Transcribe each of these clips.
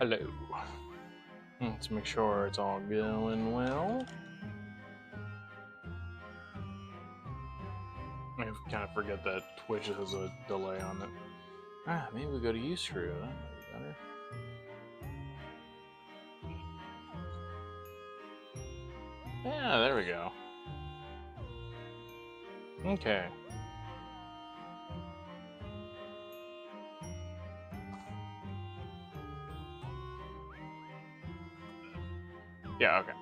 Hello. Let's make sure it's all going well. I kind of forget that Twitch has a delay on it. Maybe we go to Ustream. That might be better. Yeah, there we go. Okay. Yeah, okay.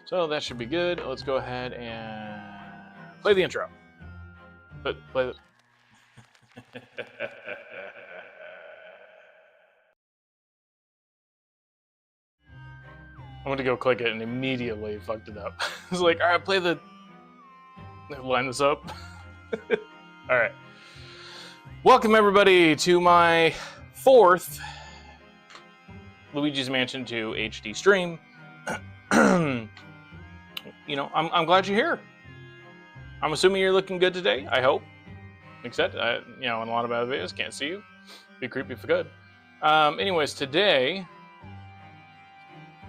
So that should be good. Let's go ahead and play the intro. But play the... I went to go click it and immediately fucked it up. I was like, alright, play the... Line this up. Alright. Welcome everybody to my 4th Luigi's Mansion 2 HD stream. You know, I'm glad you're here. I'm assuming you're looking good today, I hope. Except, you know, in a lot of other videos, can't see you. Be creepy if I could. Anyways, today,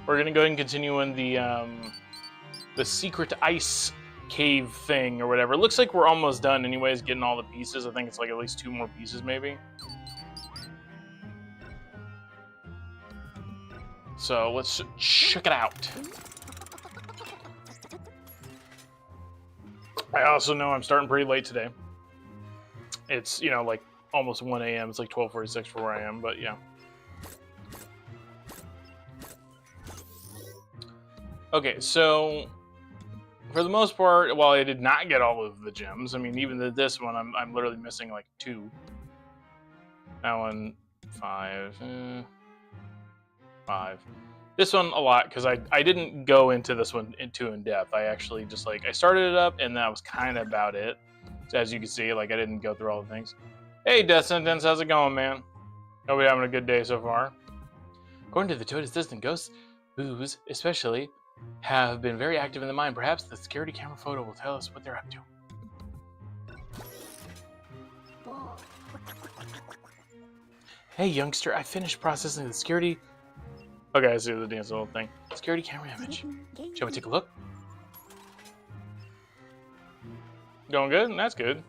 we're going to go ahead and continue in the secret ice cave thing or whatever. It looks like we're almost done anyways, getting all the pieces. I think it's like at least 2 more pieces, maybe. So, let's check it out. I also know I'm starting pretty late today. It's, you know, like almost 1 a.m. It's like 12:46 for where I am, but yeah. Okay, so for the most part, while I did not get all of the gems, I mean, even this one, I'm literally missing like 2. That one, 5. 5. This one a lot, because I didn't go into this one too in depth. I actually just like, I started it up and that was kind of about it. So as you can see, like I didn't go through all the things. Hey Death Sentence, how's it going, man? Hope you're having a good day so far. According to the Toad Assistant, ghosts, boos especially, have been very active in the mine. Perhaps the security camera photo will tell us what they're up to. Hey youngster, I finished processing the security... Okay, I see the dance little thing. Security camera image. Shall we take a look? Going good? That's good.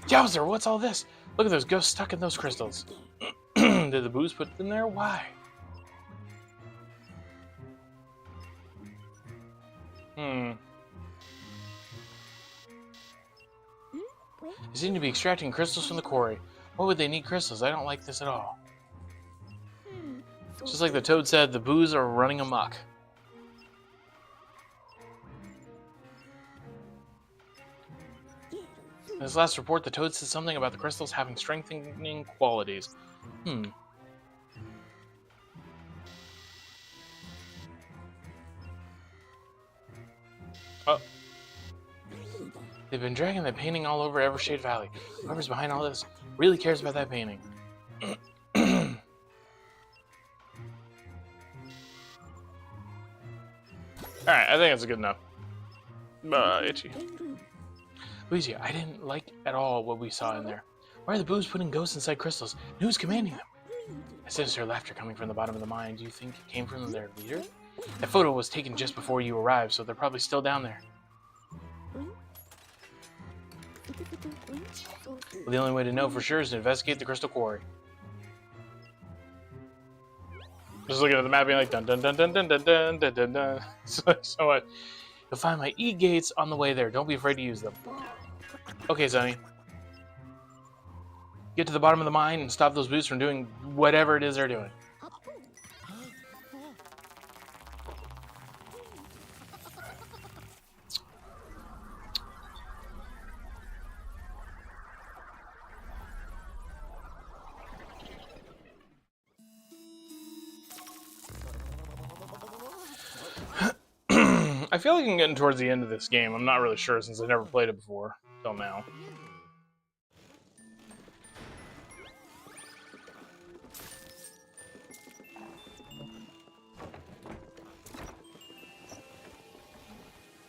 Yowzer, what's all this? Look at those ghosts stuck in those crystals. Did the boos put them there? Why? They seem to be extracting crystals from the quarry. Why would they need crystals? I don't like this at all. Just like the Toad said, the boos are running amok. In this last report, the Toad said something about the crystals having strengthening qualities. Oh. They've been dragging that painting all over Evershade Valley. Whoever's behind all this really cares about that painting. Alright, I think that's good enough. Itchy. Luigi, I didn't like at all what we saw in there. Why are the boos putting ghosts inside crystals? And who's commanding them? I sinister laughter coming from the bottom of the mine. Do you think it came from their leader? That photo was taken just before you arrived, so they're probably still down there. Well, the only way to know for sure is to investigate the crystal quarry. Just looking at the map being like dun dun dun dun dun dun dun dun dun dun. So what? You'll find my E-gates on the way there. Don't be afraid to use them. Okay, Sonny. Get to the bottom of the mine and stop those boos from doing whatever it is they're doing. I feel like I'm getting towards the end of this game. I'm not really sure since I've never played it before till now.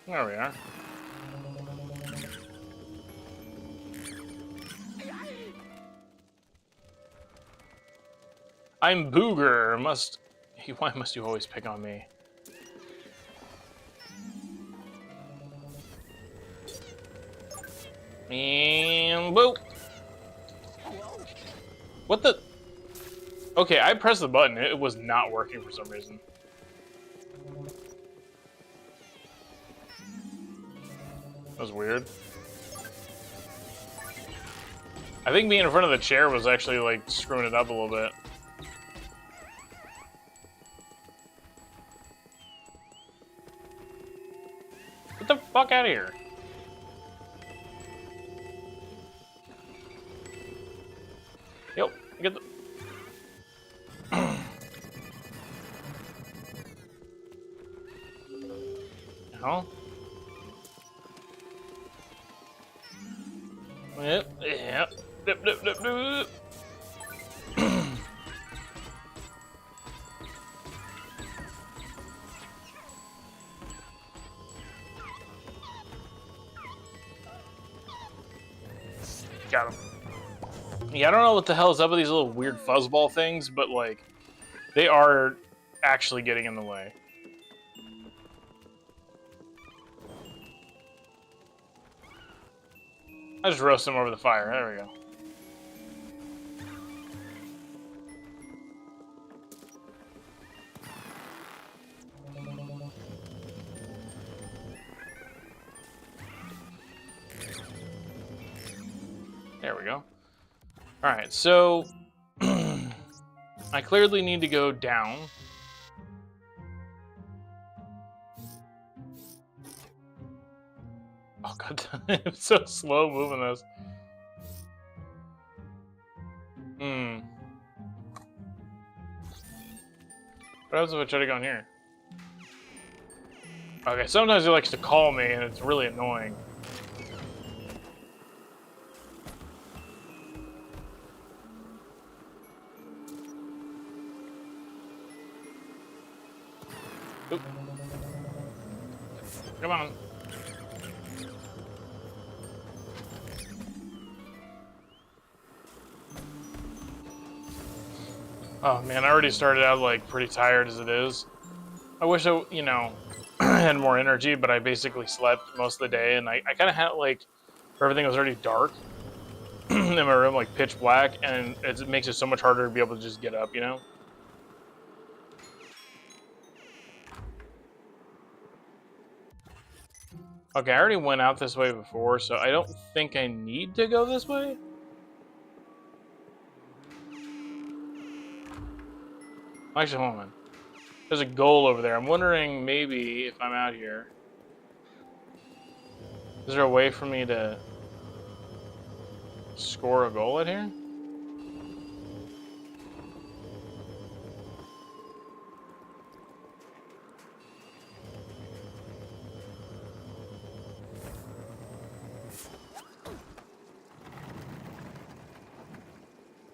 There we are. I'm Booger. Why must you always pick on me? And boop. What the? Okay, I pressed the button. It was not working for some reason. That was weird. I think being in front of the chair was actually like screwing it up a little bit. Get the fuck out of here. Yep, get the... No. Yep, yep. Dip, dip, dip, dip. Got him. Yeah, I don't know what the hell is up with these little weird fuzzball things, but like, they are actually getting in the way. I just roast them over the fire. There we go. There we go. Alright, so I clearly need to go down. Oh god, it's so slow moving this. What happens if I try to go in here? Okay, sometimes he likes to call me and it's really annoying. Oop. Come on. Oh man, I already started out like pretty tired as it is. I wish I, you know, had more energy, but I basically slept most of the day, and I kind of had like, everything was already dark in my room, like pitch black, and it makes it so much harder to be able to just get up, you know? Okay, I already went out this way before, so I don't think I need to go this way. Actually, hold on. There's a goal over there. I'm wondering maybe if I'm out here. Is there a way for me to score a goal out here?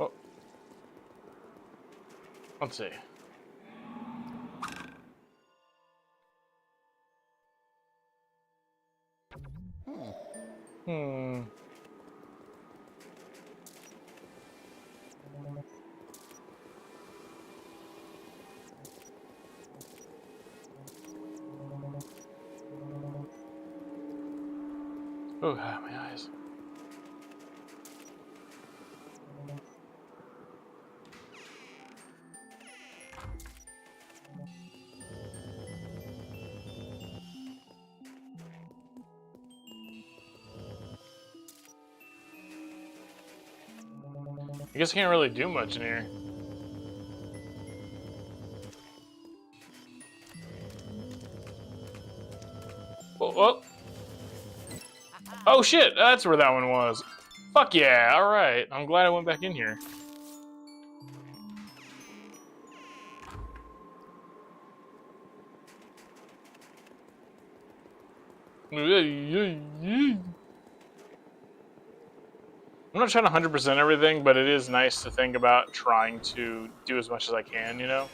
Oh. Let's see. Oh, my eyes. I guess I can't really do much in here. Oh, oh. Oh shit, that's where that one was. Fuck yeah, alright. I'm glad I went back in here. I'm not trying to 100% everything, but it is nice to think about trying to do as much as I can, you know?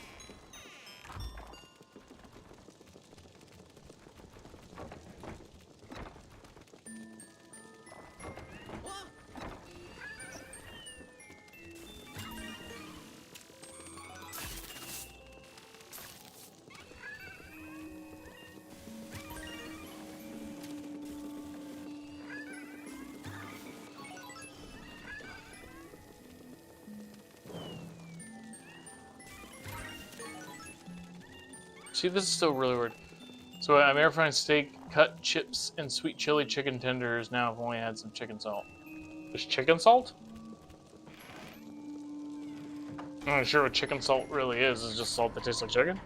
See, this is still really weird. So I'm air frying steak, cut chips, and sweet chili chicken tenders. Now I've only had some chicken salt. There's chicken salt? I'm not sure what chicken salt really is. It's just salt that tastes like chicken?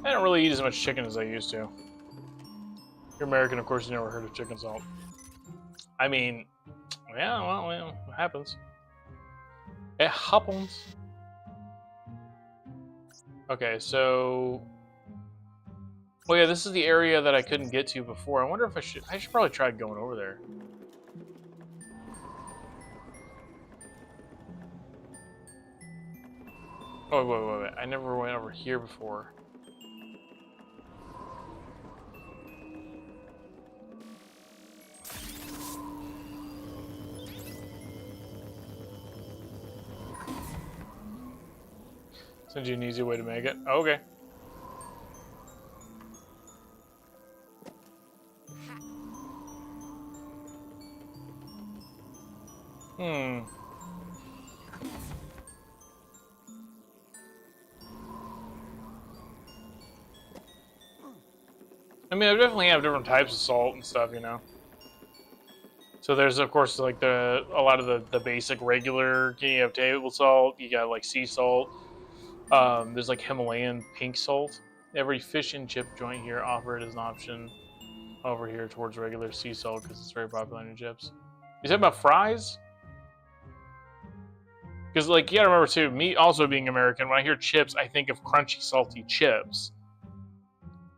I don't really eat as much chicken as I used to. You're American, of course, you never heard of chicken salt. I mean, yeah, well, it happens. It happens. Okay, so... Oh yeah, this is the area that I couldn't get to before. I wonder if I should probably try going over there. Oh, wait. I never went over here before. Send you an easy way to make it. Oh, okay. I mean, I definitely have different types of salt and stuff, you know. So there's, of course, like a lot of the basic regular. You have table salt. You got like sea salt. There's like Himalayan pink salt. Every fish and chip joint here offer it as an option over here towards regular sea salt because it's very popular in your chips. You said about fries? Because, like, you gotta remember, too, me also being American, when I hear chips, I think of crunchy, salty chips.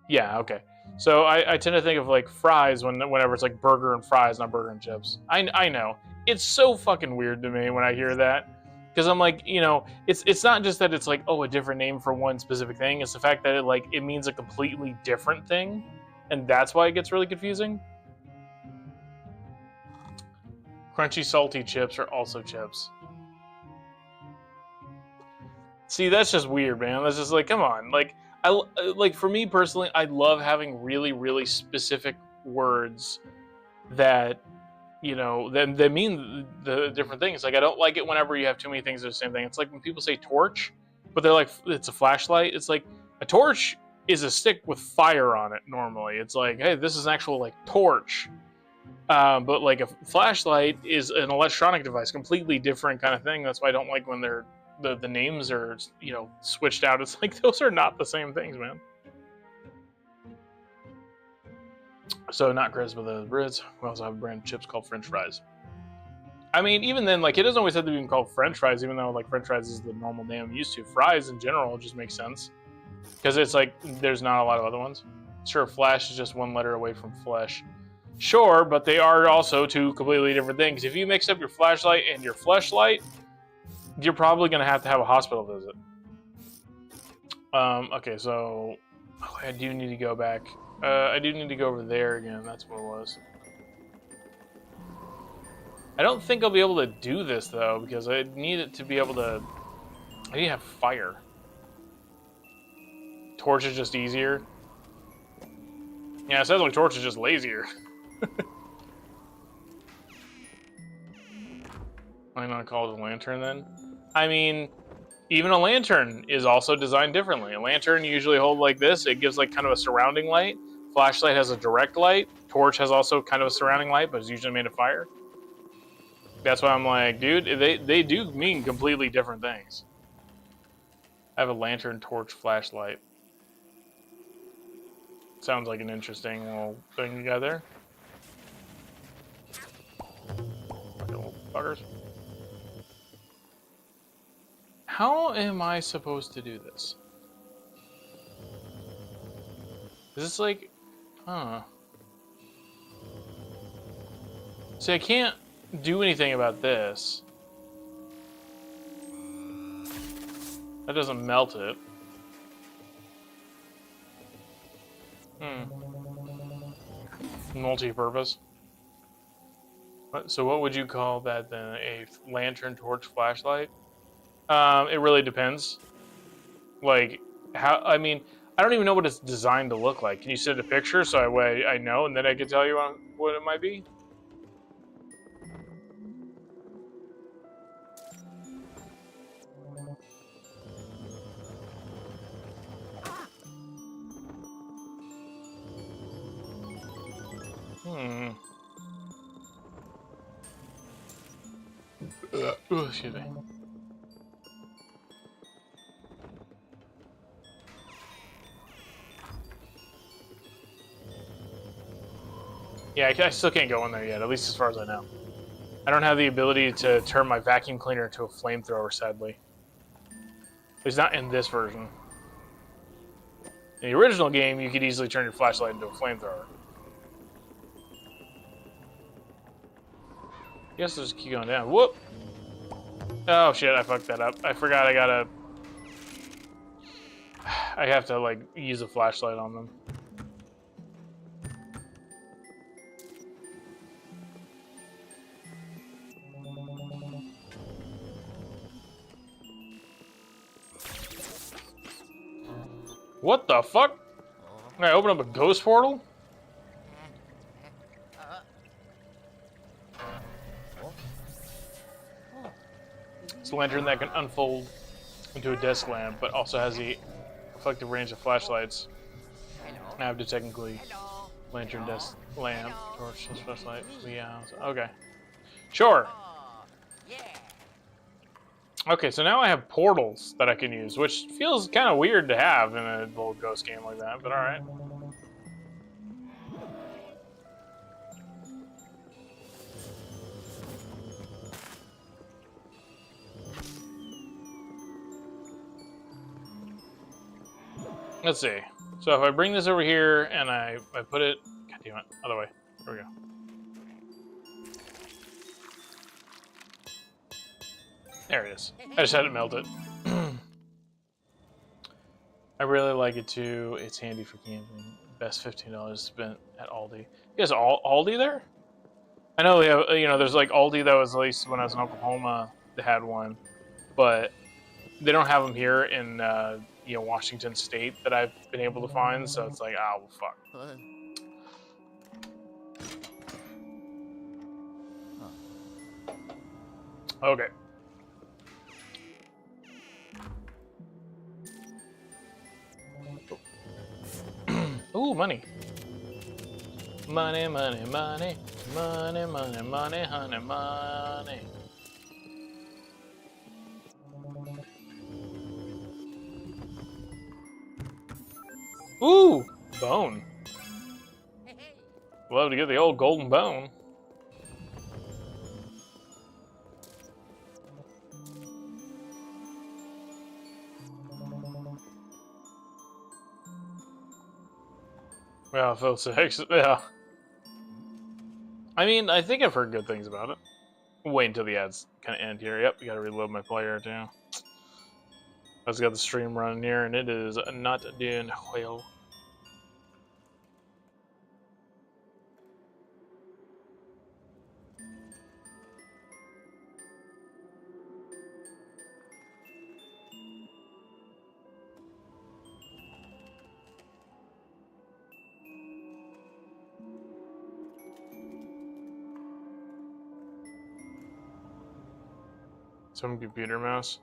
Yeah, okay. So I tend to think of, like, fries whenever it's, like, burger and fries, not burger and chips. I know. It's so fucking weird to me when I hear that. Because I'm like, you know, it's not just that it's, like, oh, a different name for one specific thing. It's the fact that, it means a completely different thing. And that's why it gets really confusing. Crunchy, salty chips are also chips. See, that's just weird, man. That's just like, come on. Like for me personally, I love having really, really specific words that, you know, that mean the different things. Like, I don't like it whenever you have too many things that are the same thing. It's like when people say torch, but they're like, it's a flashlight. It's like, a torch is a stick with fire on it normally. It's like, hey, this is an actual, like, torch. But, like, a flashlight is an electronic device, completely different kind of thing. That's why I don't like when they're the names are, you know, switched out. It's like, those are not the same things, man. So, not crisp, but the Brits. We also have a brand of chips called French fries. I mean, even then, like, it doesn't always have to be called French fries, even though, like, French fries is the normal name I'm used to. Fries, in general, just makes sense. Because it's like, there's not a lot of other ones. Sure, flash is just one letter away from flesh. Sure, but they are also two completely different things. If you mix up your flashlight and your fleshlight, you're probably going to have a hospital visit. Okay, so I do need to go back. I do need to go over there again. That's what it was. I don't think I'll be able to do this, though, because I need it to be able to... I need to have fire. Torch is just easier. Yeah, it sounds like torch is just lazier. I'm not call it a lantern, then? I mean, even a lantern is also designed differently. A lantern usually hold like this. It gives like kind of a surrounding light. Flashlight has a direct light. Torch has also kind of a surrounding light, but it's usually made of fire. That's why I'm like, dude, they do mean completely different things. I have a lantern, torch, flashlight. Sounds like an interesting little thing you got there. Okay, little buggers. How am I supposed to do this? Is this like... Huh. See, I can't do anything about this. That doesn't melt it. Multi-purpose. So what would you call that then? A lantern, torch, flashlight? It really depends. Like, how... I mean, I don't even know what it's designed to look like. Can you send a picture so I know, and then I can tell you what it might be? Excuse me. Yeah, I still can't go in there yet, at least as far as I know. I don't have the ability to turn my vacuum cleaner into a flamethrower, sadly. It's not in this version. In the original game, you could easily turn your flashlight into a flamethrower. I guess I'll just keep going down. Whoop! Oh shit, I fucked that up. I forgot I have to, like, use a flashlight on them. What the fuck? Can I open up a ghost portal? It's a lantern that can unfold into a desk lamp, but also has the reflective range of flashlights. I have to technically lantern, desk lamp, torch, flashlight. Yeah. Okay. Sure. Okay, so now I have portals that I can use, which feels kind of weird to have in a little ghost game like that, but alright. Let's see. So if I bring this over here and I put it... God damn it. Other way. There we go. There it is. I just had it melted. I really like it too. It's handy for camping. Best $15 spent at Aldi. You guys Aldi there? I know they have, you know, there's like Aldi that was, at least when I was in Oklahoma, they had one, but they don't have them here in you know, Washington State that I've been able to find. So it's like, oh well, fuck. Okay. Ooh, money. Money, money, money. Money, money, money, honey, money. Ooh, bone. Love to get the old golden bone. Well, Phil says, yeah. I mean, I think I've heard good things about it. Wait until the ads kind of end here. Yep, you gotta reload my player too. I just got the stream running here, and it is not doing well. Some computer mouse.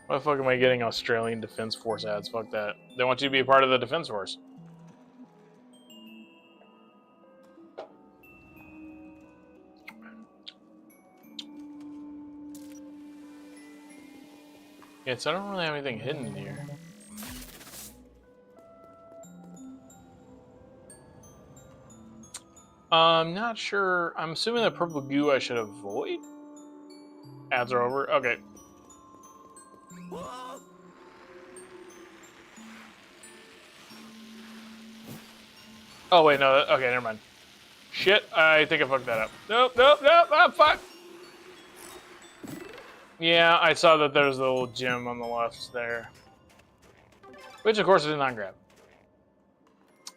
Why the fuck am I getting Australian Defence Force ads? Fuck that. They want you to be a part of the Defence Force. Yeah, so I don't really have anything hidden in here. I'm not sure. I'm assuming the purple goo I should avoid. Ads are over. Okay. Oh wait, no. Okay, never mind. Shit, I think I fucked that up. Nope, nope, nope. Ah, fuck. Yeah, I saw that there's a little gem on the left there, which of course I did not grab.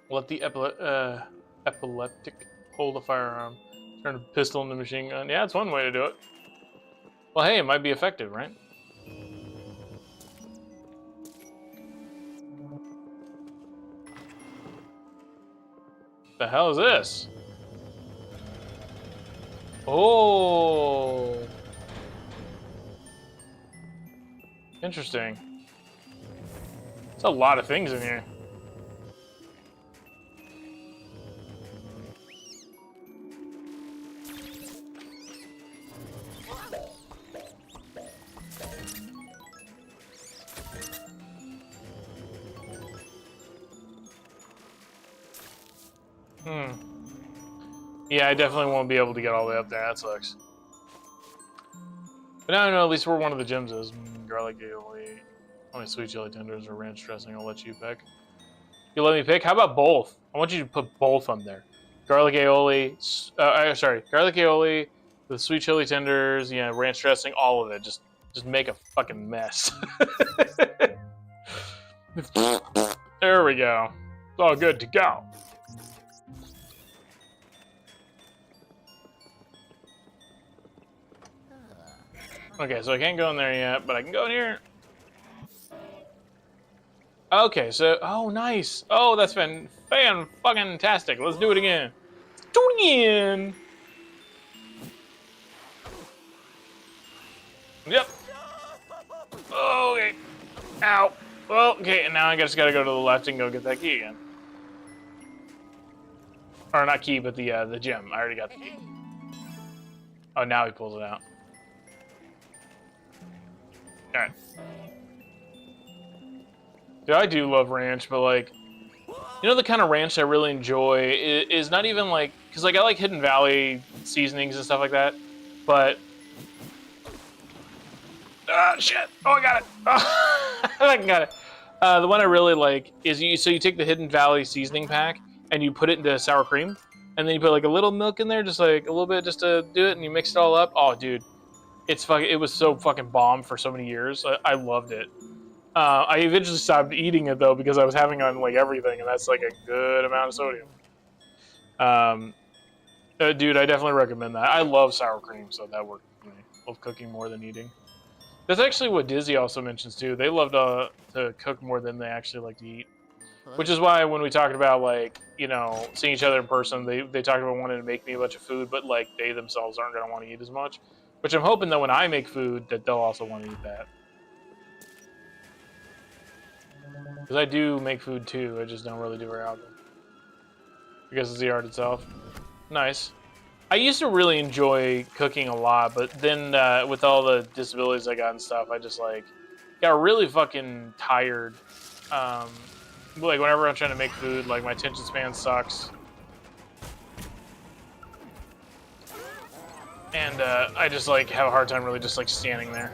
Let the epileptic hold a firearm. Turn a pistol into a machine gun. Yeah, it's one way to do it. Well, hey, it might be effective, right? The hell is this? Oh. Interesting. There's a lot of things in here. Hmm. Yeah, I definitely won't be able to get all the way up there. That sucks. But now I know at least where one of the gyms is. Garlic aioli. Only sweet chili tenders or ranch dressing. I'll let you pick. You let me pick? How about both? I want you to put both on there. Garlic aioli. Sorry, garlic aioli with sweet chili tenders. Yeah, ranch dressing. All of it. Just make a fucking mess. There we go. It's all good to go. Okay, so I can't go in there yet, but I can go in here. Okay, so oh nice. Oh, that's been fan-fucking-tastic. Let's do it again. Do it again. Yep. Okay. Ow. Okay, and now I just gotta go to the left and go get that key again. Or not key, but the gem. I already got the key. Oh, now he pulls it out. All right. Dude, I do love ranch, but like, you know, the kind of ranch I really enjoy is not even like, because like I like Hidden Valley seasonings and stuff like that, but shit! Oh, I got it! Oh, I got it. The one I really like is you take the Hidden Valley seasoning pack and you put it into sour cream, and then you put like a little milk in there, just like a little bit, just to do it, and you mix it all up. Oh, dude, it was so fucking bomb for so many years. I loved it. I eventually stopped eating it though because I was having on like everything, and that's like a good amount of sodium. Dude, I definitely recommend that. I love sour cream, so that worked for me. Love cooking more than eating. That's actually what Dizzy also mentions too. They love to cook more than they actually like to eat. Which is why when we talked about like, you know, seeing each other in person, they talked about wanting to make me a bunch of food, but like they themselves aren't going to want to eat as much. Which I'm hoping that when I make food, that they'll also want to eat that. Because I do make food too, I just don't really do very often. Because it's the art itself. Nice. I used to really enjoy cooking a lot, but then with all the disabilities I got and stuff, I just like got really fucking tired. Like whenever I'm trying to make food, like my attention span sucks. And I just like have a hard time really just like standing there.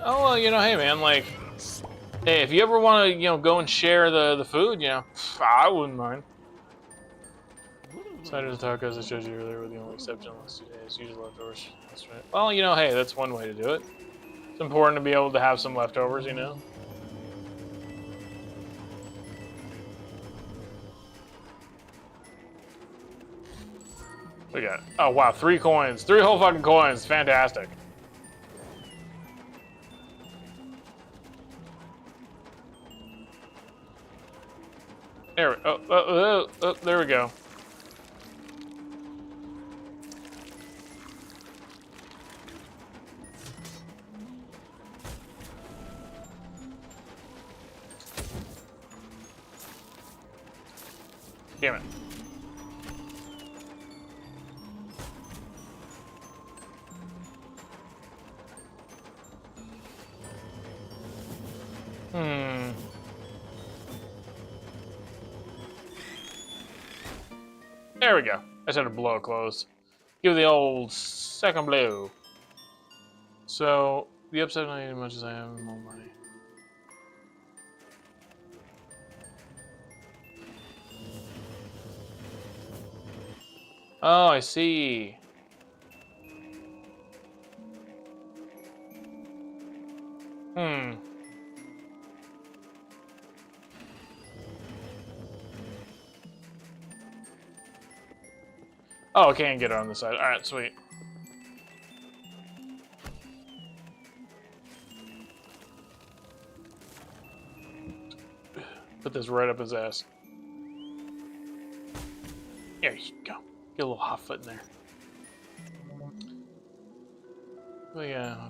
Oh, well, you know, hey man, like, hey, if you ever want to, you know, go and share the food, you know, I wouldn't mind. Cider tacos I showed you earlier were the only exception last 2 days. Usually leftovers. That's right. Well, you know, hey, that's one way to do it. It's important to be able to have some leftovers, you know. We got, oh wow, 3 coins, 3 whole fucking coins, fantastic. There, there we go. Damn it. There we go. I just had to blow it closed. Give it the old second blow. So, the upside not as much as I have more money. Oh, I see. Oh, I can't get it on the side. Alright, sweet. Put this right up his ass. There you go. Get a little hot foot in there. But yeah,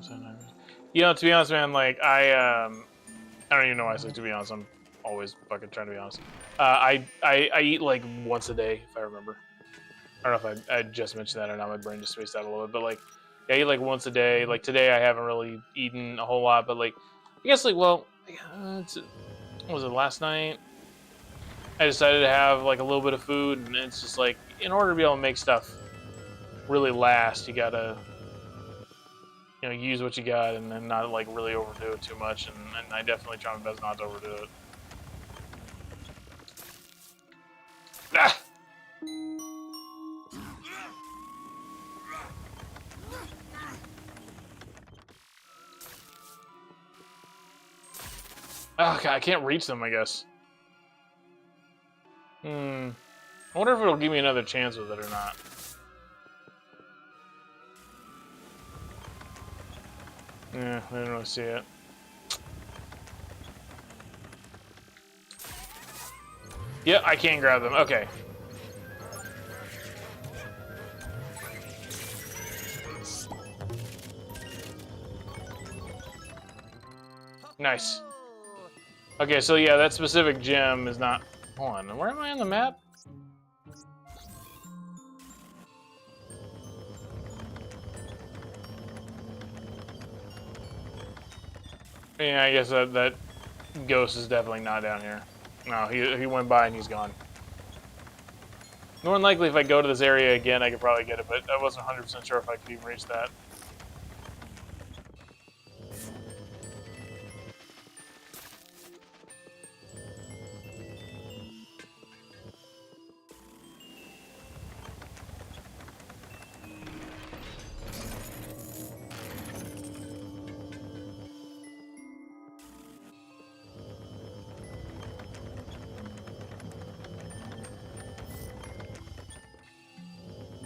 you know, to be honest, man, like I don't even know why I say to be honest. I'm always fucking trying to be honest. I eat like once a day, if I remember. I don't know if I just mentioned that or not. My brain just spaced out a little bit. But like, yeah, I eat like once a day. Like today, I haven't really eaten a whole lot. But like, I guess like, well, what was it last night? I decided to have like a little bit of food, and it's just like, in order to be able to make stuff really last, you gotta, use what you got, and then not like really overdo it too much. And I definitely try my best not to overdo it. Ah! Oh, God, I can't reach them, I guess. I wonder if it'll give me another chance with it or not. Yeah, I didn't really see it. Yeah, I can't grab them. Okay. Nice. Okay, so yeah, that specific gem is not... Hold on, where am I on the map? Yeah, I guess that ghost is definitely not down here. No, he went by and he's gone. More than likely, if I go to this area again, I could probably get it, but I wasn't 100% sure if I could even reach that.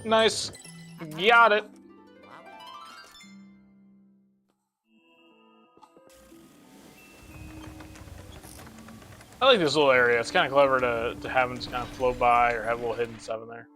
Nice. Got it. I like this little area. It's kind of clever to have them just kind of float by or have a little hidden stuff in there.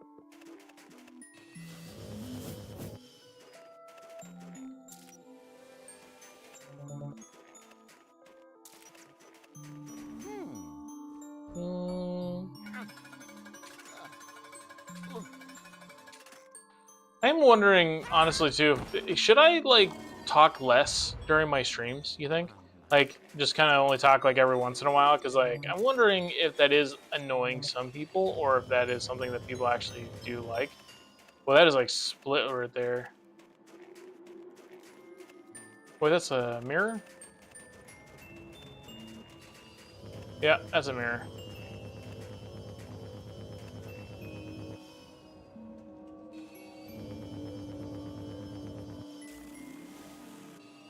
I'm wondering, honestly, too, should I, like, talk less during my streams, you think? Like, just kind of only talk, like, every once in a while? Because, like, I'm wondering if that is annoying some people or if that is something that people actually do like. Well, that is, like, split right there. Wait, that's a mirror? Yeah, that's a mirror.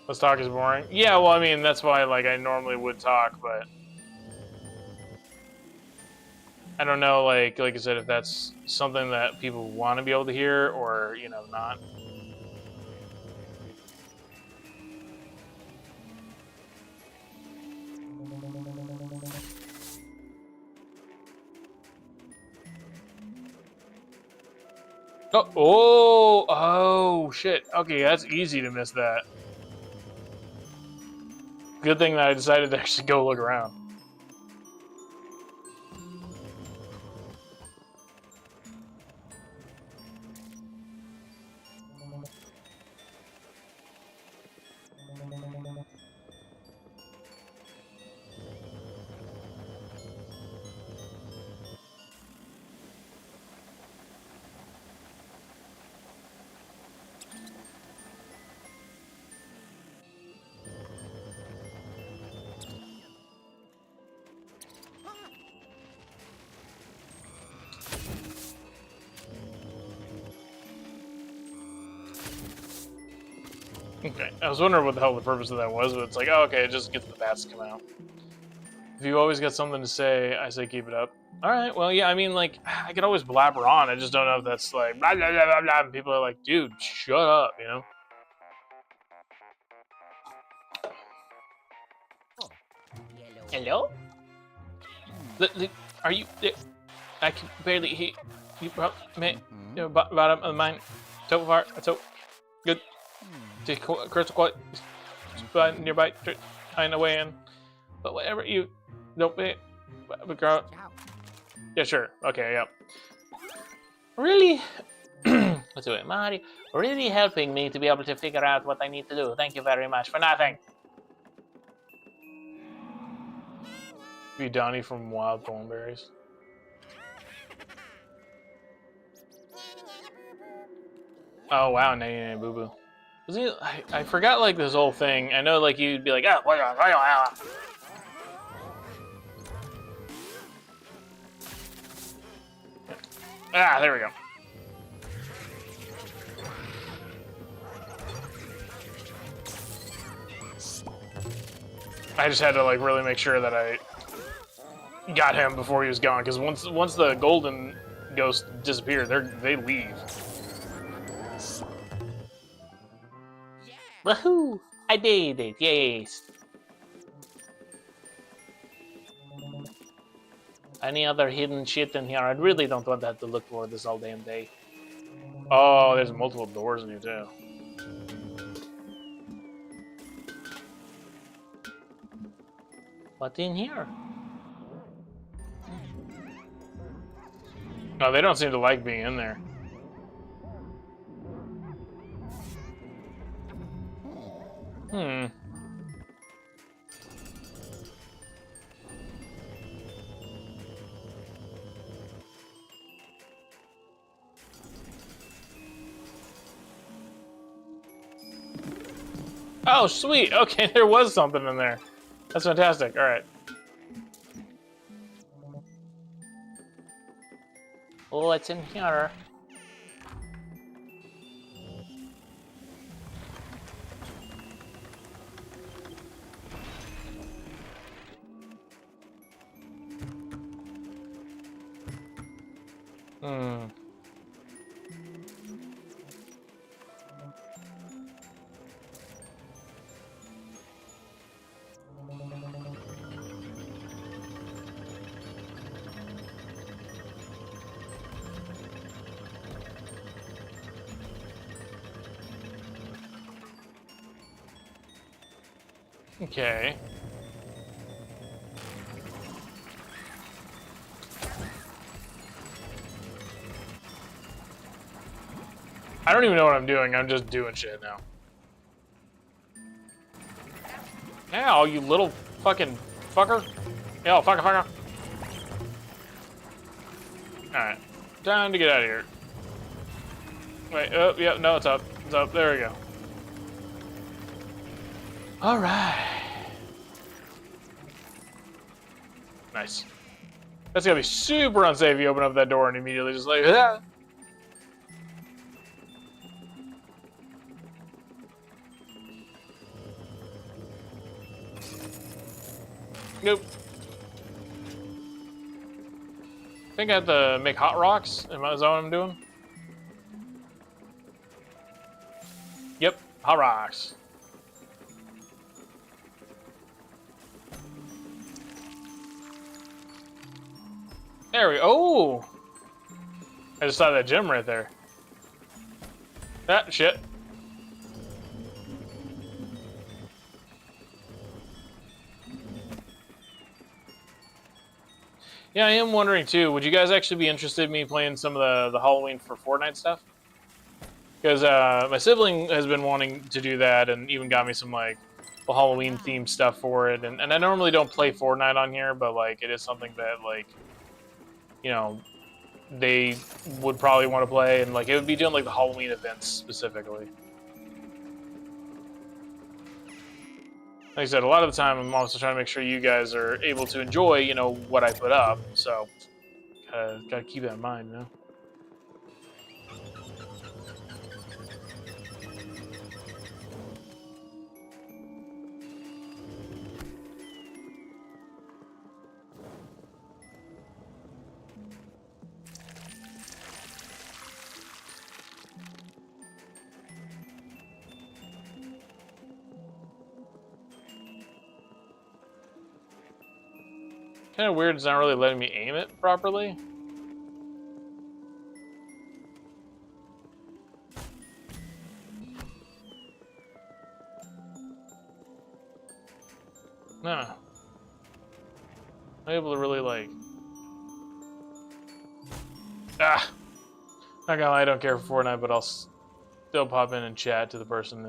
Let's talk is boring. Yeah, well, I mean, that's why, like, I normally would talk, but I don't know, like I said, if that's something that people want to be able to hear or, not. Oh, shit. Okay, that's easy to miss that. Good thing that I decided to actually go look around. Okay, I was wondering what the hell the purpose of that was, but it's like, oh, okay, it just gets the bats to come out. If you've always got something to say, I say keep it up. All right, well, yeah, I mean, like, I could always blabber on. I just don't know if that's like, blah, blah, blah, blah, blah, and people are like, dude, shut up, Hello? Are you... I can barely hear you, bottom of mine. So far, so good. Crystal quiet. Nearby, find a way in. But whatever you don't be, yeah, sure. Okay, yep. Really, let's do it, Mario. Really helping me to be able to figure out what I need to do. Thank you very much for nothing. Be Donnie from Wild Thornberries. Oh wow, nay boo boo. I forgot like this whole thing. I know like you'd be like, ah, there we go. I just had to like really make sure that I got him before he was gone, because once the golden ghost disappear, they leave. Woohoo! I did it, yes. Any other hidden shit in here? I really don't want to have to look for this all damn day. Oh, there's multiple doors in here too. What in here? No, they don't seem to like being in there. Hmm. Oh, sweet. Okay, there was something in there. That's fantastic. All right. Oh, what's in here? Hmm. Okay. I don't even know what I'm doing. I'm just doing shit now. Ow, you little fucking fucker. Yo, fucker. Alright. Time to get out of here. Wait, oh, yeah, no, it's up. It's up. There we go. Alright. Nice. That's gonna be super unsafe if you open up that door and immediately just like, ah. Nope. I think I have to make hot rocks. Is that what I'm doing? Yep, hot rocks. There we go. Oh! I just saw that gem right there. Ah, shit. Yeah, I am wondering too, would you guys actually be interested in me playing some of the Halloween for Fortnite stuff? Because my sibling has been wanting to do that and even got me some like Halloween themed stuff for it. And I normally don't play Fortnite on here, but like it is something that like, you know, they would probably want to play, and like it would be doing like the Halloween events specifically. Like I said, a lot of the time I'm also trying to make sure you guys are able to enjoy, you know, what I put up. So, gotta keep that in mind, you know. Kind of weird, it's not really letting me aim it properly. No. I'm able to really like... Ah! Not gonna lie, I don't care for Fortnite, but I'll still pop in and chat to the person,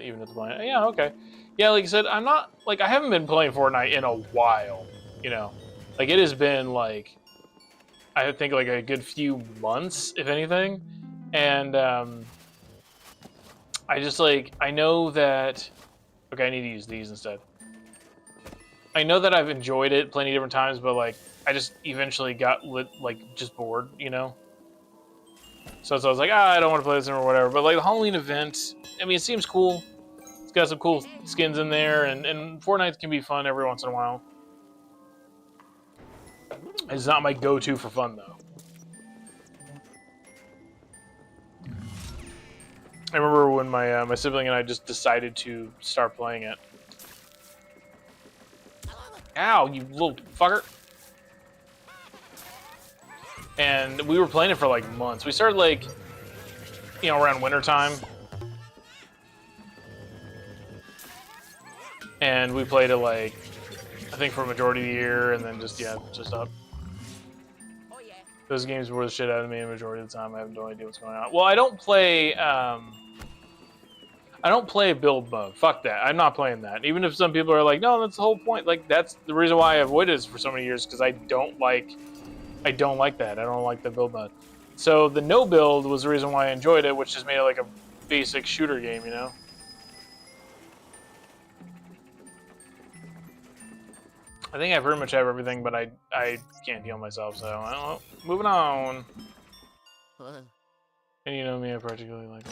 even if they're playing. Yeah, okay. Yeah, like I said, I'm not like I haven't been playing Fortnite in a while. You know, like it has been like I think like a good few months, if anything, and I just like I know that. Okay, I need to use these instead. I know that I've enjoyed it plenty of different times, but like I just eventually got just bored, you know. So I was like, I don't want to play this or whatever. But like the Halloween event, I mean, it seems cool. It's got some cool skins in there, and Fortnite can be fun every once in a while. It's not my go-to for fun though. I remember when my my sibling and I just decided to start playing it. Ow, you little fucker! And we were playing it for like months. We started like, you know, around winter time, and we played it like I think for a majority of the year, and then just up. Those games wore the shit out of me, and the majority of the time I have no idea what's going on. Well, I don't play build mode. Fuck that. I'm not playing that. Even if some people are like, no, that's the whole point. Like that's the reason why I avoided this for so many years, because I don't like that. I don't like the build mode. So the no build was the reason why I enjoyed it, which just made it like a basic shooter game, you know? I think I pretty much have everything, but I can't heal myself, so I don't know. Moving on. And you know me, I particularly like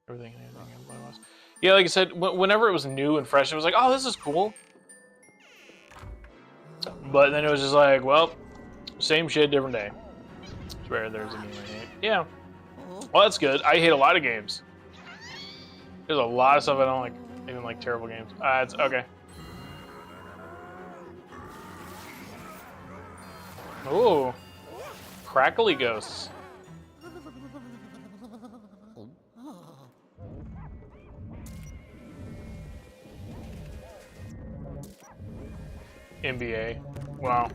everything and anything. Yeah, like I said, whenever it was new and fresh, it was like, oh, this is cool. But then it was just like, well, same shit, different day. Swear there's a game I hate. Yeah. Well, that's good. I hate a lot of games. There's a lot of stuff I don't like, even like terrible games. It's okay. Ooh, crackly ghosts. NBA. Wow.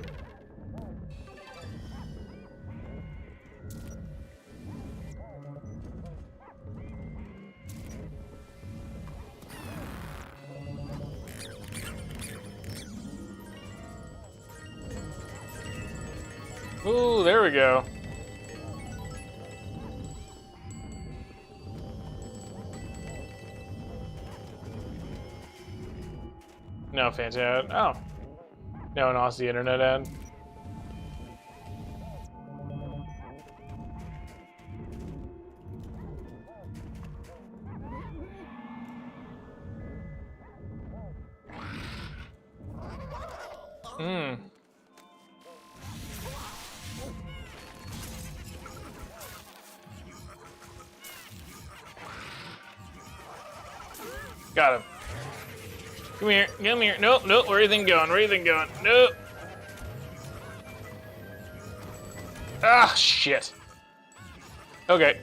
Ooh, there we go. No fancy ad. Oh. No, an Aussie internet ad. Hmm. Got him. Come here, come here. Nope, nope. Where do you think going? Where do you think going? Nope. Ah, shit. Okay.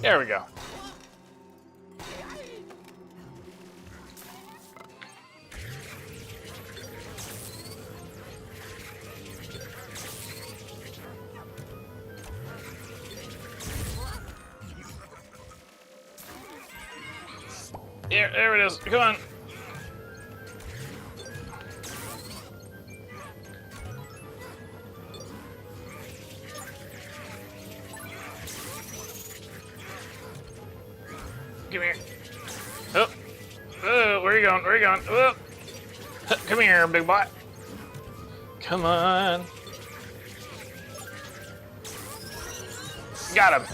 There we go. There it is. Come on. Come here. Oh. Oh, where are you going? Where are you going? Oh. Come here, big boy. Come on. Got him.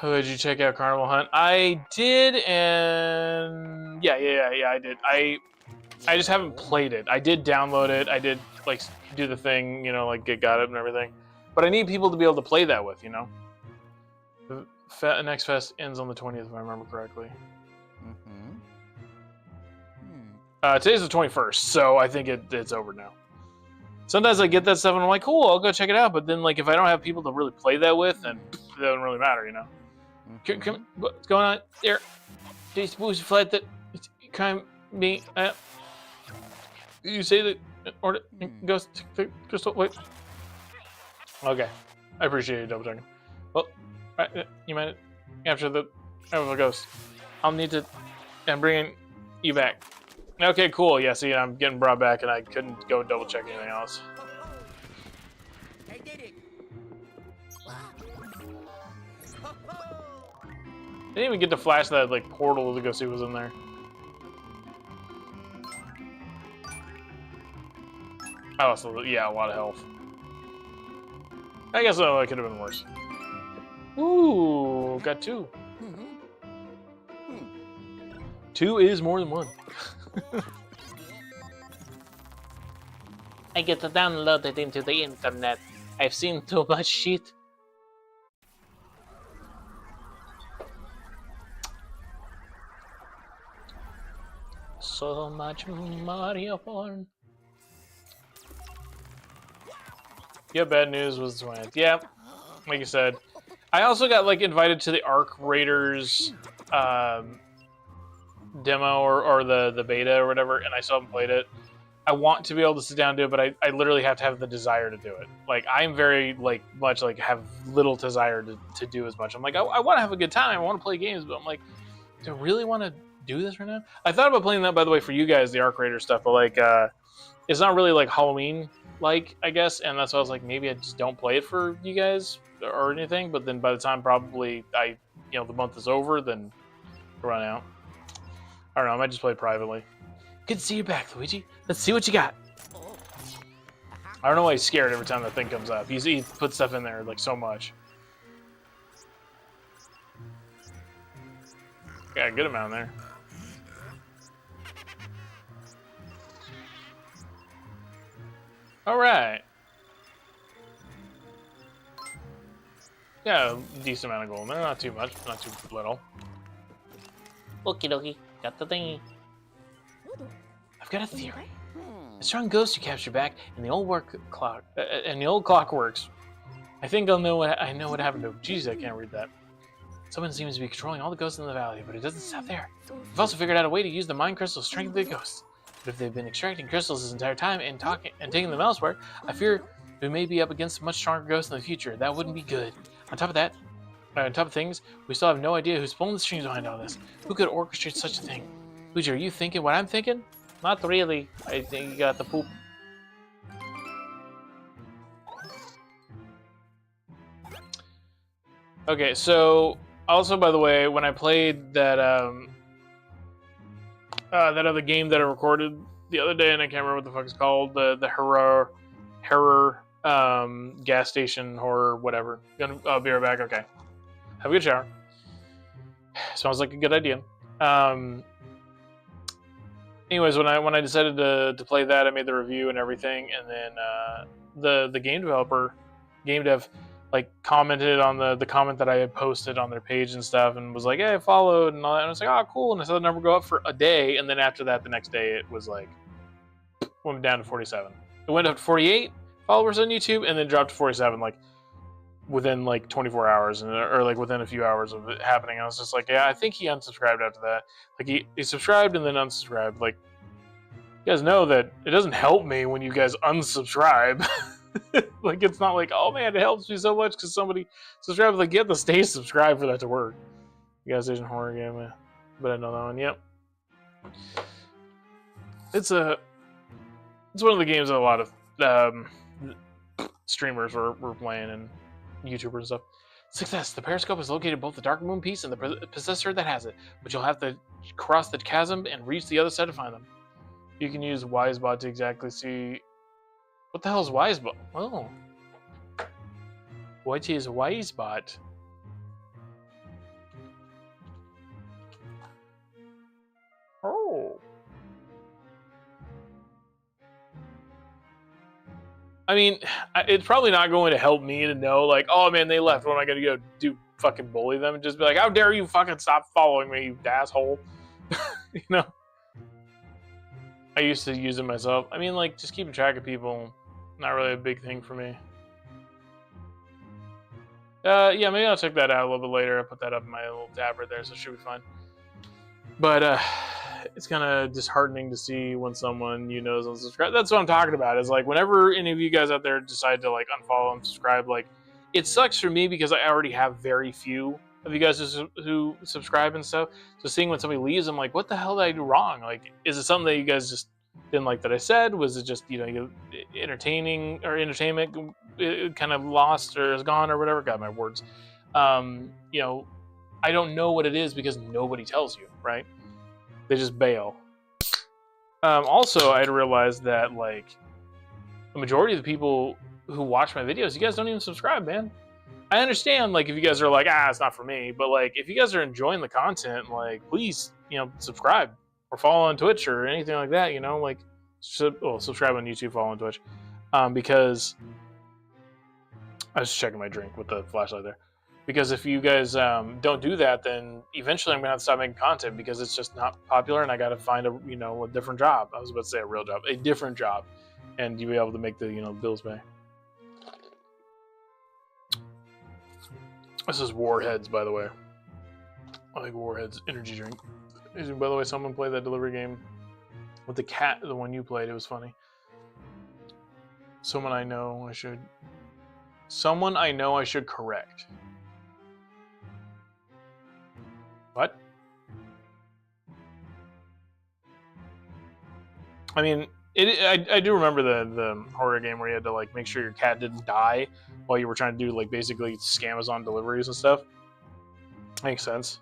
Oh, did you check out Carnival Hunt? I did, and yeah, I did. I just haven't played it. I did download it. I did like do the thing, you know, like got it and everything. But I need people to be able to play that with, you know. The next fest ends on the 20th, if I remember correctly. Today's the 21st, so I think it's over now. Sometimes I get that stuff and I'm like, cool, I'll go check it out. But then, like, if I don't have people to really play that with, then it doesn't really matter, you know. Come, what's going on there? These booze flight that kind of me. You say that order goes to crystal. Wait. Okay, I appreciate you double checking. Well, you mind after the ghost? I'll need to. I'm bringing you back. Okay, cool. Yeah, see, I'm getting brought back, and I couldn't go double check anything else. I did it. I didn't even get to flash that like portal to go see what was in there. I lost a lot of health. I guess it could have been worse. Ooh, got 2. 2 is more than 1. I get downloaded into the internet. I've seen too much shit. So much Mario porn. Yeah, bad news was the 20th. Yeah, like you said. I also got like invited to the Arc Raiders demo or the beta or whatever, and I still haven't played it. I want to be able to sit down and do it, but I literally have to have the desire to do it. Like, I'm very, like, much, like, have little desire to do as much. I'm like, I want to have a good time. I want to play games, but I'm like, do I really want to do this right now? I thought about playing that, by the way, for you guys, the Arc Raider stuff, but, like, it's not really, like, Halloween-like, I guess, and that's why I was like, maybe I just don't play it for you guys or anything, but then by the time probably the month is over, then run out. I don't know, I might just play it privately. Good to see you back, Luigi. Let's see what you got. I don't know why he's scared every time that thing comes up. He puts stuff in there, like, so much. Got a good amount there. Alright. Yeah, a decent amount of gold in there. Not too much, not too little. Okie dokie. Got the thingy. I've got a theory. A strong ghost you capture back, and the old clock works. I think I know what happened to him. Jeez, I can't read that. Someone seems to be controlling all the ghosts in the valley, but it doesn't stop there. We've also figured out a way to use the mind crystals to strengthen the ghosts. But if they've been extracting crystals this entire time and taking them elsewhere, I fear we may be up against a much stronger ghost in the future. That wouldn't be good. On top of things, we still have no idea who's pulling the strings behind all this. Who could orchestrate such a thing? Luigi, are you thinking what I'm thinking? Not really. I think you got the poop. Okay, so also, by the way, when I played that that other game that I recorded the other day, and I can't remember what the fuck it's called, the horror gas station horror whatever. I'll be right back. Okay, have a good shower. Smells like a good idea. Anyways, when I decided to play that, I made the review and everything, and then the game dev, like commented on the comment that I had posted on their page and stuff, and was like, "Hey, I followed," and all that. And I was like, "Oh, cool." And I saw the number go up for a day, and then after that, the next day, it was like went down to 47. It went up to 48 followers on YouTube, and then dropped to 47, like within like 24 hours, or like within a few hours of it happening. I was just like, yeah, I think he unsubscribed after that. Like he subscribed and then unsubscribed. Like, you guys know that it doesn't help me when you guys unsubscribe. Like, it's not like, oh man, it helps me so much because somebody subscribed. Like, you have to stay subscribed for that to work. You guys didn't horror game, yeah. But I know that one. Yep. It's one of the games that a lot of streamers were playing and YouTubers and stuff. Success. The periscope is located both the Dark Moon piece and the possessor that has it, but you'll have to cross the chasm and reach the other side to find them. You can use Wisebot to exactly see. What the hell is Wisebot? Oh. What is Wisebot? Oh. I mean, it's probably not going to help me to know, like, oh man, they left. What am I going to go do? Fucking bully them and just be like, how dare you fucking stop following me, you asshole? You know? I used to use it myself. I mean, like, just keeping track of people, not really a big thing for me. Yeah, maybe I'll check that out a little bit later. I'll put that up in my little tab right there, so it should be fine. But it's kind of disheartening to see when someone you know is unsubscribed. That's what I'm talking about. Is like whenever any of you guys out there decide to like unfollow and subscribe, like it sucks for me because I already have very few of you guys who subscribe and stuff. So seeing when somebody leaves, I'm like, what the hell did I do wrong? Like, is it something that you guys just didn't like that I said? Was it just entertaining or entertainment it kind of lost or is gone or whatever? Got my words. I don't know what it is because nobody tells you, right? They just bail. Also, I had realized that like the majority of the people who watch my videos, you guys don't even subscribe, man. I understand, like, if you guys are like, it's not for me, but like, if you guys are enjoying the content, like, please, subscribe or follow on Twitch or anything like that. Like, subscribe on YouTube, follow on Twitch, because I was checking my drink with the flashlight there. Because if you guys don't do that, then eventually I'm gonna have to stop making content because it's just not popular, and I gotta find a different job. I was about to say a real job, a different job, and you'll be able to make the bills pay. This is Warheads, by the way. I like Warheads energy drink. By the way, someone played that delivery game with the cat, the one you played. It was funny. Someone I know I should correct. What? I mean, I do remember the horror game where you had to like make sure your cat didn't die while you were trying to do like basically Scamazon deliveries and stuff. Makes sense.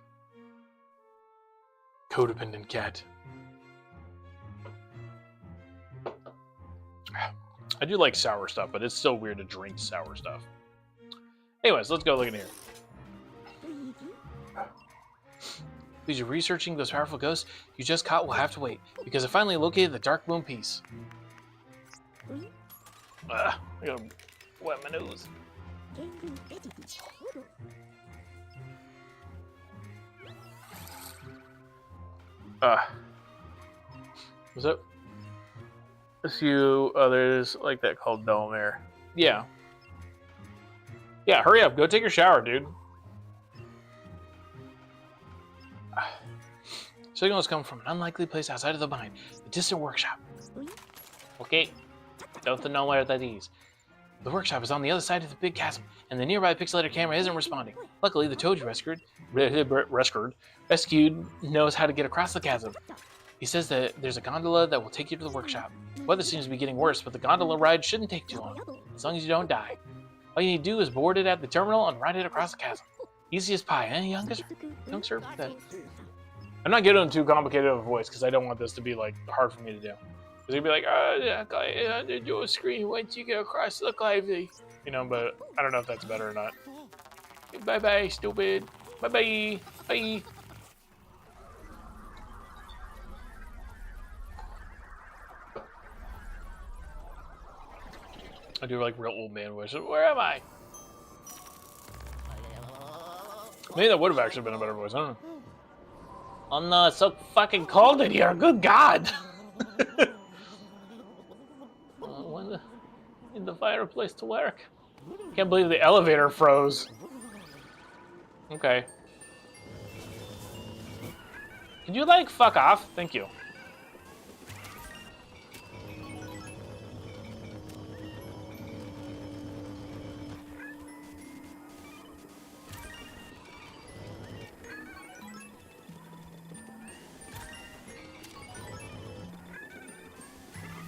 Codependent cat. I do like sour stuff, but it's still weird to drink sour stuff. Anyways, let's go look in here. Luigi, researching those powerful ghosts you just caught will have to wait, because I finally located the Dark Moon piece. I gotta wet my nose. What's up? A few others like that called Delmare. Yeah. Yeah, hurry up. Go take your shower, dude. Signals come from an unlikely place outside of the mine, the distant workshop. Okay, don't know where that is. The workshop is on the other side of the big chasm, and the nearby pixelated camera isn't responding. Luckily, the toad you rescued knows how to get across the chasm. He says that there's a gondola that will take you to the workshop. The weather seems to be getting worse, but the gondola ride shouldn't take too long, as long as you don't die. All you need to do is board it at the terminal and ride it across the chasm. Easy as pie, eh, youngster? I'm not getting too complicated of a voice because I don't want this to be like hard for me to do. Because you'd be like, under your screen once you get across the clive, but I don't know if that's better or not. Bye bye, stupid. Bye bye. Bye. I do like real old man voice. Where am I? Maybe that would have actually been a better voice. I don't know. Oh no, it's so fucking cold in here. Good God. In the fireplace to work. Can't believe the elevator froze. Okay. Could you like fuck off? Thank you.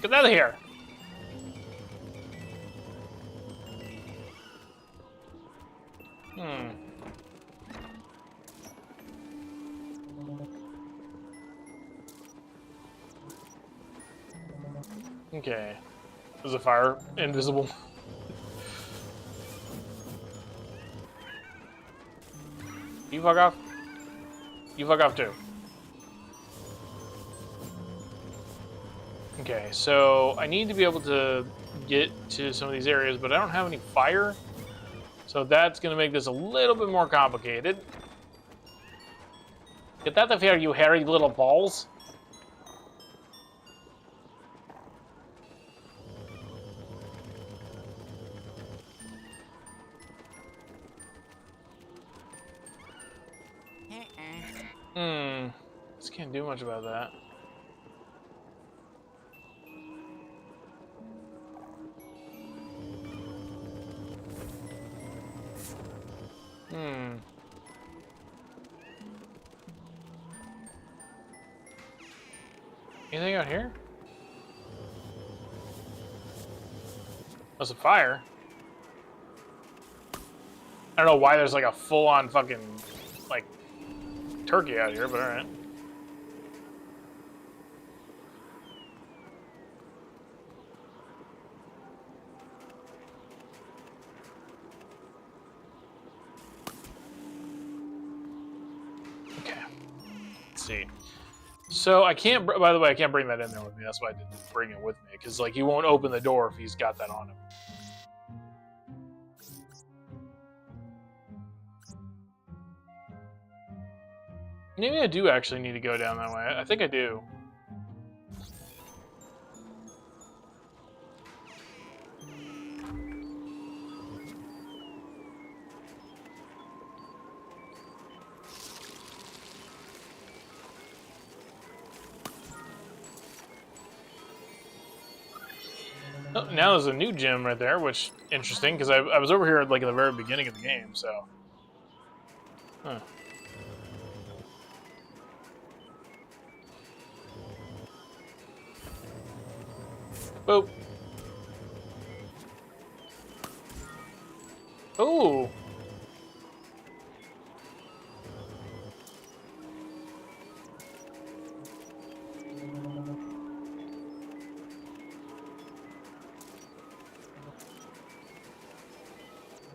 Get out of here. Okay. Is the fire invisible? You fuck off. You fuck off too. Okay, so I need to be able to get to some of these areas, but I don't have any fire. So that's going to make this a little bit more complicated. Get that the fair, you hairy little balls. Just can't do much about that. Anything out here? There's a fire. I don't know why there's like a full-on fucking like turkey out here, but all right. Okay. Let's see. So I can't. By the way, I can't bring that in there with me. That's why I didn't bring it with me, because like he won't open the door if he's got that on him. Maybe I do actually need to go down that way. I think I do. Oh, now there's a new gym right there, which interesting because I was over here like at the very beginning of the game, so. Huh. Boop. Ooh.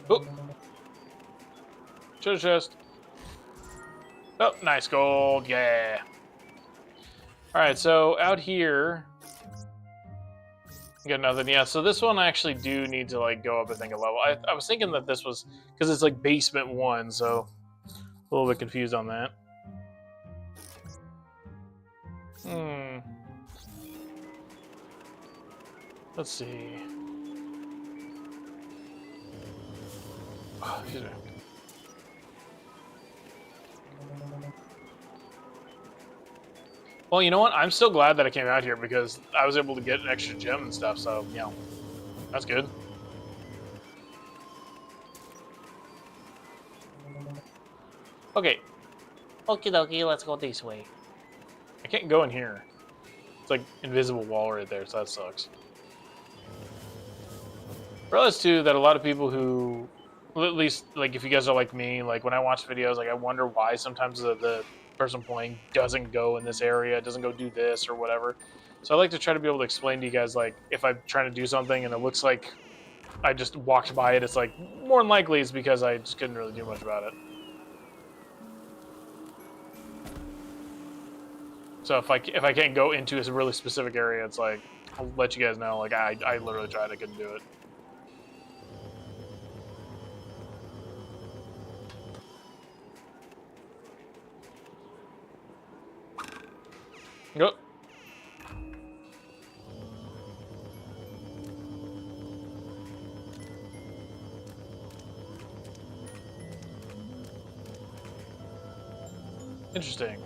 Oh. Treasure chest. Oh, nice gold. Yeah. All right, so out here. Got nothing. Yeah, so this one I actually do need to like go up, I think, a level. I was thinking that this was because it's like basement 1, so a little bit confused on that. Let's see. Oh, excuse me. Well, you know what? I'm still glad that I came out here because I was able to get an extra gem and stuff, so, you know, that's good. Okay. Okie dokie, let's go this way. I can't go in here. It's like invisible wall right there, so that sucks. I realized, too, that a lot of people who, well, at least, like, if you guys are like me, like, when I watch videos, like, I wonder why sometimes the person playing doesn't go in this area, doesn't go do this or whatever. So I like to try to be able to explain to you guys, like, if I'm trying to do something and it looks like I just walked by it, it's like, more than likely it's because I just couldn't really do much about it. So if I can't go into a really specific area, it's like, I'll let you guys know, like, I literally tried, I couldn't do it. Go. Interesting.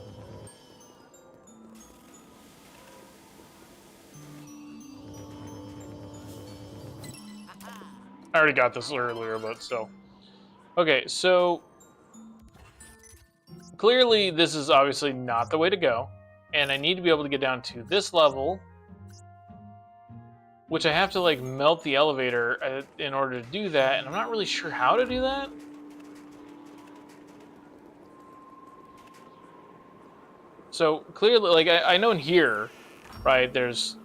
I already got this earlier, but still. Okay, so clearly this is obviously not the way to go. And I need to be able to get down to this level, which I have to like melt the elevator in order to do that, and I'm not really sure how to do that. So clearly, like I know in here, right, there's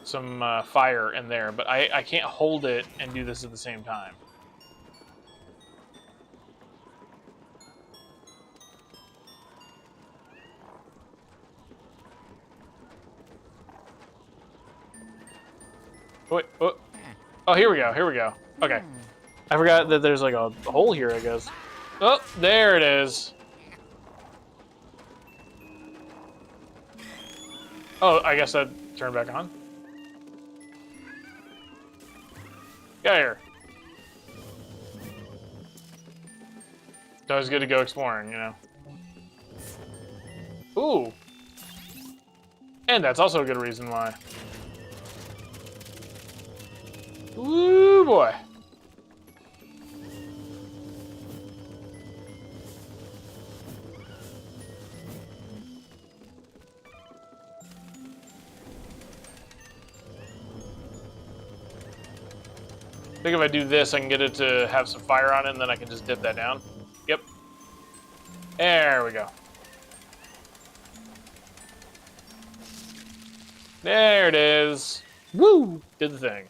some fire in there, but I can't hold it and do this at the same time. Wait, oh, here we go, here we go. Okay. I forgot that there's like a hole here, I guess. Oh, there it is. Oh, I guess that turned back on. Get out of here. It's always good to go exploring, you know. Ooh. And that's also a good reason why. Ooh, boy. I think if I do this, I can get it to have some fire on it, and then I can just dip that down. Yep. There we go. There it is. Woo! Did the thing.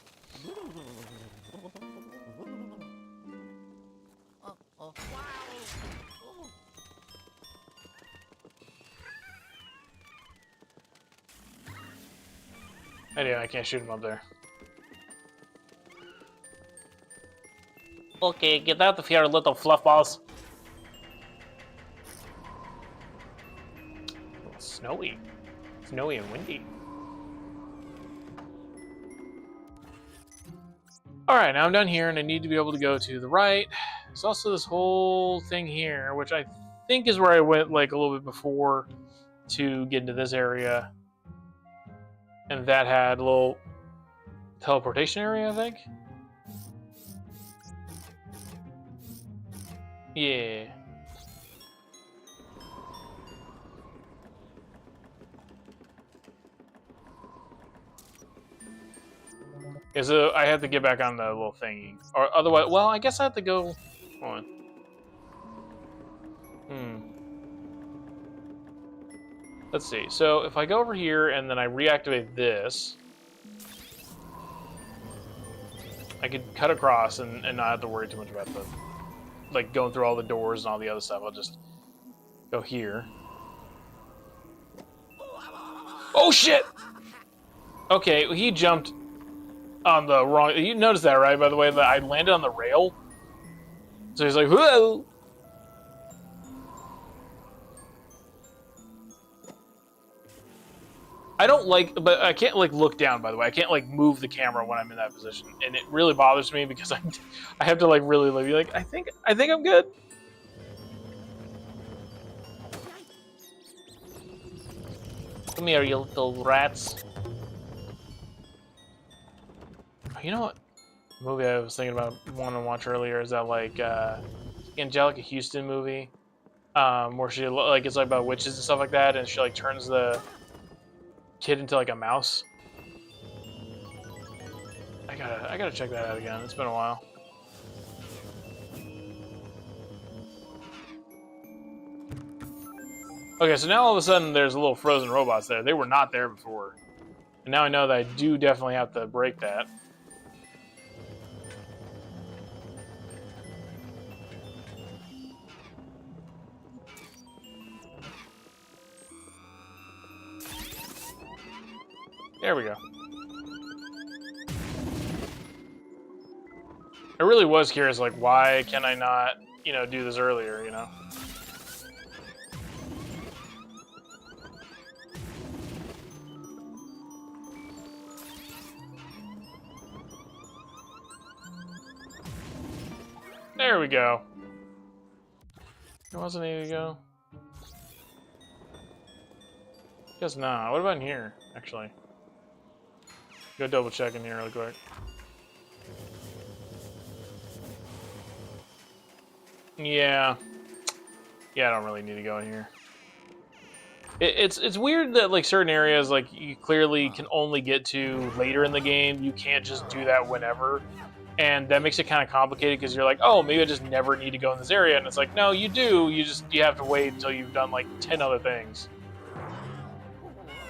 Anyway, I can't shoot him up there. Okay, get out of here, little fluff balls. Snowy. Snowy and windy. Alright, now I'm done here, and I need to be able to go to the right. There's also this whole thing here, which I think is where I went like a little bit before to get into this area. And that had a little teleportation area, I think. Yeah. Yeah, so I have to get back on the little thingy. Or otherwise, well, I guess I have to go on. Let's see. So if I go over here and then I reactivate this, I could cut across and not have to worry too much about the, like, going through all the doors and all the other stuff. I'll just go here. Oh, shit! Okay, he jumped on the wrong... You noticed that, right, by the way, that I landed on the rail? So he's like, whoa! I don't like... But I can't, like, look down, by the way. I can't, like, move the camera when I'm in that position. And it really bothers me because I have to, like, really be like, I think I'm good. Come here, you little rats. You know what movie I was thinking about wanting to watch earlier is that, like, Angelica Houston movie, where she, like, it's like about witches and stuff like that, and she, like, turns the kid into, like, a mouse. I gotta check that out again. It's been a while. Okay, so now all of a sudden there's little frozen robots there. They were not there before. And now I know that I do definitely have to break that. There we go. I really was curious, like, why can I not, you know, do this earlier, you know? There we go. It wasn't need to go. Guess not. What about in here, actually? Go double check in here really quick. Yeah. Yeah, I don't really need to go in here. It's weird that, like, certain areas, like, you clearly can only get to later in the game. You can't just do that whenever. And that makes it kind of complicated because you're like, oh, maybe I just never need to go in this area. And it's like, no, you do. You have to wait until you've done, like, 10 other things.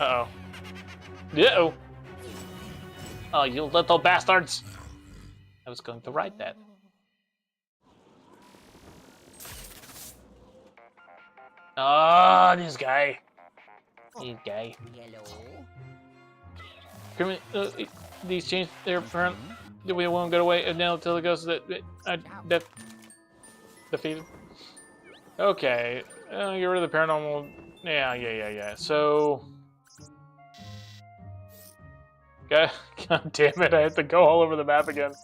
Uh-oh. Uh-oh. Oh, you little bastards! I was going to write that. Oh, this guy. This guy. Hello. These changed their parent. We won't get away now until it goes that defeated. Okay, get rid of the paranormal. Yeah. So, God damn it! I have to go all over the map again.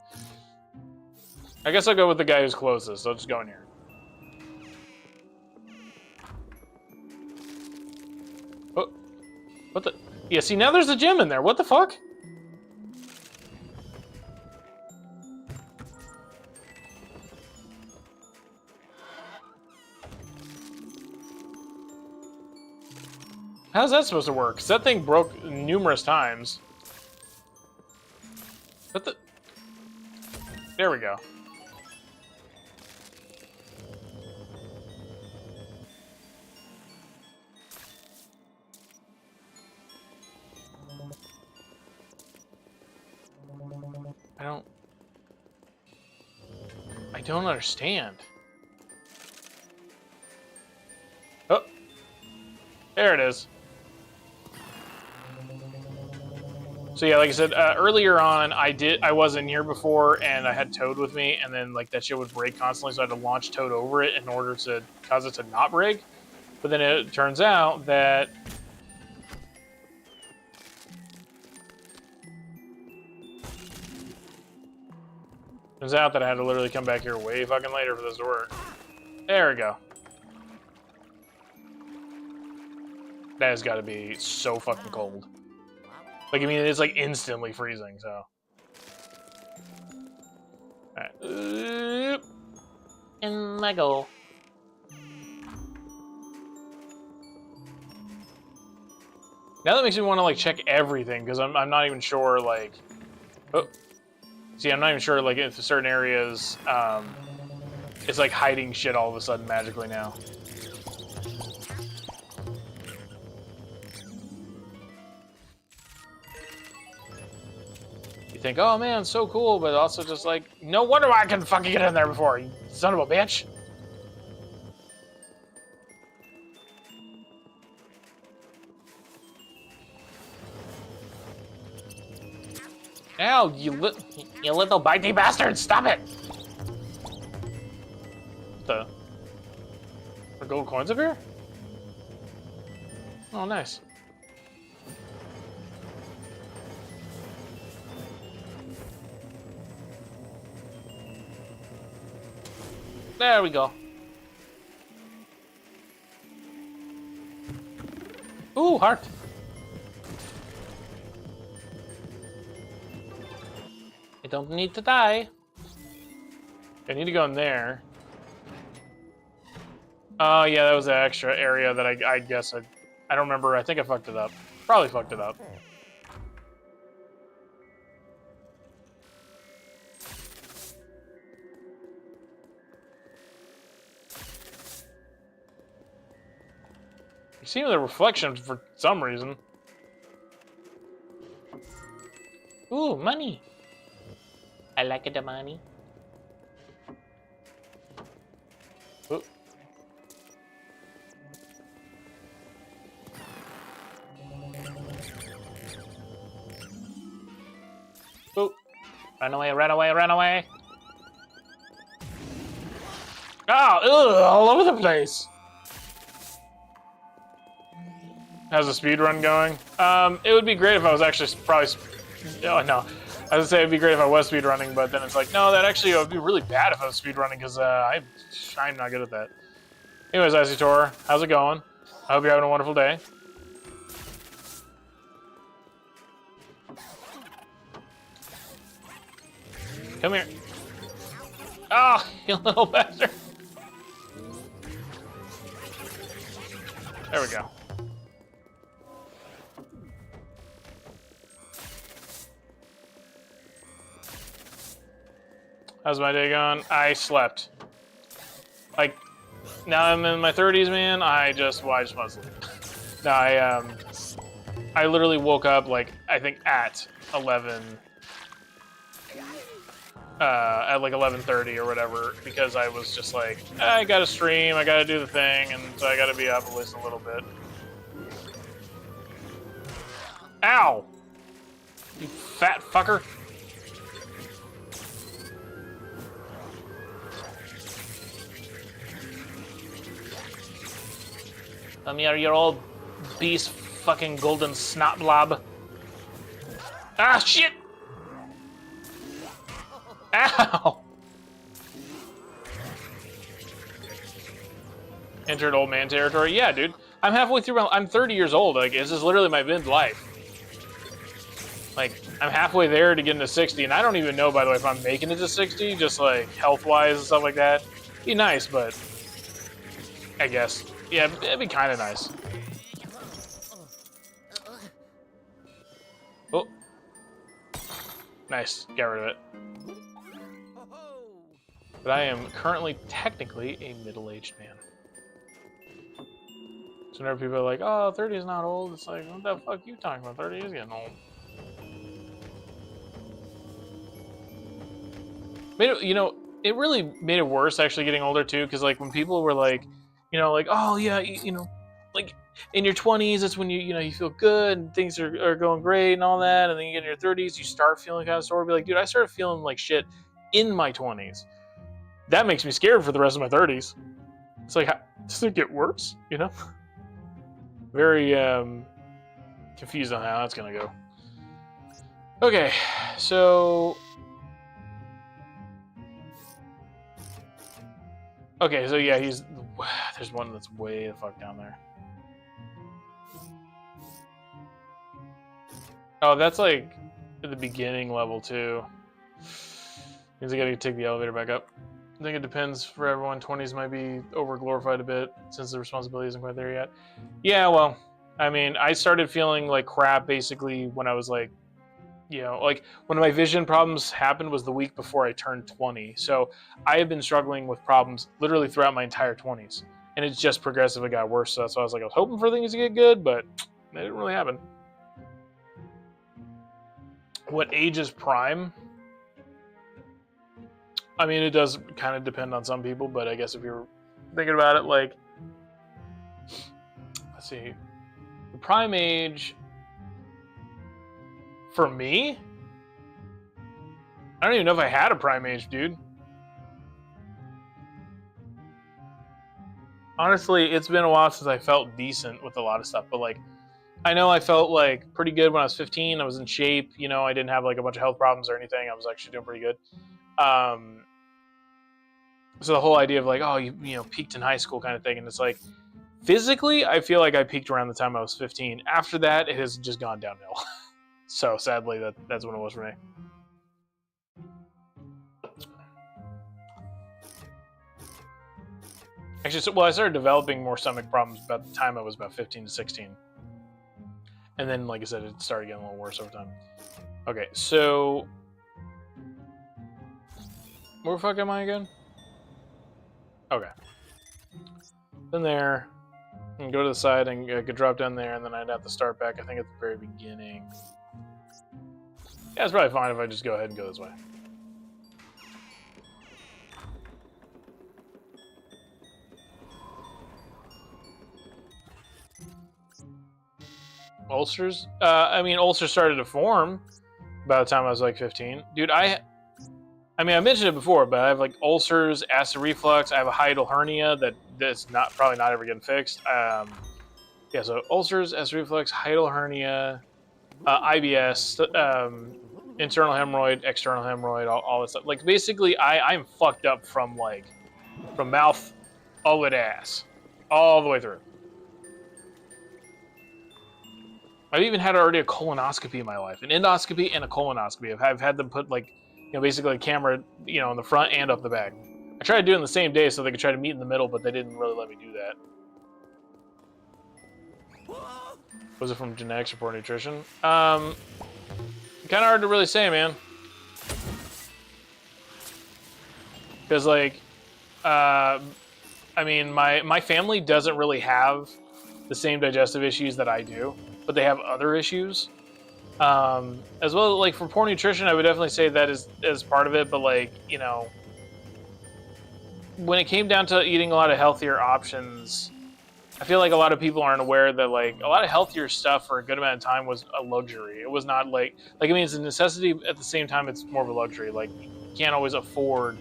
I guess I'll go with the guy who's closest. So I'll just go in here. What the? Yeah, see, now there's a gem in there. What the fuck? How's that supposed to work? 'Cause that thing broke numerous times. What the? There we go. I don't understand. Oh, there it is. So yeah, like I said earlier on, I was in here before, and I had Toad with me, and then like that shit would break constantly, so I had to launch Toad over it in order to cause it to not break. But then it turns out that I had to literally come back here way fucking later for this to work. There we go. That has got to be so fucking cold. Like, I mean, it's like instantly freezing, so. Alright. In I go. Now that makes me want to, like, check everything, because I'm not even sure, like... Oh. See, I'm not even sure, like, if certain areas, it's, like, hiding shit all of a sudden magically now. You think, oh man, so cool, but also just like, no wonder why I couldn't fucking get in there before, you son of a bitch. Ow, you little bitey bastard, stop it! What the gold coins up here? Oh, nice. There we go. Ooh, heart. I don't need to die. I need to go in there. Oh, yeah, that was the extra area that I guess I don't remember. I think I fucked it up. Probably fucked it up. You see the reflection for some reason. Ooh, money. I like the money. Ooh. Ooh. Run away, run away, run away. Oh, ugh, all over the place. How's the speed run going? It would be great if I was actually probably. Oh no, I was gonna say it'd be great if I was speed running, but then it's like no, that actually would be really bad if I was speed running because I'm not good at that. Anyways, Tor, how's it going? I hope you're having a wonderful day. Come here. Oh, you little bastard. There we go. How's my day going? I slept. Like, now I'm in my 30s, man. I just want to sleep. No, I literally woke up like I think at 11. At like 11:30 or whatever, because I was just like, I gotta stream, I gotta do the thing, and so I gotta be up at least a little bit. Ow! You fat fucker. Come here, you old beast fucking golden snot blob. Ah, shit! Ow! Entered old man territory. Yeah, dude. I'm halfway through. I'm 30 years old. Like, this is literally my midlife. Like, I'm halfway there to getting to 60, and I don't even know, by the way, if I'm making it to 60, just like health-wise and stuff like that. Be nice, but I guess, yeah, it'd be kind of nice. Oh, nice. Got rid of it. But I am currently technically a middle-aged man. So whenever people are like, oh, 30 is not old, it's like, what the fuck are you talking about? 30 is getting old. You know, it really made it worse actually getting older too, because like when people were like, you know, like, oh yeah, you know, like in your 20s, it's when you know, you feel good and things are going great and all that, and then you get in your 30s, you start feeling kind of sore. Be like, dude, I started feeling like shit in my 20s. That makes me scared for the rest of my 30s. It's like, does it get worse? You know? Very confused on how that's gonna go. Okay, so okay, so yeah, there's one that's way the fuck down there. Oh, that's like at the beginning level too. Means I gotta take the elevator back up. I think it depends for everyone. 20s might be over glorified a bit since the responsibility isn't quite there yet. Yeah, well, I mean, I started feeling like crap basically when I was like, you know, like one of my vision problems happened was the week before I turned 20. So I have been struggling with problems literally throughout my entire 20s. And it's just progressively got worse. So that's why I was like, I was hoping for things to get good, but it didn't really happen. What age is prime? I mean, it does kind of depend on some people, but I guess if you're thinking about it, like, let's see, the prime age for me, I don't even know if I had a prime age, dude. Honestly, it's been a while since I felt decent with a lot of stuff, but like, I know I felt like pretty good when I was 15. I was in shape, you know, I didn't have like a bunch of health problems or anything. I was actually doing pretty good. So the whole idea of like, oh, you know, peaked in high school kind of thing, and it's like, physically, I feel like I peaked around the time I was 15. After that, it has just gone downhill. So sadly, that's when it was for me. Actually, well, I started developing more stomach problems about the time I was about 15 to 16. And then, like I said, it started getting a little worse over time. Okay, so where the fuck am I again? Okay. Then there, and go to the side and I could drop down there, and then I'd have to start back, I think, at the very beginning. Yeah, it's probably fine if I just go ahead and go this way. Ulcers? I mean, ulcers started to form by the time I was like 15. Dude, I mean, I mentioned it before, but I have like ulcers, acid reflux. I have a hiatal hernia that's probably not ever getting fixed. Yeah, so ulcers, acid reflux, hiatal hernia, IBS, internal hemorrhoid, external hemorrhoid, all this stuff. Like basically, I'm fucked up from mouth all the way to ass, all the way through. I've even had already a colonoscopy in my life, an endoscopy and a colonoscopy. I've had them put like, you know, basically a camera, you know, in the front and up the back. I tried to do it in the same day so they could try to meet in the middle, but they didn't really let me do that. Was it from genetics or poor nutrition? Kind of hard to really say, man. Because like, I mean, my family doesn't really have the same digestive issues that I do, but they have other issues. As well, like for poor nutrition, I would definitely say that is part of it. But like, you know, when it came down to eating a lot of healthier options, I feel like a lot of people aren't aware that like a lot of healthier stuff for a good amount of time was a luxury. It was not like I mean, it's a necessity. At the same time, it's more of a luxury. Like you can't always afford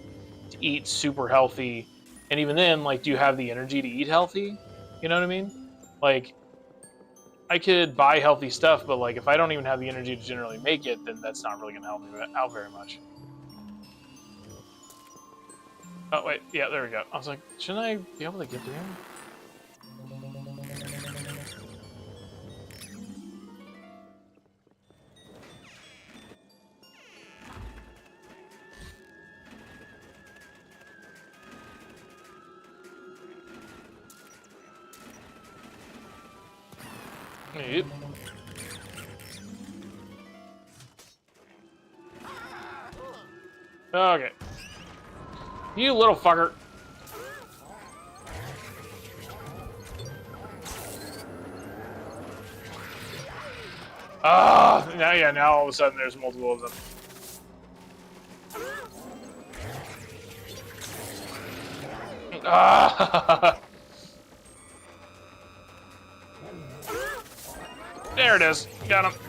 to eat super healthy, and even then, like, do you have the energy to eat healthy? You know what I mean? Like, I could buy healthy stuff, but like if I don't even have the energy to generally make it, then that's not really gonna help me out very much. Oh wait, yeah, there we go. I was like, shouldn't I be able to get to him? Yep. Okay. You little fucker. Ah, now yeah, now all of a sudden there's multiple of them. Ah. There it is. Got him.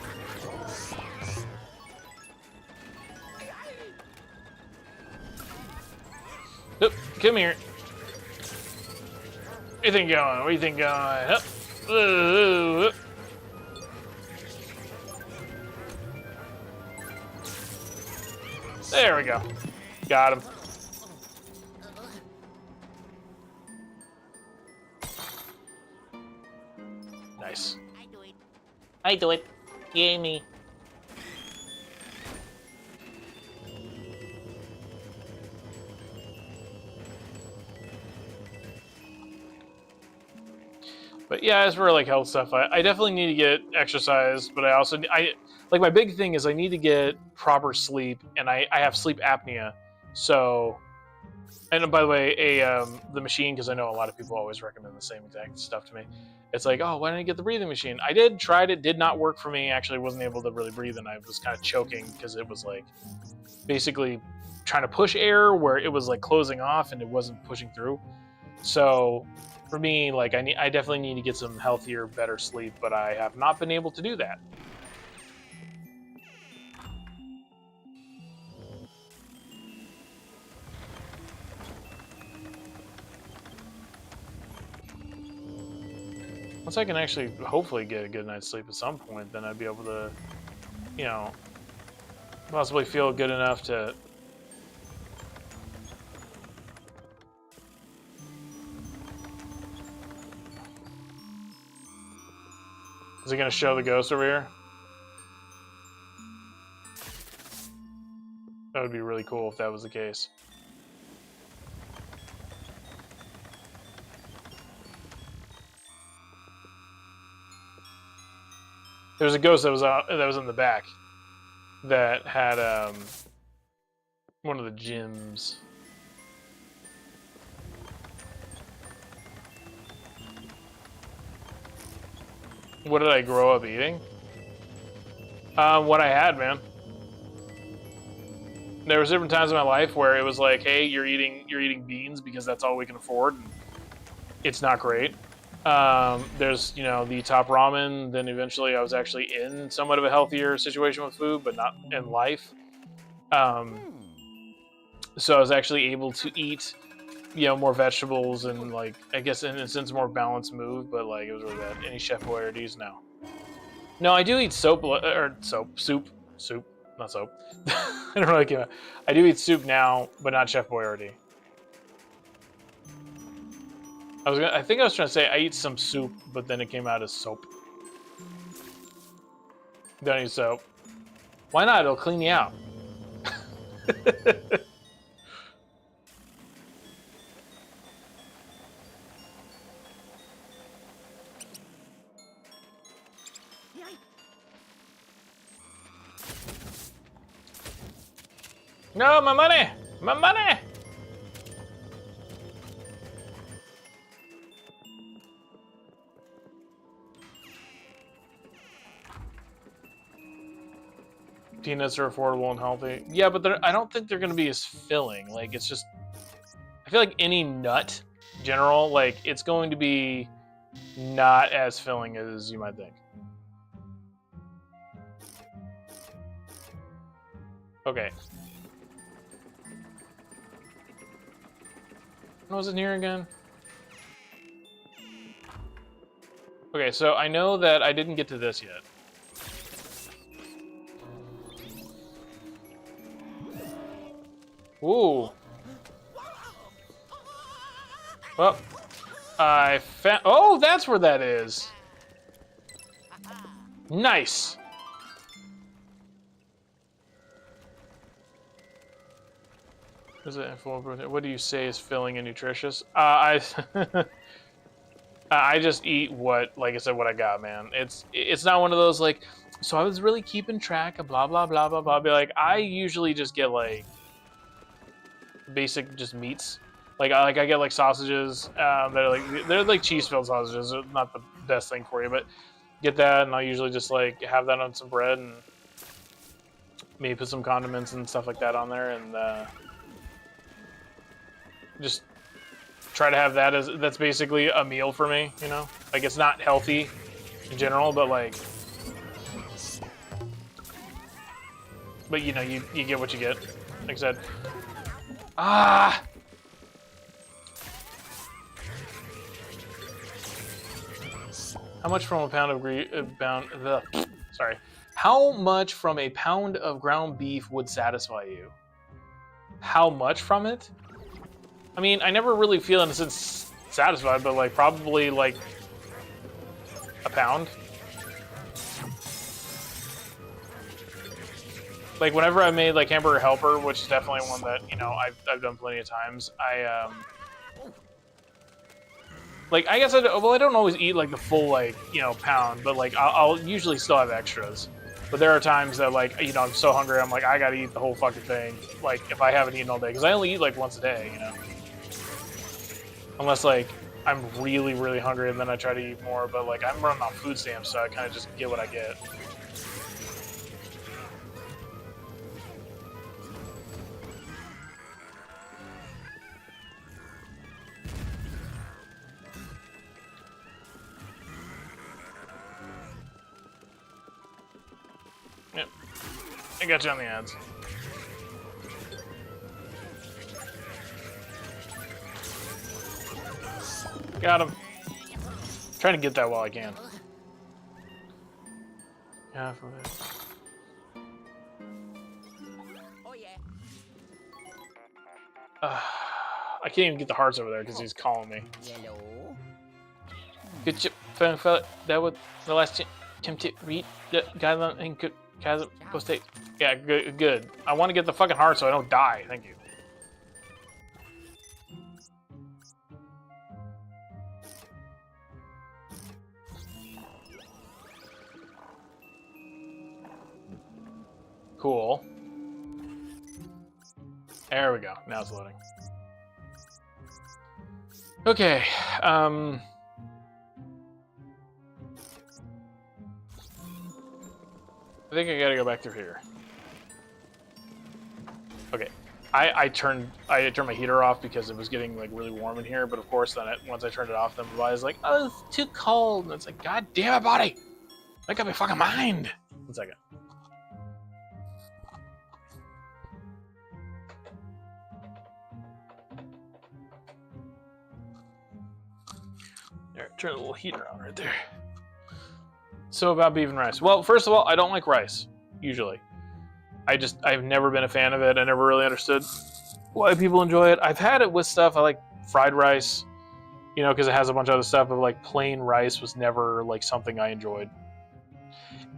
Oop, come here. Where you think going? Where you think going? Up. Ooh. There we go. Got him. Nice. I do it. I do it. Yay me. But yeah, as for like health stuff, I definitely need to get exercise, but I like my big thing is I need to get proper sleep, and I have sleep apnea. So, and by the way, the machine, because I know a lot of people always recommend the same exact stuff to me. It's like, oh, why didn't I get the breathing machine? I did, tried it, did not work for me. Actually, wasn't able to really breathe, and I was kind of choking because it was like basically trying to push air where it was like closing off and it wasn't pushing through. So for me, like I definitely need to get some healthier, better sleep, but I have not been able to do that. Once I can actually, hopefully, get a good night's sleep at some point, then I'd be able to, you know, possibly feel good enough to... Is it going to show the ghost over here? That would be really cool if that was the case. There's a ghost that was in the back that had one of the gyms. What did I grow up eating? What I had, man. There was different times in my life where it was like, hey, you're eating beans because that's all we can afford, and it's not great. There's, you know, the top ramen. Then eventually I was actually in somewhat of a healthier situation with food, but not in life. So I was actually able to eat, you know, more vegetables and, like, I guess in a sense more balanced move, but like it was really bad. Any chef boyardees? No. No, I do eat soup, not soap. I don't really care. I do eat soup now, but not Chef Boyardee. I think I was trying to say I eat some soup, but then it came out as soap. Don't eat soap. Why not? It'll clean you out. No, my money! My money! Peanuts are affordable and healthy. Yeah, but I don't think they're going to be as filling. Like, it's just... I feel like any nut, general, like, it's going to be not as filling as you might think. Okay. What was in here again? Okay, so I know that I didn't get to this yet. Ooh. Well, I found... Oh, that's where that is. Nice. Is it what do you say is filling and nutritious? I just eat what, like I said, what I got, man. It's not one of those like. So I was really keeping track of blah blah blah blah blah. Be like, I usually just get like basic just meats. I get like sausages that are like they're like cheese filled sausages. They're not the best thing for you, but get that, and I'll usually just like have that on some bread and maybe put some condiments and stuff like that on there, and just try to have that as that's basically a meal for me. You know, like it's not healthy in general, but like, but you know, you get what you get. Like I said, ah. How much from a pound of sorry. How much from a pound of ground beef would satisfy you? How much from it? I mean, I never really feel in a sense satisfied, but like probably like a pound. Like whenever I made like hamburger helper, which is definitely one that, you know, I've done plenty of times. Like, I guess I don't always eat, like, the full, like, you know, pound, but, like, I'll usually still have extras. But there are times that, like, you know, I'm so hungry, I'm like, I gotta eat the whole fucking thing, like, if I haven't eaten all day. Because I only eat, like, once a day, you know? Unless, like, I'm really, really hungry and then I try to eat more. But, like, I'm running off food stamps, so I kind of just get what I get. I got you on the ads. Got him. Trying to get that while I can. Yeah, for it. Oh yeah. I can't even get the hearts over there because he's calling me. Hello. Good job, fella. That was the last attempt to read the guideline and good chasm post. Yeah, good, good. I want to get the fucking heart so I don't die. Thank you. Cool. There we go. Now it's loading. Okay. I think I gotta go back through here. Okay. I turned my heater off because it was getting like really warm in here, but of course then once I turned it off, then I was like, oh, it's too cold, and it's like, god damn it, buddy! Make up your fucking mind. 1 second. There, turn the little heater on right there. So about beef and rice. Well, first of all, I don't like rice, usually. I've never been a fan of it. I never really understood why people enjoy it. I've had it with stuff. I like fried rice, you know, because it has a bunch of other stuff, but like plain rice was never like something I enjoyed.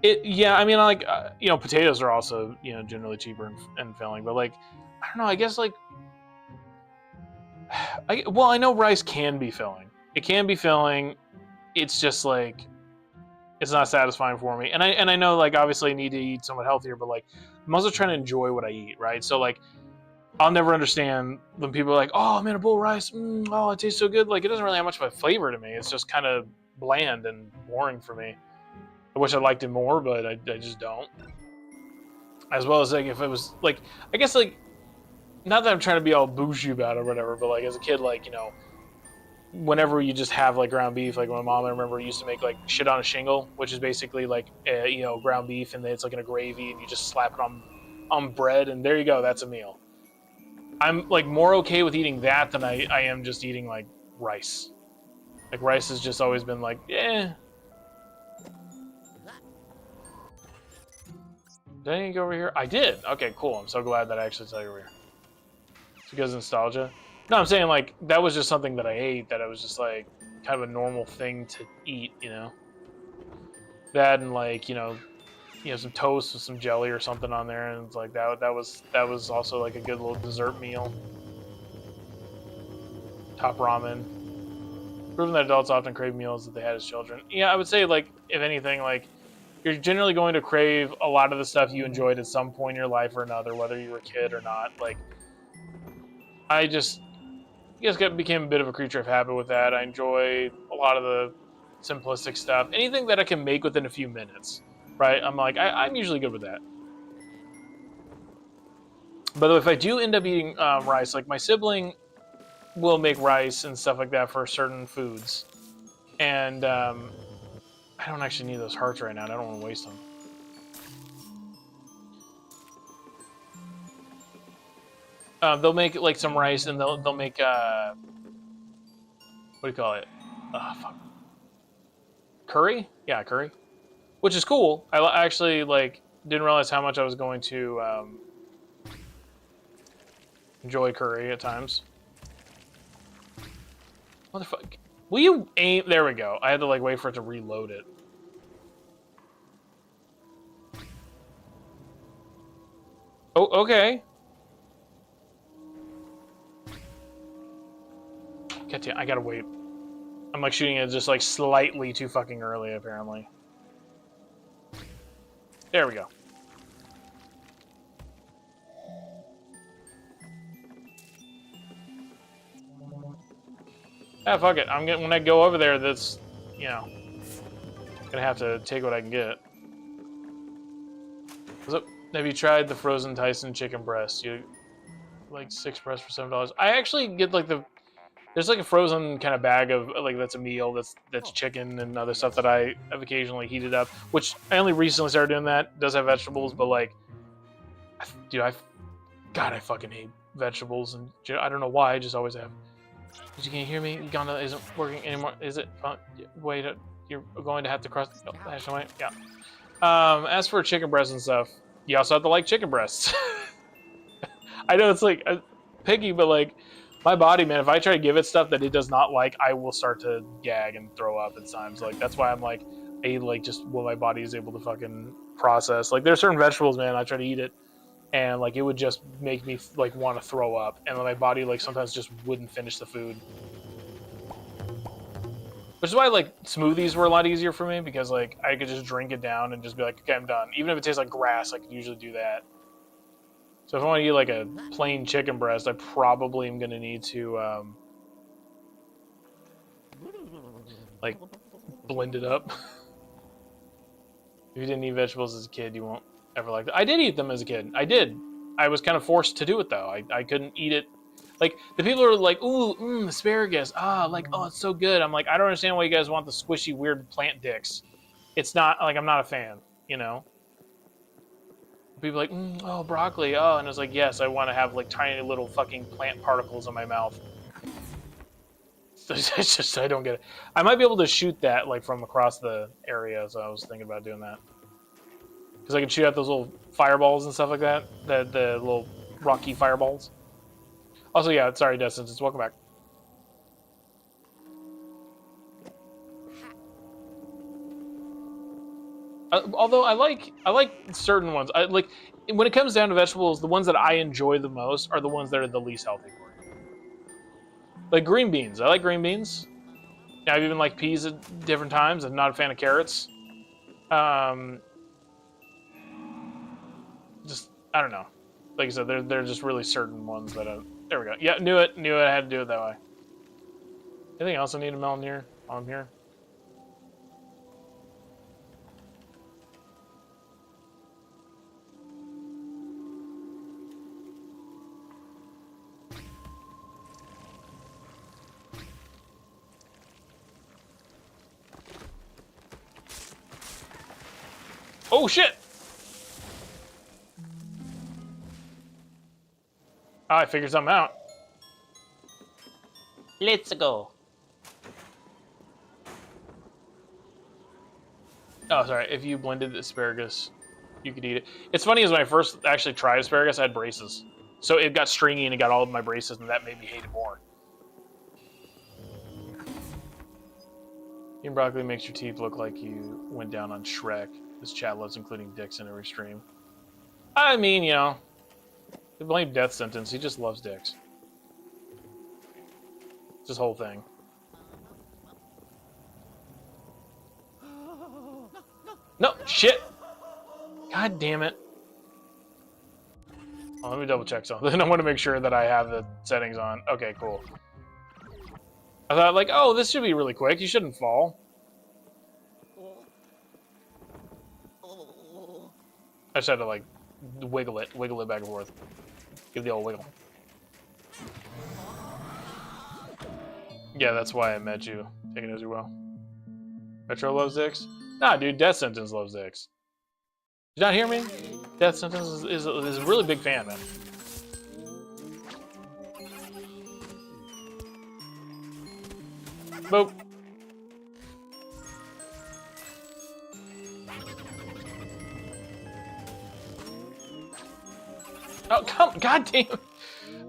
Yeah, I mean, like, you know, potatoes are also, you know, generally cheaper and filling, but like, I don't know, I guess like, well, I know rice can be filling. It can be filling. It's just like, it's not satisfying for me. And I know, like, obviously I need to eat somewhat healthier, but like, I'm also trying to enjoy what I eat, right? So like, I'll never understand when people are like, oh man, a bowl of rice, oh, it tastes so good. Like, it doesn't really have much of a flavor to me. It's just kind of bland and boring for me. I wish I liked it more, but I just don't. As well as like, if it was like, I guess like, not that I'm trying to be all bougie about it or whatever, but like as a kid, like, you know, whenever you just have like ground beef, like my mom, I remember, used to make like shit on a shingle, which is basically like you know, ground beef, and then it's like in a gravy, and you just slap it on bread, and there you go, that's a meal. I'm like more okay with eating that than I am just eating like rice. Like rice has just always been like, eh. Did I need to go over here? I did. Okay, cool. I'm so glad that I actually saw you over here. It's because of nostalgia. No, I'm saying like that was just something that I ate, that I was just like kind of a normal thing to eat, you know. That and like, you know, some toast with some jelly or something on there, and it's like that was also like a good little dessert meal. Top ramen. Proven that adults often crave meals that they had as children. Yeah, I would say, like, if anything, like, you're generally going to crave a lot of the stuff you enjoyed at some point in your life or another, whether you were a kid or not. Like, I guess became a bit of a creature of habit with that. I enjoy a lot of the simplistic stuff. Anything that I can make within a few minutes, right? I'm like, I'm usually good with that. But if I do end up eating rice, like my sibling will make rice and stuff like that for certain foods. And I don't actually need those hearts right now. I don't want to waste them. They'll make like some rice and they'll make what do you call it? Fuck. Curry? Yeah, curry. Which is cool. I actually like didn't realize how much I was going to enjoy curry at times. Motherfucker. Will you aim? There we go. I had to like wait for it to reload it. Oh, okay. I gotta wait. I'm like shooting it just like slightly too fucking early, apparently. There we go. Ah, fuck it. When I go over there, that's, you know, gonna have to take what I can get. Have you tried the frozen Tyson chicken breast? You like 6 breasts for $7. I actually get like there's like a frozen kind of bag of like that's a meal that's chicken and other stuff that I have occasionally heated up, which I only recently started doing that. It does have vegetables, but like, dude, God, I fucking hate vegetables, and I don't know why. I just always have. You can't hear me. Uganda isn't working anymore. Is it? Wait, you're going to have to cross. Oh, yeah. As for chicken breasts and stuff, you also have to like chicken breasts. I know it's like picky, but like my body, man, if I try to give it stuff that it does not like, I will start to gag and throw up at times. Like that's why I'm like, just what my body is able to fucking process. Like there's certain vegetables, man, I try to eat it, and like it would just make me like want to throw up, and my body like sometimes just wouldn't finish the food. Which is why like smoothies were a lot easier for me, because like I could just drink it down and just be like, okay, I'm done. Even if it tastes like grass, I could usually do that. So if I want to eat like a plain chicken breast, I probably am going to need to like blend it up. If you didn't eat vegetables as a kid, you won't ever like that. I did eat them as a kid. I did. I was kind of forced to do it though. I couldn't eat it. Like the people are like, ooh, asparagus. Like, oh, it's so good. I'm like, I don't understand why you guys want the squishy, weird plant dicks. It's not like I'm not a fan, you know. People are like, oh, broccoli. Oh, and I was like, yes, I want to have like tiny little fucking plant particles in my mouth. It's just, I don't get it. I might be able to shoot that like from across the area, so I was thinking about doing that. Because I can shoot out those little fireballs and stuff like that. The little rocky fireballs. Also, yeah, sorry, Distance. Welcome back. Although I like certain ones. I like when it comes down to vegetables, the ones that I enjoy the most are the ones that are the least healthy for you. Like green beans. I like green beans. I've even liked peas at different times. I'm not a fan of carrots. Just I don't know. Like I said, they're just really certain ones that there we go. Yeah, knew it. I had to do it that way. Anything else I need to melon here? While I'm here. Oh shit! Oh, I figured something out. Let's go. Oh, sorry. If you blended asparagus, you could eat it. It's funny, is when I first actually tried asparagus, I had braces. So it got stringy and it got all of my braces, and that made me hate it more. Eating broccoli makes your teeth look like you went down on Shrek. This chat loves including dicks in every stream. I mean, you know, they blame death sentence. He just loves dicks. It's his whole thing. No, shit. God damn it. Oh, let me double check something. I want to make sure that I have the settings on. Okay, cool. I thought, like, oh, this should be really quick. You shouldn't fall. I just had to, like, wiggle it back and forth. Give the old wiggle. Yeah, that's why I met you. Take it as you will. Metro loves dicks? Nah, dude, Death Sentence loves dicks. Did you not hear me? Death Sentence is a really big fan, man. Boop. Oh, come, goddamn.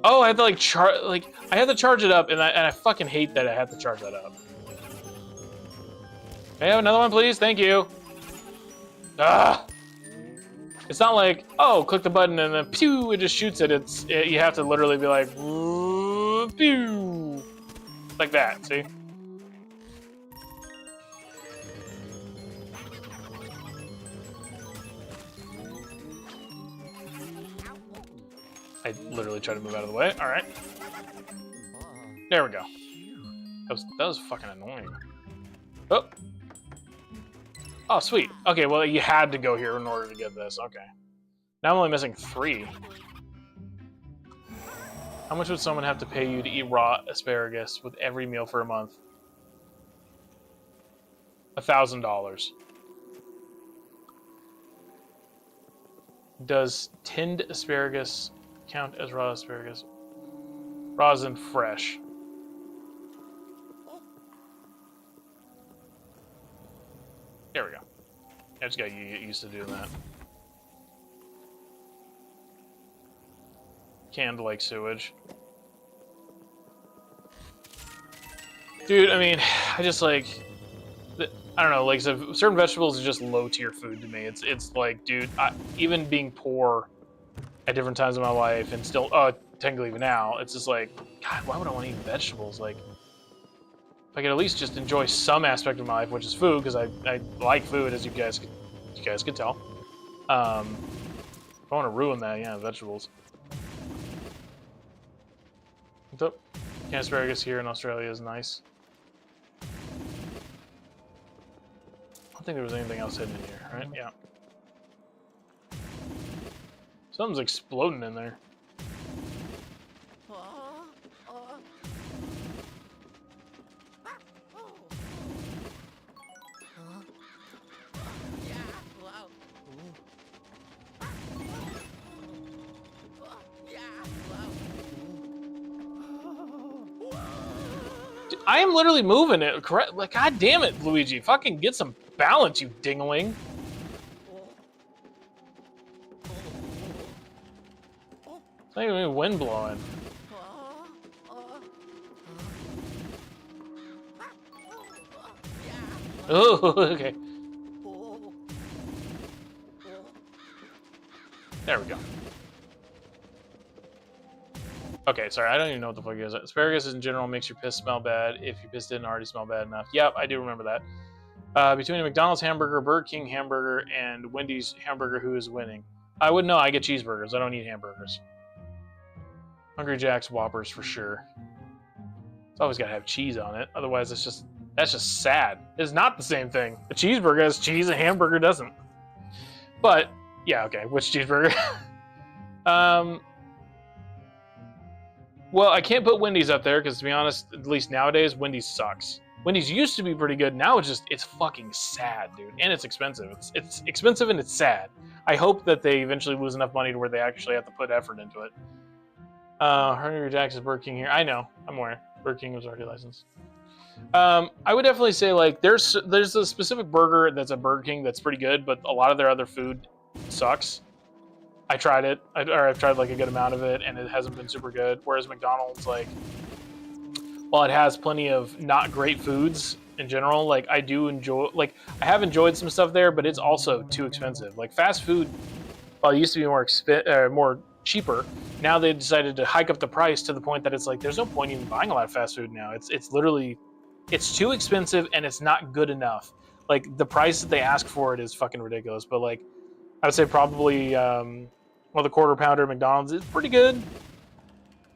Oh, I have to like I have to charge it up, and I fucking hate that I have to charge that up. May I have another one, please? Thank you. Ah. It's not like, oh, click the button and then pew, it just shoots it. You have to literally be like, pew, like that. See? I literally tried to move out of the way. All right. There we go. That was fucking annoying. Oh. Oh, sweet. Okay, well, you had to go here in order to get this. Okay. Now I'm only missing 3. How much would someone have to pay you to eat raw asparagus with every meal for a month? $1,000. Does tinned asparagus count as raw asparagus? Raw as in fresh. There we go. I just gotta get used to doing that. Canned like sewage. Dude, I mean, I just like... I don't know, like, so certain vegetables are just low-tier food to me. It's like, dude, even being poor at different times of my life, and still, technically even now, it's just like, God, why would I want to eat vegetables? Like, if I could at least just enjoy some aspect of my life, which is food, because I like food, as you guys could tell. If I want to ruin that, yeah, vegetables. What's up? Canned asparagus here in Australia is nice. I don't think there was anything else hidden in here, right? Yeah. Something's exploding in there. I am literally moving it correct. Like, God damn it, Luigi! Fucking get some balance, you dingling. It's not even wind blowing. Oh, okay. There we go. Okay, sorry, I don't even know what the fuck it is. Asparagus in general makes your piss smell bad if your piss didn't already smell bad enough. Yep, I do remember that. Between a McDonald's hamburger, Burger King hamburger, and Wendy's hamburger, who is winning? I wouldn't know. I get cheeseburgers. I don't eat hamburgers. Hungry Jack's Whoppers for sure. It's always got to have cheese on it. Otherwise, that's just sad. It's not the same thing. A cheeseburger has cheese, a hamburger doesn't. But, yeah, okay. Which cheeseburger? Well, I can't put Wendy's up there because, to be honest, at least nowadays, Wendy's sucks. Wendy's used to be pretty good. Now it's fucking sad, dude. And it's expensive. It's expensive and it's sad. I hope that they eventually lose enough money to where they actually have to put effort into it. Hungry Jack's is Burger King here. I know. I'm aware. Burger King was already licensed. I would definitely say, like, there's a specific burger that's at Burger King that's pretty good, but a lot of their other food sucks. I tried it, I've tried like a good amount of it, and it hasn't been super good. Whereas McDonald's, like, while it has plenty of not great foods in general, like, I do enjoy, like, I have enjoyed some stuff there, but it's also too expensive. Like, fast food, while it used to be more cheaper, now they decided to hike up the price to the point that it's like, there's no point even buying a lot of fast food now. It's literally, it's too expensive and it's not good enough. like the price that they ask for it is fucking ridiculous. But like, I would say probably the quarter pounder at McDonald's is pretty good.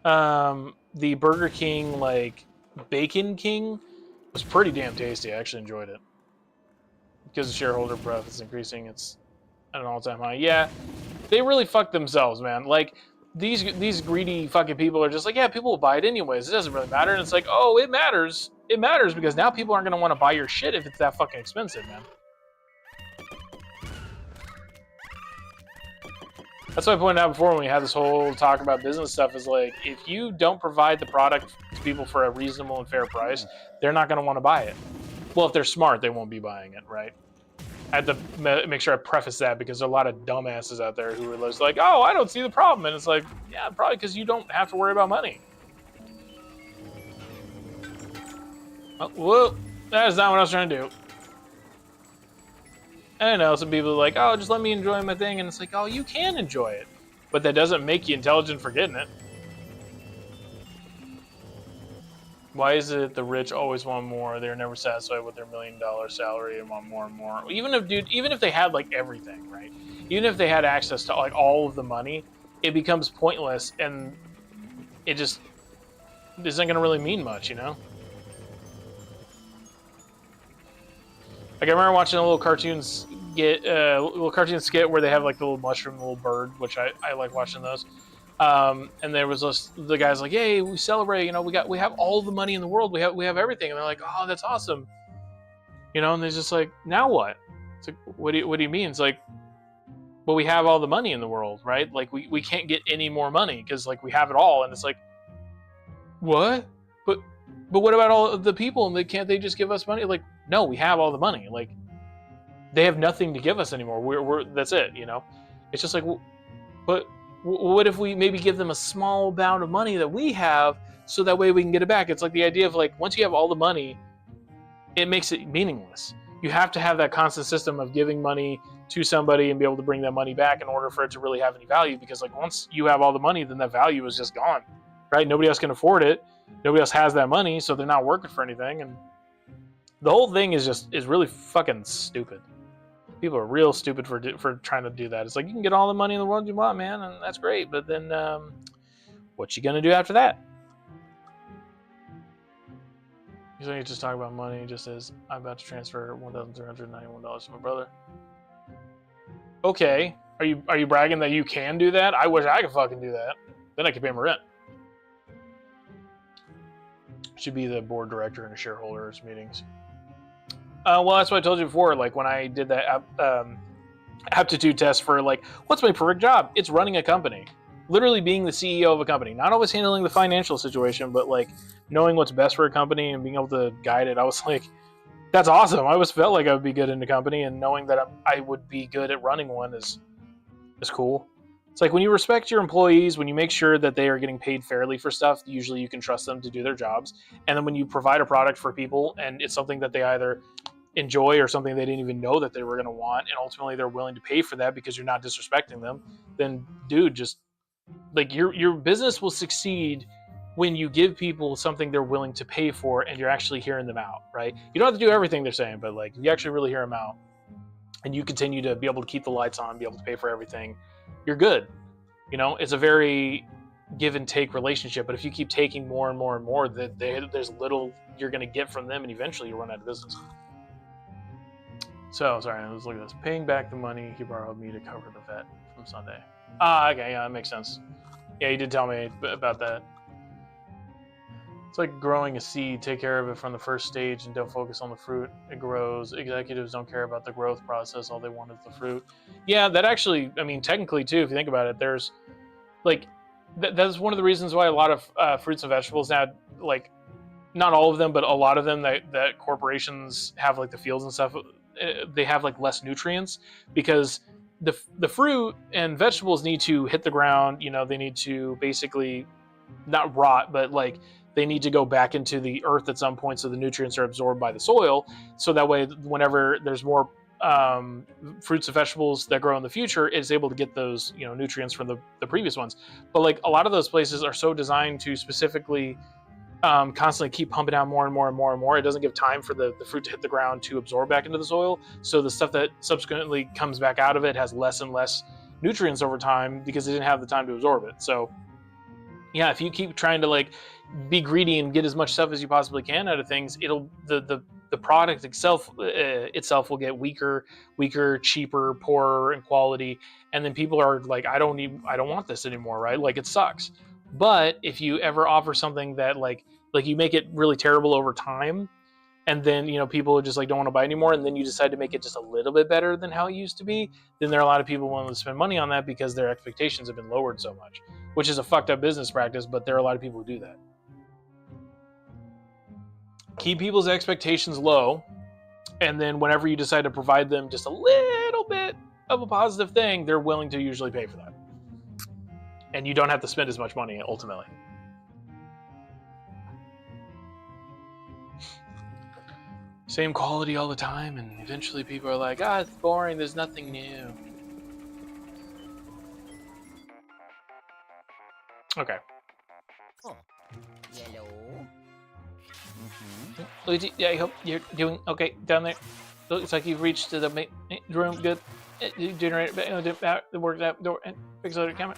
The Burger King like Bacon King was pretty damn tasty. I actually enjoyed it because the shareholder profit is increasing. It's at an all-time high. Yeah, they really fucked themselves, man. Like these greedy fucking people are just like, yeah, people will buy it anyways. It doesn't really matter. And it's like, oh, it matters. It matters because now people aren't gonna want to buy your shit if it's that fucking expensive, man. That's what I pointed out before when we had this whole talk about business stuff is like, if you don't provide the product to people for a reasonable and fair price, they're not going to want to buy it. Well, if they're smart, they won't be buying it, right? I had to make sure I preface that because there are a lot of dumbasses out there who are just like, oh, I don't see the problem. And it's like, yeah, probably because you don't have to worry about money. Oh, whoa, that is not what I was trying to do. I know some people are like, oh, just let me enjoy my thing. And it's like, oh, you can enjoy it. But that doesn't make you intelligent for getting it. Why is it the rich always want more? They're never satisfied with their $1 million salary and want more and more. Even if they had like everything, right? Even if they had access to like all of the money, it becomes pointless and it just isn't going to really mean much, you know? Like I remember watching a little cartoon skit where they have like the little mushroom, the little bird, which I like watching those. And there was the guys like, "Hey, we celebrate! You know, we have all the money in the world. We have everything." And they're like, "Oh, that's awesome!" You know, and they're just like, "Now what?" It's like, "What do you mean?" It's like, "Well, we have all the money in the world, right? Like we can't get any more money because like we have it all." And it's like, "What? But what about all of the people? And can't they just give us money?" Like, no, we have all the money. Like, they have nothing to give us anymore. We're that's it, you know? It's just like, but what if we maybe give them a small amount of money that we have so that way we can get it back? It's like the idea of like, once you have all the money, it makes it meaningless. You have to have that constant system of giving money to somebody and be able to bring that money back in order for it to really have any value. Because like once you have all the money, then that value is just gone, right? Nobody else can afford it. Nobody else has that money, so they're not working for anything. And the whole thing is really fucking stupid. People are real stupid for trying to do that. It's like, you can get all the money in the world you want, man, and that's great. But then, what you gonna do after that? You don't need to talk about money. Just as I'm about to transfer $1,391 to my brother. Okay, are you bragging that you can do that? I wish I could fucking do that. Then I could pay my rent. Should be the board director in the shareholders meetings. Well, that's what I told you before. Like when I did that aptitude test for like, what's my perfect job? It's running a company, literally being the CEO of a company. Not always handling the financial situation, but like knowing what's best for a company and being able to guide it. I was like, that's awesome. I always felt like I would be good in the company, and knowing that I would be good at running one is cool. It's like when you respect your employees, when you make sure that they are getting paid fairly for stuff, usually you can trust them to do their jobs. And then when you provide a product for people and it's something that they either enjoy or something they didn't even know that they were going to want, and ultimately they're willing to pay for that because you're not disrespecting them, then dude, just like your business will succeed when you give people something they're willing to pay for and you're actually hearing them out, right? You don't have to do everything they're saying, but like you actually really hear them out and you continue to be able to keep the lights on, be able to pay for everything, you're good. You know, it's a very give and take relationship, but if you keep taking more and more and more, there's little you're going to get from them, and eventually you run out of business. So, sorry, let's look at this. Paying back the money he borrowed me to cover the vet from Sunday. Okay, yeah, that makes sense. Yeah, you did tell me about that. It's like growing a seed. Take care of it from the first stage and don't focus on the fruit. It grows. Executives don't care about the growth process. All they want is the fruit. Yeah, that actually, I mean, technically, too, if you think about it, there's, like, that's one of the reasons why a lot of fruits and vegetables now, like, not all of them, but a lot of them that corporations have, like, the fields and stuff, they have like less nutrients because the fruit and vegetables need to hit the ground. You know, they need to basically not rot, but like they need to go back into the earth at some point so the nutrients are absorbed by the soil. So that way, whenever there's more fruits and vegetables that grow in the future, it's able to get those, you know, nutrients from the previous ones. But like a lot of those places are so designed to specifically constantly keep pumping out more and more and more and more. It doesn't give time for the fruit to hit the ground to absorb back into the soil. So the stuff that subsequently comes back out of it has less and less nutrients over time because it didn't have the time to absorb it. So yeah, if you keep trying to like be greedy and get as much stuff as you possibly can out of things, it'll the product itself will get weaker, cheaper, poorer in quality, and then people are like, I don't want this anymore, right? Like it sucks. But if you ever offer something that like you make it really terrible over time, and then people just like don't want to buy anymore, and then you decide to make it just a little bit better than how it used to be, then there are a lot of people willing to spend money on that because their expectations have been lowered so much, which is a fucked up business practice, but there are a lot of people who do that. Keep people's expectations low, and then whenever you decide to provide them just a little bit of a positive thing, they're willing to usually pay for that. And you don't have to spend as much money ultimately. Same quality all the time, and eventually people are like, it's boring, there's nothing new. Okay. Oh, yellow. Luigi, yeah, I hope you're doing okay down there. Looks like you've reached the main room. Good. Generate the works out door and pixelated camera.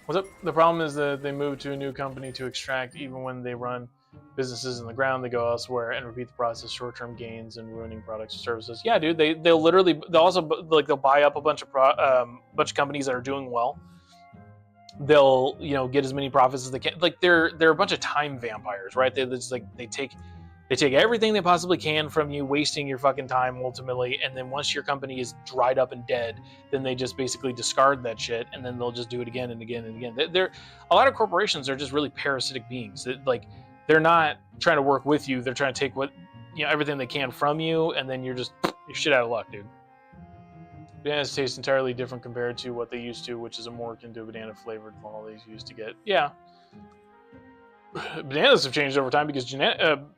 What's up? The problem is that they move to a new company to extract. Even when they run businesses in the ground, they go elsewhere and repeat the process. Short-term gains and ruining products or services. Yeah, dude. They'll buy up a bunch of companies that are doing well. They'll get as many profits as they can. Like they're a bunch of time vampires, right? They take everything they possibly can from you, wasting your fucking time ultimately. And then once your company is dried up and dead, then they just basically discard that shit, and then they'll just do it again and again and again. They're a lot of corporations are just really parasitic beings. They're not trying to work with you. They're trying to take everything they can from you, and then you're shit out of luck, dude. Bananas taste entirely different compared to what they used to, which is a more akin to banana flavored qualities used to get. Yeah. Bananas have changed over time because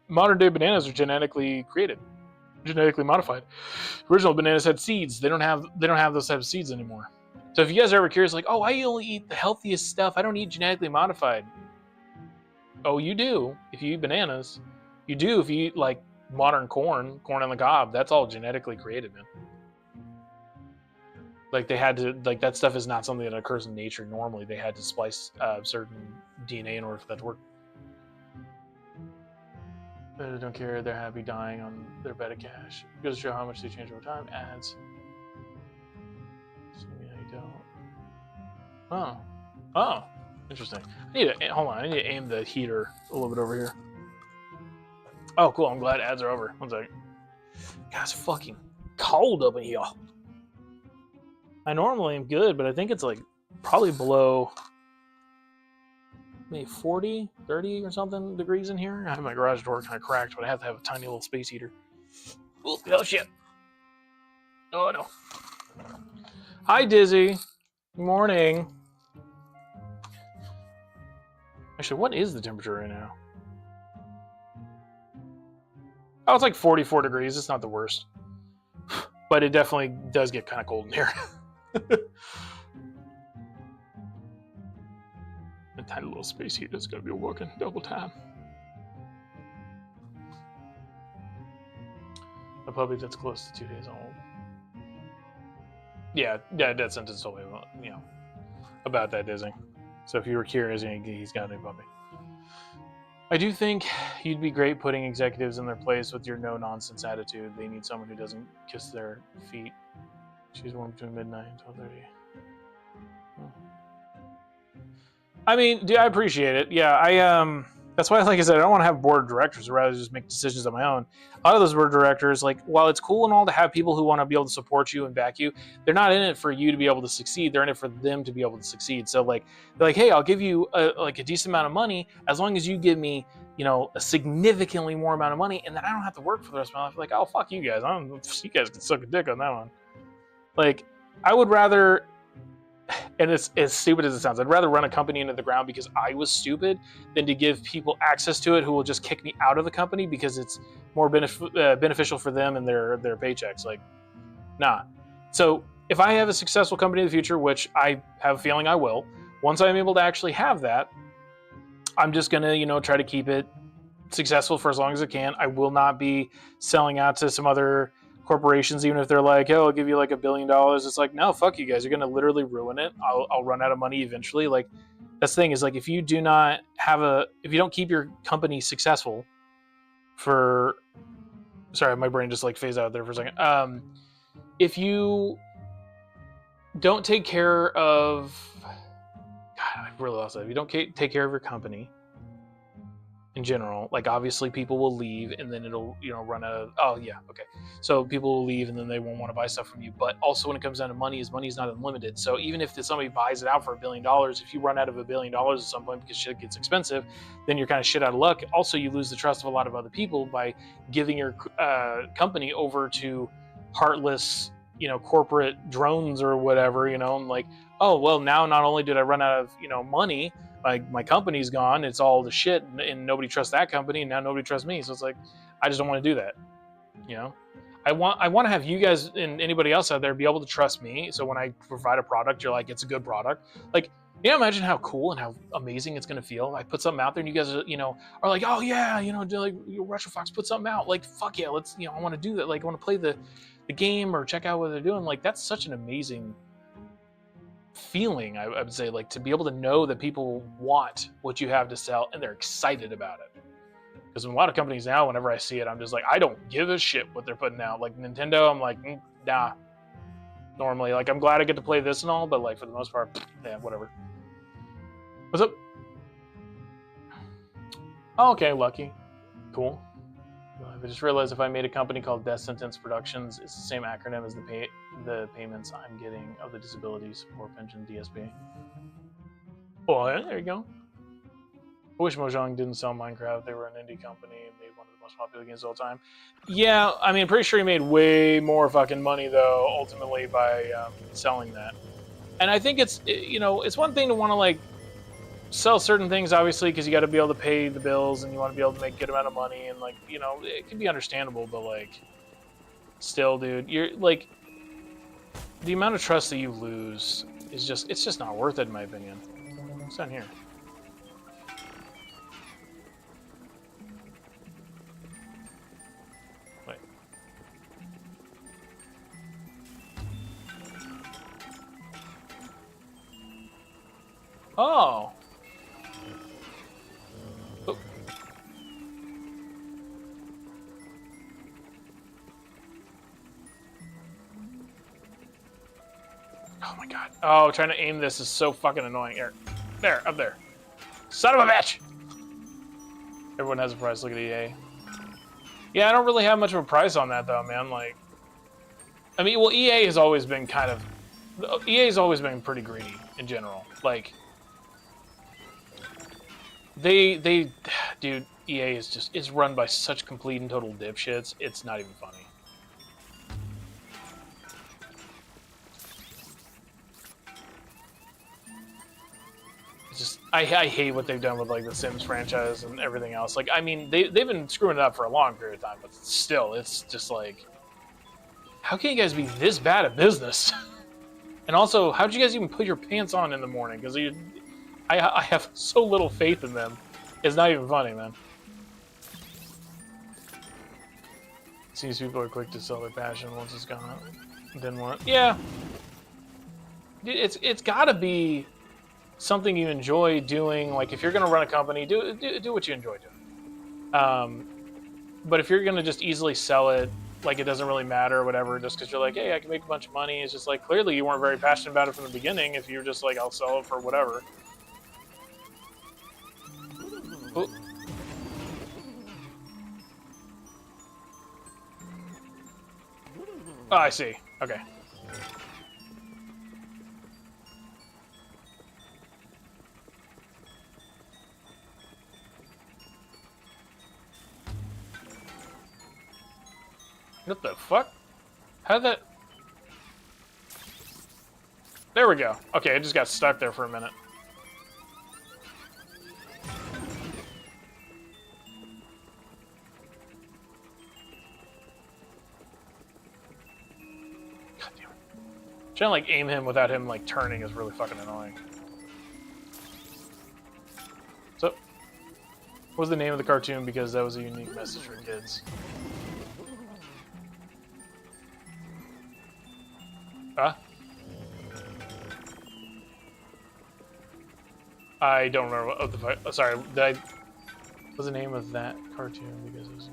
modern day bananas are genetically modified. Original bananas had seeds. They don't have those types of seeds anymore. So if you guys are ever curious, like, I only eat the healthiest stuff, I don't eat genetically modified. Oh, you do if you eat bananas. You do if you eat like modern corn on the cob. That's all genetically created, man. Like they had to, like that stuff is not something that occurs in nature normally. They had to splice certain DNA in order for that to work. They don't care. They're happy dying on their bed of cash. It goes to show how much they change over time. Ads. So, yeah, you don't. Oh, interesting. Hold on. I need to aim the heater a little bit over here. Oh, cool. I'm glad ads are over. One second. God, it's fucking cold up in here. I normally am good, but I think it's like probably below maybe 40, 30 or something degrees in here. I have my garage door kind of cracked, but I have to have a tiny little space heater. Oh shit. Oh no. Hi, Dizzy. Good morning. Actually, what is the temperature right now? Oh, it's like 44 degrees. It's not the worst. But it definitely does get kind of cold in here. A tiny little space heater is going to be working double time. A puppy that's close to 2 days old. Yeah, that sentence told me about that Disney. So if you were curious, he's got a new puppy. I do think you'd be great putting executives in their place with your no-nonsense attitude. They need someone who doesn't kiss their feet. She's born between midnight and 12:30. I mean, dude, I appreciate it. Yeah, that's why, like I said, I don't want to have a board of directors. I'd rather just make decisions on my own. A lot of those board of directors, like, while it's cool and all to have people who want to be able to support you and back you, they're not in it for you to be able to succeed. They're in it for them to be able to succeed. So, like, they're like, hey, I'll give you a decent amount of money as long as you give me, a significantly more amount of money, and then I don't have to work for the rest of my life. Like, oh, fuck you guys. You guys can suck a dick on that one. Like, I would rather, and it's as stupid as it sounds, I'd rather run a company into the ground because I was stupid than to give people access to it who will just kick me out of the company because it's more beneficial for them and their paychecks. Like, nah. So if I have a successful company in the future, which I have a feeling I will, once I'm able to actually have that, I'm just gonna, you know, try to keep it successful for as long as I can. I will not be selling out to some other corporations, even if they're like, "Oh, I'll give you like $1 billion." It's like, no, fuck you guys. You're gonna literally ruin it. I'll run out of money eventually. Like, that's the thing is like, if you don't keep your company successful for, sorry, my brain just like phased out there for a second. If you don't take care of, God, I really lost that. If you don't take care of your company in general, like obviously people will leave and then it'll, you know, run out of, oh yeah, okay. So people will leave and then they won't want to buy stuff from you. But also when it comes down to money, money is not unlimited. So even if somebody buys it out for $1 billion, if you run out of $1 billion at some point because shit gets expensive, then you're kind of shit out of luck. Also, you lose the trust of a lot of other people by giving your company over to heartless, you know, corporate drones or whatever, you know, and like, oh, well, now not only did I run out of, you know, money, my company's gone, it's all the shit, and nobody trusts that company, and now nobody trusts me. So it's like, I just don't want to do that, you know. I want to have you guys and anybody else out there be able to trust me. So when I provide a product, you're like, it's a good product. Like, yeah, imagine how cool and how amazing it's gonna feel. I put something out there, and you guys, you know, are like, oh yeah, you know, like Retro Fox put something out. Like, fuck yeah, let's, you know, I want to do that. Like, I want to play the game or check out what they're doing. Like, that's such an amazing feeling, I would say, like to be able to know that people want what you have to sell and they're excited about it. Because in a lot of companies now, whenever I see it, I'm just like, I don't give a shit what they're putting out. Like Nintendo, I'm like, nah. Normally, like I'm glad I get to play this and all, but like for the most part, yeah, whatever. What's up? Oh, okay, lucky, cool. I just realized if I made a company called Death Sentence Productions, it's the same acronym as the payments I'm getting of the disability support pension DSP. Oh, yeah, there you go. I wish Mojang didn't sell Minecraft. They were an indie company and made one of the most popular games of all time. Yeah, I mean, pretty sure he made way more fucking money though, ultimately by selling that. And I think it's, you know, it's one thing to want to like sell certain things, obviously, because you got to be able to pay the bills and you want to be able to make a good amount of money, and like, you know, it can be understandable, but like, still, dude, you're like, the amount of trust that you lose is just, it's just not worth it, in my opinion. What's down here? Wait. Oh. Oh my god. Oh, trying to aim this is so fucking annoying. There, up there. Son of a bitch! Everyone has a price. Look at EA. Yeah, I don't really have much of a price on that though, man. Like, I mean, well, EA has always been EA's always been pretty greedy in general. Like, dude, EA is just, it's run by such complete and total dipshits. It's not even funny. Just, I hate what they've done with like the Sims franchise and everything else. Like, I mean, they've been screwing it up for a long period of time, but still, it's just like, how can you guys be this bad at business? And also, how'd you guys even put your pants on in the morning? Because I have so little faith in them. It's not even funny, man. Seems people are quick to sell their passion once it's gone out. Didn't want, yeah. It's gotta be something you enjoy doing. Like, if you're gonna run a company, do what you enjoy doing. But if you're gonna just easily sell it, like it doesn't really matter or whatever, just because you're like, hey, I can make a bunch of money, it's just like, clearly you weren't very passionate about it from the beginning if you're just like, I'll sell it for whatever. Oh. Oh, I see. Okay. What the fuck? How'd that... There we go. Okay, I just got stuck there for a minute. God damn it. Trying to like aim him without him like turning is really fucking annoying. So, What was the name of the cartoon? Because that was a unique message for kids. Huh? I don't remember what the fuck. Sorry, did I? What was the name of that cartoon? Because it was.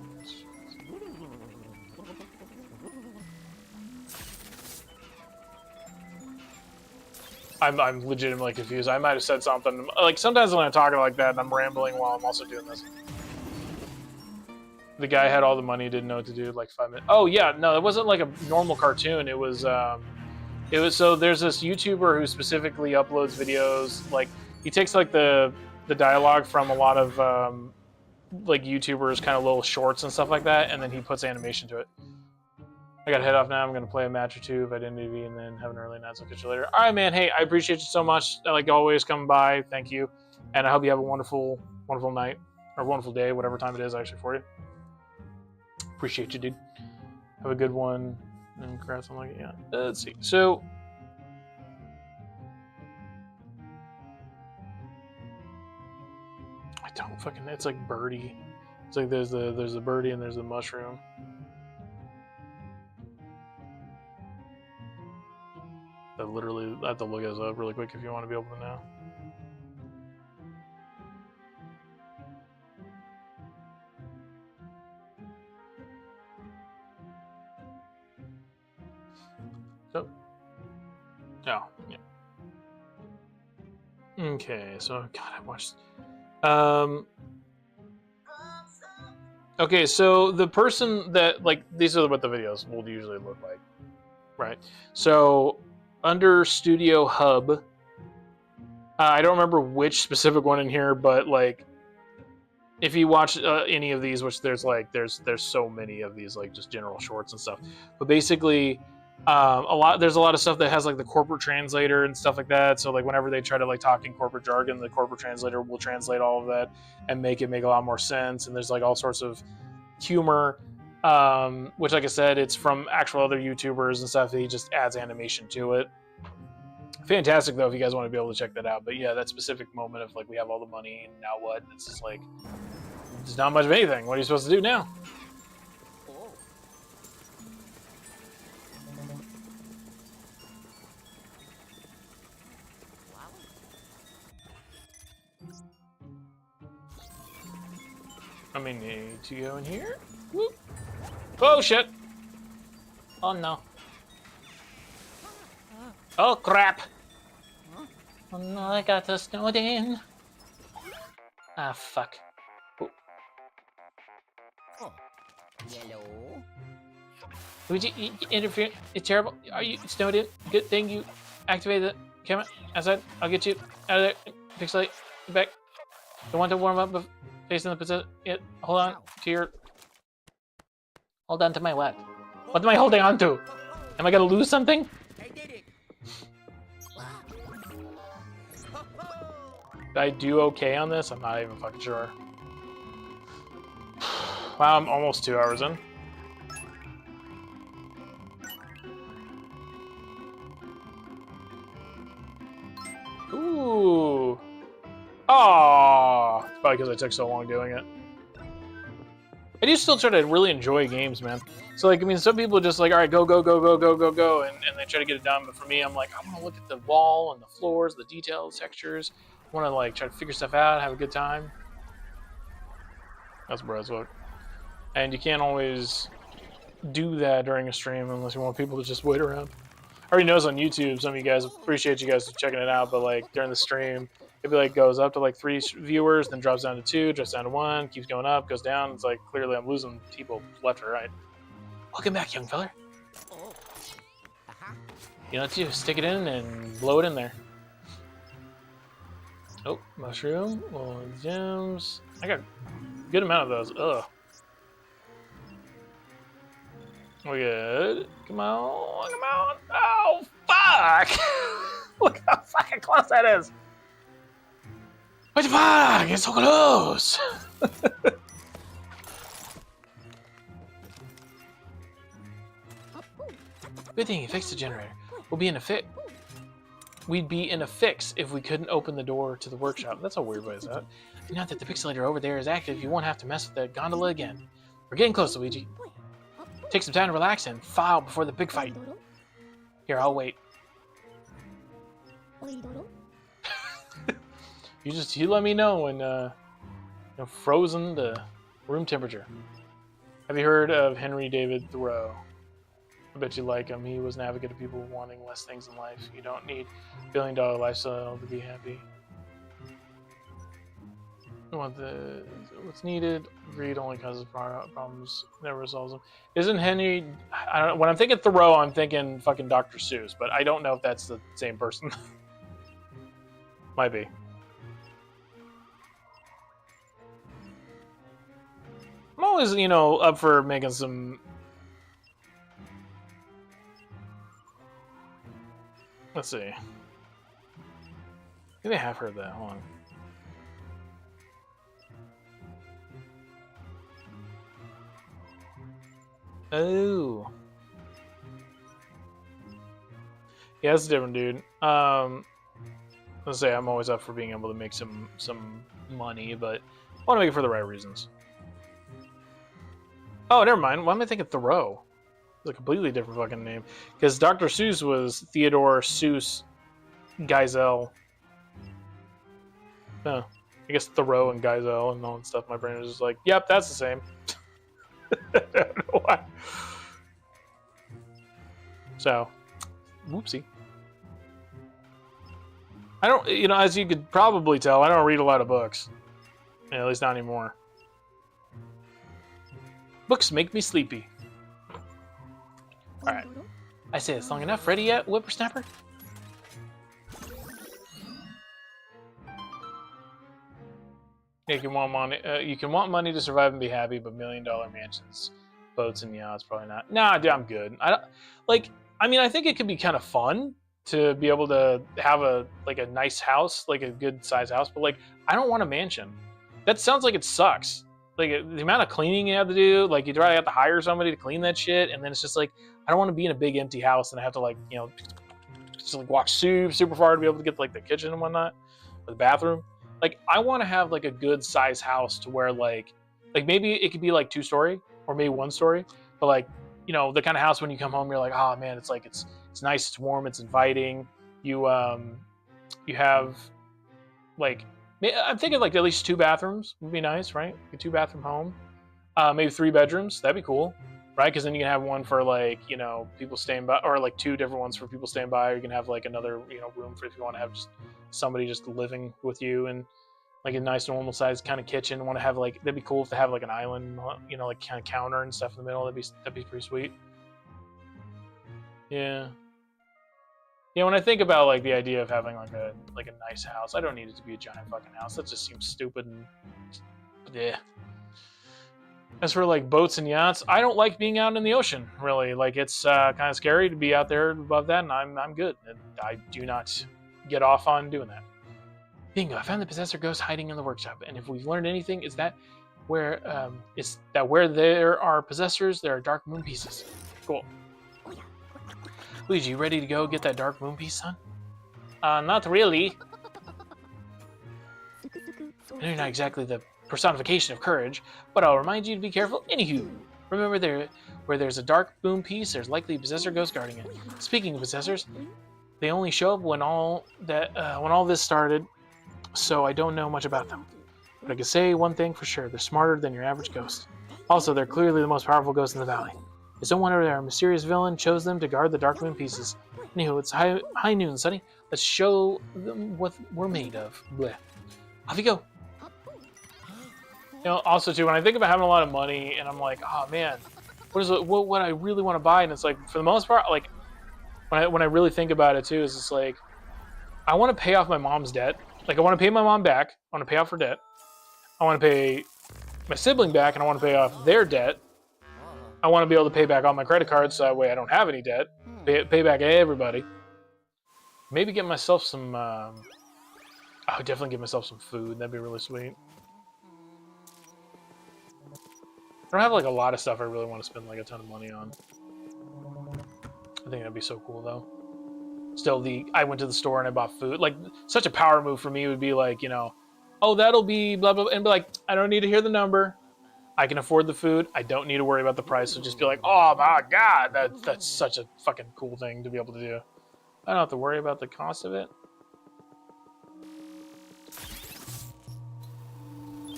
I'm legitimately confused. I might have said something. Like, sometimes when I'm talking like that, and I'm rambling while I'm also doing this. The guy had all the money, didn't know what to do, like 5 minutes. Oh, yeah, no, it wasn't like a normal cartoon. It was, so there's this YouTuber who specifically uploads videos. Like, he takes, like, the dialogue from a lot of, like, YouTubers, kind of little shorts and stuff like that, and then he puts animation to it. I gotta head off now. I'm gonna play a match or two of adhd and then have an early night, so I'll catch you later. All right, man. Hey, I appreciate you so much. Like always, coming by. Thank you, and I hope you have a wonderful, wonderful night or wonderful day, whatever time it is actually for you. Appreciate you, dude. Have a good one. And congrats on like it. Yeah. Let's see. So, I don't fucking. It's like birdie. It's like there's the birdie and there's the mushroom. I literally have to look this up really quick if you want to be able to know. So, oh, yeah. Okay, so God, I watched. Okay, so the person that like these are what the videos will usually look like, right? So. Under Studio Hub, I don't remember which specific one in here, but like, if you watch any of these, which there's so many of these, like just general shorts and stuff. But basically, there's a lot of stuff that has like the corporate translator and stuff like that. So like whenever they try to like talk in corporate jargon, the corporate translator will translate all of that and make it make a lot more sense. And there's like all sorts of humor. Which, like I said, it's from actual other YouTubers and stuff. He just adds animation to it. Fantastic, though, if you guys want to be able to check that out. But yeah, that specific moment of like we have all the money and now what? It's just like there's not much of anything. What are you supposed to do now? I mean, need to go in here. Whoop. Oh shit! Oh no! Oh crap! Oh no, I got us snowed in. Ah fuck! Oh. Yellow. Luigi, you interfere. It's terrible. Are you snowed in? Good thing you activated the camera. Outside, I'll get you out of there. Pixelate. Get back. Don't want to warm up facing the position. Hold on to your. Hold on to my what? What am I holding on to? Am I gonna lose something? I did it. Did I do okay on this? I'm not even fucking sure. Wow, I'm almost 2 hours in. Ooh. Oh, it's probably because I took so long doing it. I do still try to really enjoy games, man. So, like, I mean, some people are just like, all right, go, and they try to get it done. But for me, I'm like, I want to look at the wall and the floors, the details, textures. I want to, like, try to figure stuff out, have a good time. That's where I look. And you can't always do that during a stream unless you want people to just wait around. I already noticed on YouTube, some of you guys, appreciate you guys checking it out, but, like, during the stream, it like goes up to like 3 viewers, then drops down to 2, drops down to 1, keeps going up, goes down. It's like clearly I'm losing people left or right. Welcome back, young feller. You know what to do? Stick it in and blow it in there. Oh, mushroom, well, gems. I got a good amount of those. Ugh. We good. Come on, come on. Oh, fuck! Look how fucking close that is. What the fuck? It's so close! Good thing you fixed the generator. We'll be in a fit. we'd be in a fix if we couldn't open the door to the workshop. That's a weird way, is that? Now that the pixelator over there is active, you won't have to mess with the gondola again. We're getting close, Luigi. Take some time to relax and file before the big fight. Here, I'll wait. You let me know when frozen to room temperature. Have you heard of Henry David Thoreau? I bet you like him. He was an advocate of people wanting less things in life. You don't need a billion-dollar lifestyle to be happy. What's needed? Greed only causes problems, never resolves them. Isn't Henry? I don't know. When I'm thinking Thoreau, I'm thinking fucking Dr. Seuss, but I don't know if that's the same person. Might be. I'm always, up for making some. Let's see. Maybe I have heard that. Hold on. Oh. Yeah, that's a different dude. Let's say I'm always up for being able to make some money, but I want to make it for the right reasons. Oh, never mind. Why am I thinking Thoreau? It's a completely different fucking name. Because Dr. Seuss was Theodore Seuss Geisel. Oh, I guess Thoreau and Geisel and all that stuff. My brain was just like, yep, that's the same. I don't know why. So, whoopsie. I don't, as you could probably tell, I don't read a lot of books. Yeah, at least not anymore. Books make me sleepy. Alright. I say it's long enough. Ready yet, whippersnapper? Yeah, you can want money to survive and be happy, but $1 million mansions, boats, and yachts probably not. Nah, dude, I'm good. I think it could be kind of fun to be able to have a nice house, like a good size house, but I don't want a mansion. That sounds like it sucks. The amount of cleaning you have to do, you try to have to hire somebody to clean that shit, and then it's just I don't want to be in a big empty house and I have to walk super far to be able to get the kitchen and whatnot, or the bathroom. I want to have a good size house to where maybe it could be 2-story or maybe 1-story, but the kind of house when you come home you're like, oh man, it's it's nice, it's warm, it's inviting. You have I'm thinking at least 2 bathrooms would be nice, right? A 2-bathroom home, maybe 3 bedrooms. That'd be cool, right? Because then you can have one for people staying by, or 2 different ones for people staying by. Or you can have another room for if you want to have just somebody just living with you, and a nice normal sized kind of kitchen. Want to have that'd be cool if they have an island, kind of counter and stuff in the middle. That'd be pretty sweet. Yeah. Yeah, when I think about the idea of having a nice house, I don't need it to be a giant fucking house. That just seems stupid and yeah. As for boats and yachts, I don't like being out in the ocean. Really, it's kind of scary to be out there above that, and I'm good. And I do not get off on doing that. Bingo! I found the possessor ghost hiding in the workshop, and if we've learned anything, is that where there are possessors, there are dark moon pieces. Cool. Luigi, you ready to go get that dark moon piece, son? Not really. I know you're not exactly the personification of courage, but I'll remind you to be careful. Anywho, remember where there's a dark moon piece, there's likely a possessor ghost guarding it. Speaking of possessors, they only show up when all this started, so I don't know much about them. But I can say one thing for sure: they're smarter than your average ghost. Also, they're clearly the most powerful ghost in the valley. It's no wonder our mysterious villain chose them to guard the dark moon pieces. Anywho, it's high noon, Sonny. Let's show them what we're made of. Blech. Off you go. Also too, when I think about having a lot of money, and I'm like, oh man, what I really want to buy, and it's for the most part, when I really think about it too, is it's I want to pay off my mom's debt. I want to pay my mom back. I want to pay off her debt. I want to pay my sibling back, and I want to pay off their debt. I want to be able to pay back all my credit cards, so that way I don't have any debt. Pay back everybody. Maybe get myself some. I would definitely get myself some food. That'd be really sweet. I don't have a lot of stuff I really want to spend a ton of money on. I think that'd be so cool though. still I went to the store and I bought food. Like, such a power move for me would be like, you know, oh, that'll be blah, blah, blah, and be like, I don't need to hear the number. I can afford the food. I don't need to worry about the price. So just be like, oh my God, that's such a fucking cool thing to be able to do. I don't have to worry about the cost of it.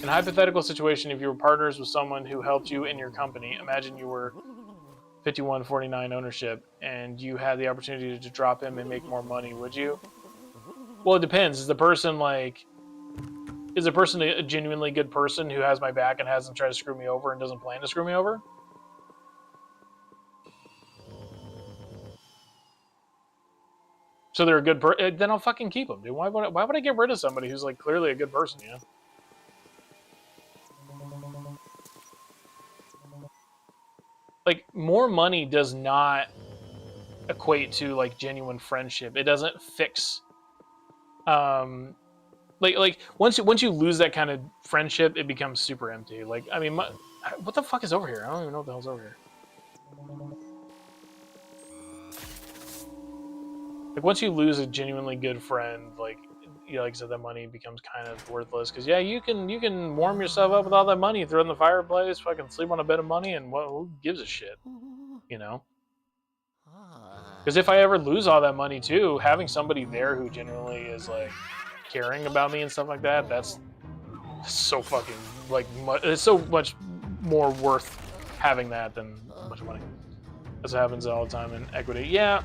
In a hypothetical situation, if you were partners with someone who helped you in your company, imagine you were 51-49 ownership and you had the opportunity to drop him and make more money, would you? Well, it depends. Is the person a genuinely good person who has my back and hasn't tried to screw me over and doesn't plan to screw me over? So they're a good person. Then I'll fucking keep them, dude. Why would I get rid of somebody who's like clearly a good person, you know? Like, more money does not equate to like genuine friendship. It doesn't fix like once you lose that kind of friendship, it becomes super empty. Like, I mean, what the fuck is over here? I don't even know what the hell's over here. Like, once you lose a genuinely good friend, like, you know, like I said, that money becomes kind of worthless. Because yeah, you can warm yourself up with all that money, throw it in the fireplace, fucking sleep on a bed of money, and who gives a shit, you know? Because if I ever lose all that money too, having somebody there who genuinely is like caring about me and stuff like that, that's so fucking like it's so much more worth having that than a bunch of money. That's what happens all the time in equity. Yeah.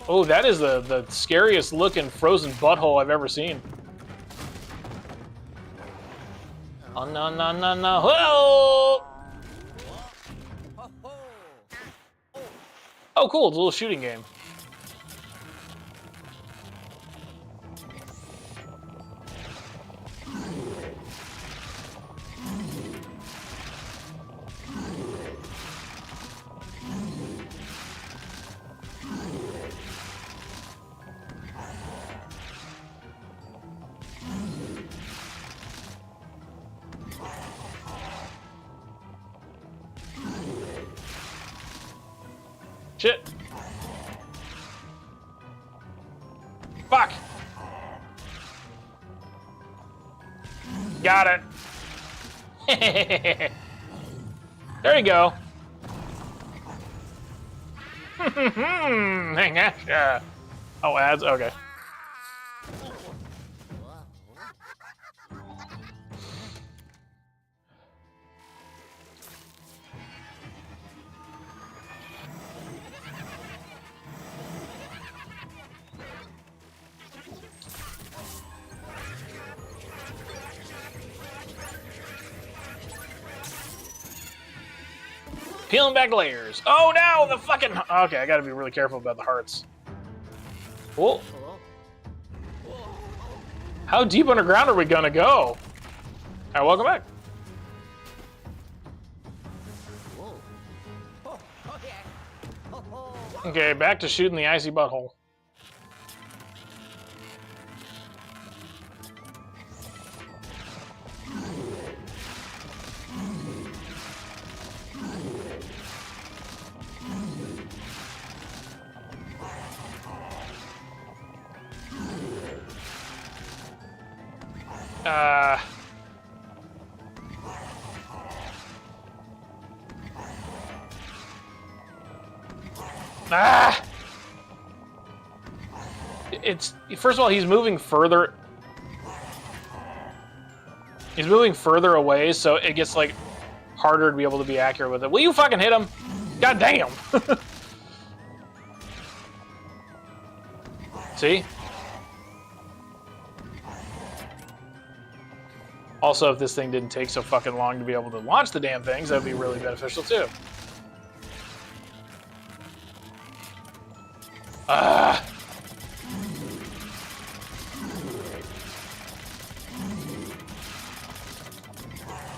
Oh, that is the scariest looking frozen butthole I've ever seen. Oh no no no no! Whoa! Oh, cool! It's a little shooting game. Shit! Fuck! Got it! There you go. Yeah. Oh, ads? Okay. Peeling back layers. Oh no, the fucking... Okay, I gotta be really careful about the hearts. Whoa. How deep underground are we gonna go? Alright, welcome back. Okay, back to shooting the icy butthole. It's first of all, he's moving further. He's moving further away, so it gets like harder to be able to be accurate with it. Will you fucking hit him? God damn! See? Also, if this thing didn't take so fucking long to be able to launch the damn things, that would be really beneficial too.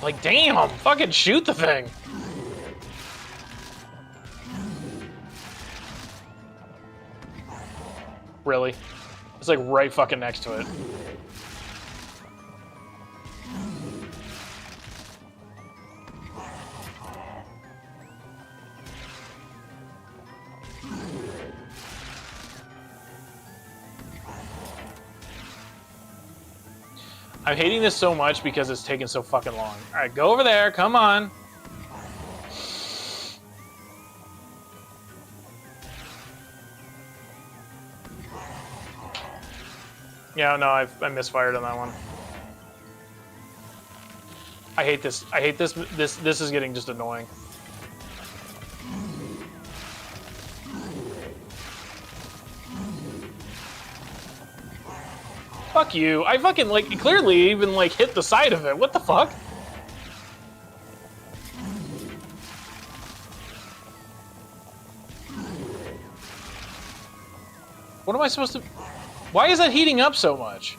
Like, damn! Fucking shoot the thing! Really? It's like right fucking next to it. I'm hating this so much because it's taking so fucking long. All right, go over there. Come on. Yeah, no, I misfired on that one. I hate this. I hate this. This is getting just annoying. Fuck you. I fucking, like, clearly even, like, hit the side of it. What the fuck? What am I supposed to... Why is that heating up so much?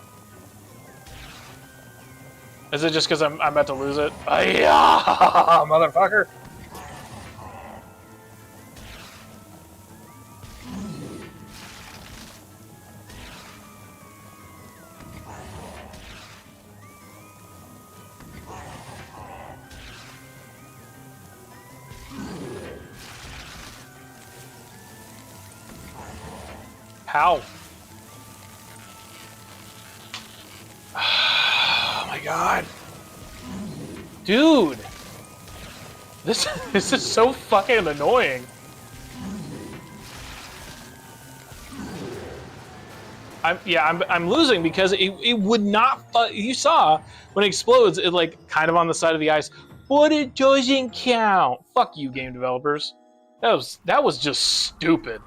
Is it just because I'm about to lose it? Yeah, motherfucker! How? Oh my god. Dude! This is so fucking annoying. I'm losing because it would not, you saw when it explodes, it like kind of on the side of the ice, but it doesn't count. Fuck you, game developers. That was just stupid.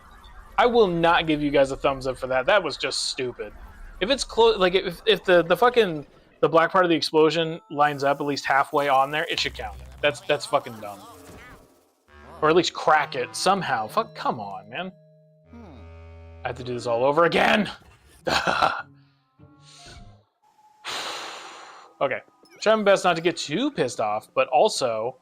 I will not give you guys a thumbs up for that. That was just stupid. If it's close, like if the fucking the black part of the explosion lines up at least halfway on there, it should count. That's fucking dumb. Or at least crack it somehow. Fuck, come on, man. I have to do this all over again. Okay, try my best not to get too pissed off, but also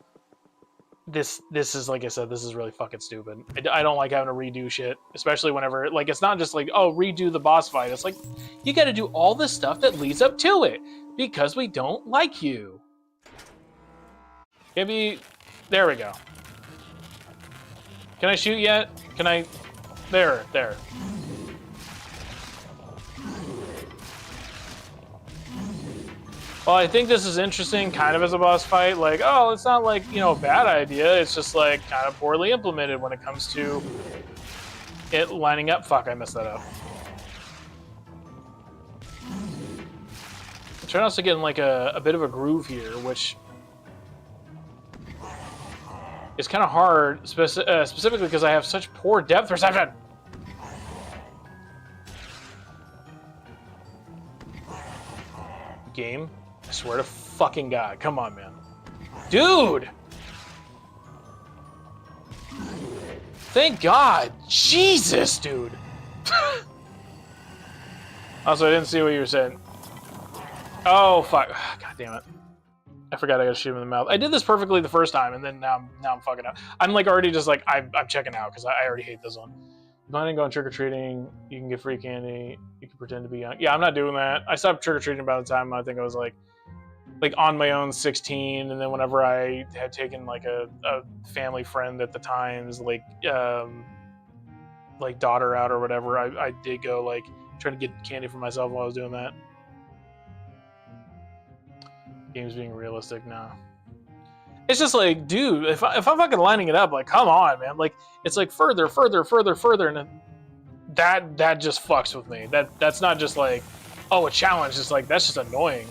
this is, like I said, this is really fucking stupid. I don't like having to redo shit, especially whenever, like, it's not just like, oh, redo the boss fight. It's like, you gotta do all the stuff that leads up to it, because we don't like you. Maybe, there we go. Can I shoot yet? Can I, there. Well, I think this is interesting, kind of as a boss fight. Like, oh, it's not like, you know, a bad idea. It's just like kind of poorly implemented when it comes to it lining up. Fuck, I messed that up. I'm trying also to get in like a bit of a groove here, which is kind of hard, specifically because I have such poor depth perception. Game. I swear to fucking God. Come on, man. Dude! Thank God. Jesus, dude. Also, I didn't see what you were saying. Oh, fuck. God damn it. I forgot I gotta shoot him in the mouth. I did this perfectly the first time, and then now I'm fucking up. I'm like already just like, I'm checking out, because I already hate this one. Planning on trick-or-treating, you can get free candy, you can pretend to be young. Yeah, I'm not doing that. I stopped trick-or-treating by the time I think I was like on my own 16, and then whenever I had taken like a family friend at the time's like daughter out or whatever, I did go like trying to get candy for myself while I was doing that. Game's being realistic now. It's just like, dude, if I'm fucking lining it up, like, come on, man. Like, it's like further, and that just fucks with me. That's not just like, oh, a challenge. It's like, that's just annoying.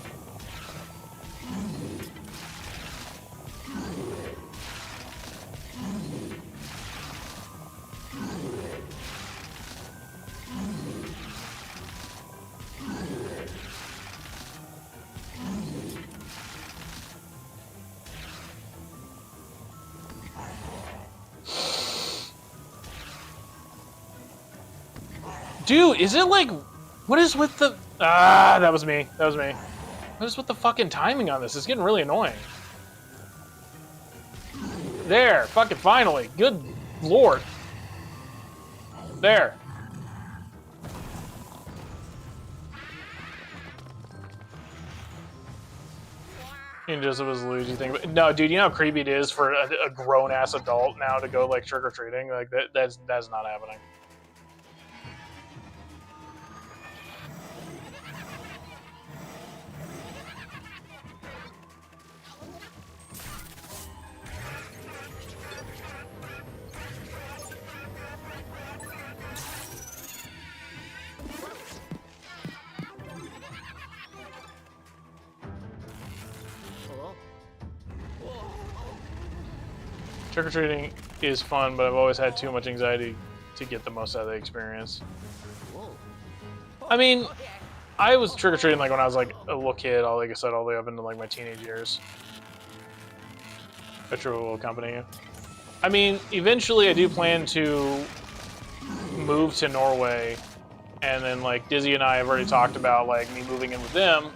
Dude, is it like, what is with the, that was me. What is with the fucking timing on this? It's getting really annoying. There, fucking finally. Good lord. There. And just it was a Luigi thing. But no, dude, you know how creepy it is for a grown-ass adult now to go, like, trick-or-treating? Like, that's not happening. Trick-or-treating is fun, but I've always had too much anxiety to get the most out of the experience. I mean, I was trick-or-treating like when I was like a little kid, like I said, all the way up into like my teenage years. Which will accompany you. I mean, eventually I do plan to move to Norway, and then like Dizzy and I have already talked about like me moving in with them.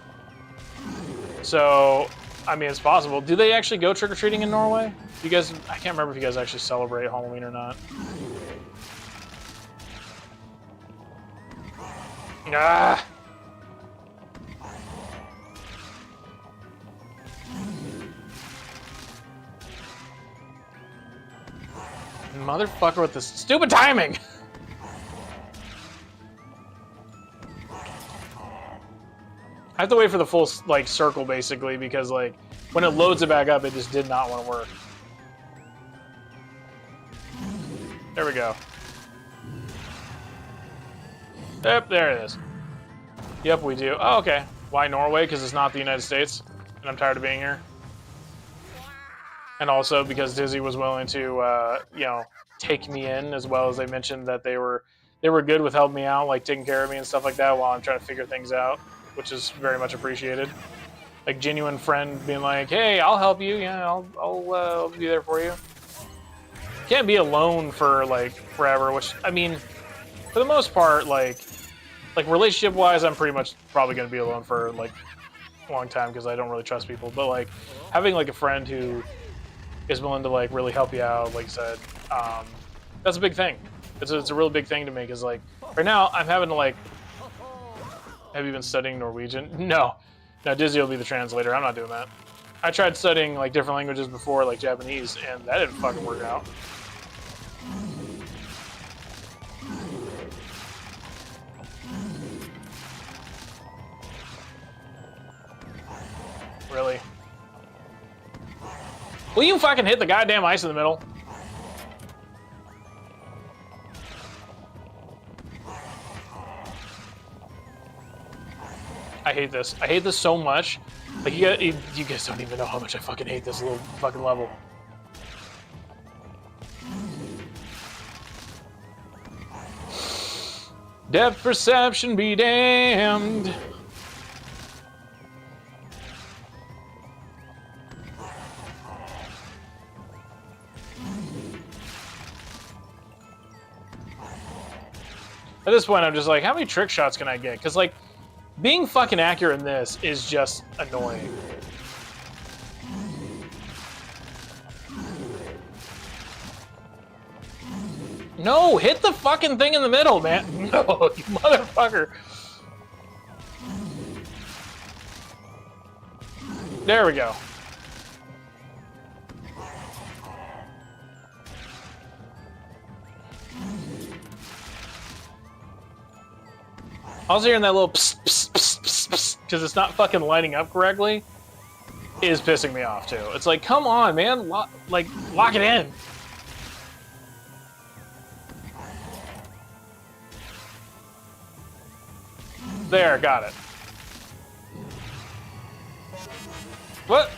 So, I mean, it's possible. Do they actually go trick-or-treating in Norway? You guys, I can't remember if you guys actually celebrate Halloween or not. Ah! Motherfucker with this stupid timing! I have to wait for the full, like, circle, basically, because, like, when it loads it back up, it just did not want to work. There we go. Yep, there it is. Yep, we do. Oh, okay. Why Norway? Because it's not the United States, and I'm tired of being here. And also because Dizzy was willing to, you know, take me in, as well as they mentioned that they were good with helping me out, like taking care of me and stuff like that while I'm trying to figure things out, which is very much appreciated. Like genuine friend being like, "Hey, I'll help you. Yeah, I'll be there for you." Can't be alone for like forever, which I mean, for the most part, like relationship-wise, I'm pretty much probably gonna be alone for like a long time because I don't really trust people. But like having like a friend who is willing to like really help you out, like I said, that's a big thing. It's a real big thing to me because like right now I'm having to like. Have you been studying Norwegian? No. No, Dizzy will be the translator. I'm not doing that. I tried studying like different languages before, like Japanese, and that didn't fucking work out. Really? Will you fucking hit the goddamn ice in the middle? I hate this. I hate this so much. Like you guys don't even know how much I fucking hate this little fucking level. Depth perception be damned. At this point, I'm just like, how many trick shots can I get? Because like, being fucking accurate in this is just annoying. No, hit the fucking thing in the middle, man. No, you motherfucker. There we go. Also hearing that little psst, psst, psst, psst, psst, because it's not fucking lining up correctly, is pissing me off too. It's like, come on, man, lock it in. There, got it. What?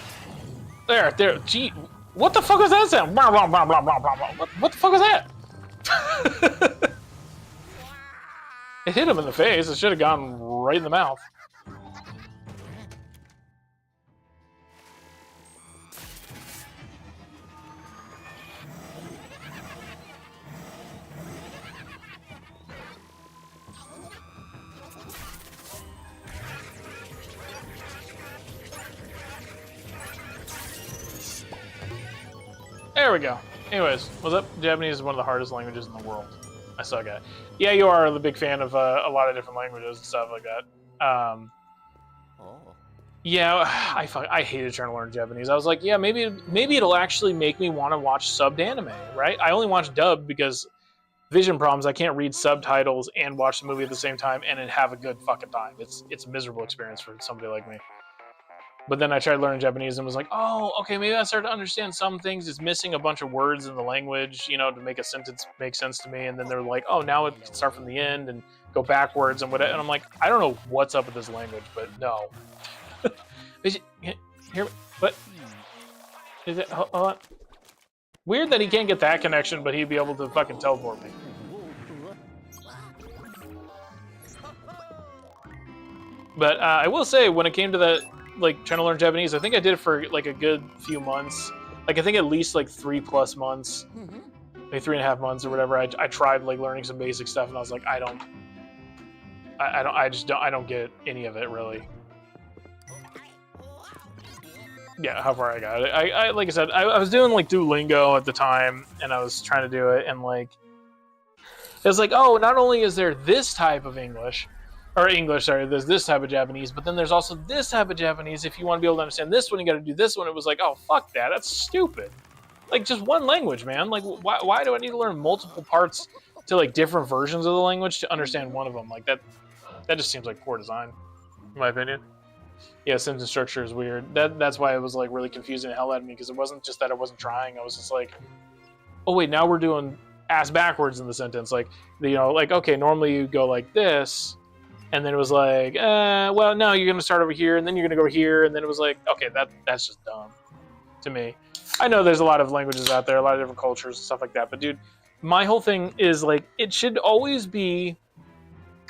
There. Gee, what the fuck was that sound? Blah, blah, blah, blah, blah, blah, blah. What the fuck was that? It hit him in the face. It should have gone right in the mouth. There we go. Anyways, what's up? Japanese is one of the hardest languages in the world. I suck at it. Yeah, you are the big fan of a lot of different languages and stuff like that. Yeah, I hated trying to learn Japanese. I was like, yeah, maybe it'll actually make me want to watch subbed anime, right? I only watch dubbed because vision problems. I can't read subtitles and watch the movie at the same time and then have a good fucking time. It's a miserable experience for somebody like me. But then I tried learning Japanese and was like, oh, okay, maybe I started to understand some things. It's missing a bunch of words in the language, you know, to make a sentence make sense to me. And then they're like, oh, now it can start from the end and go backwards and whatever. And I'm like, I don't know what's up with this language, but no. Here, what? Is it? Hold on. Weird that he can't get that connection, but he'd be able to fucking teleport me. But I will say, when it came to that, like, trying to learn Japanese, I think I did it for, like, a good few months. Like, I think at least, like, 3+ months. Maybe 3.5 months or whatever. I tried, like, learning some basic stuff, and I was like, I don't get any of it, really. Yeah, how far I got it. I like I said, I was doing, like, Duolingo at the time, and I was trying to do it, and, like, it was like, oh, not only is there this type of English, there's this type of Japanese, but then there's also this type of Japanese. If you want to be able to understand this one, you got to do this one. It was like, oh, fuck that. That's stupid. Like, just one language, man. Like, why do I need to learn multiple parts to, like, different versions of the language to understand one of them? Like, that just seems like poor design, in my opinion. Yeah, sentence structure is weird. That's why it was, like, really confusing the hell out of me, because it wasn't just that I wasn't trying. I was just like, oh, wait, now we're doing ass backwards in the sentence. Like, you know, like, okay, normally you go like this, and then it was like, well, no, you're going to start over here, and then you're going to go here, and then it was like, okay, that's just dumb to me. I know there's a lot of languages out there, a lot of different cultures and stuff like that, but dude, my whole thing is, like, it should always be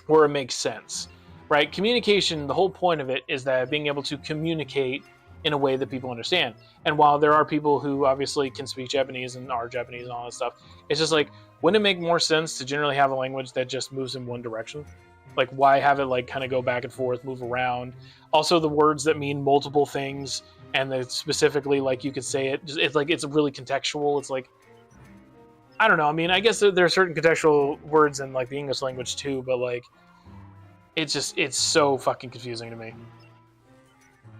where it makes sense, right? Communication, the whole point of it is that being able to communicate in a way that people understand. And while there are people who obviously can speak Japanese and are Japanese and all that stuff, it's just like, wouldn't it make more sense to generally have a language that just moves in one direction? Like, why have it, like, kind of go back and forth, move around? Also, the words that mean multiple things, and that specifically, like, you could say it, it's like, it's really contextual. It's like, I don't know. I mean, I guess there are certain contextual words in, like, the English language too, but, like, it's so fucking confusing to me.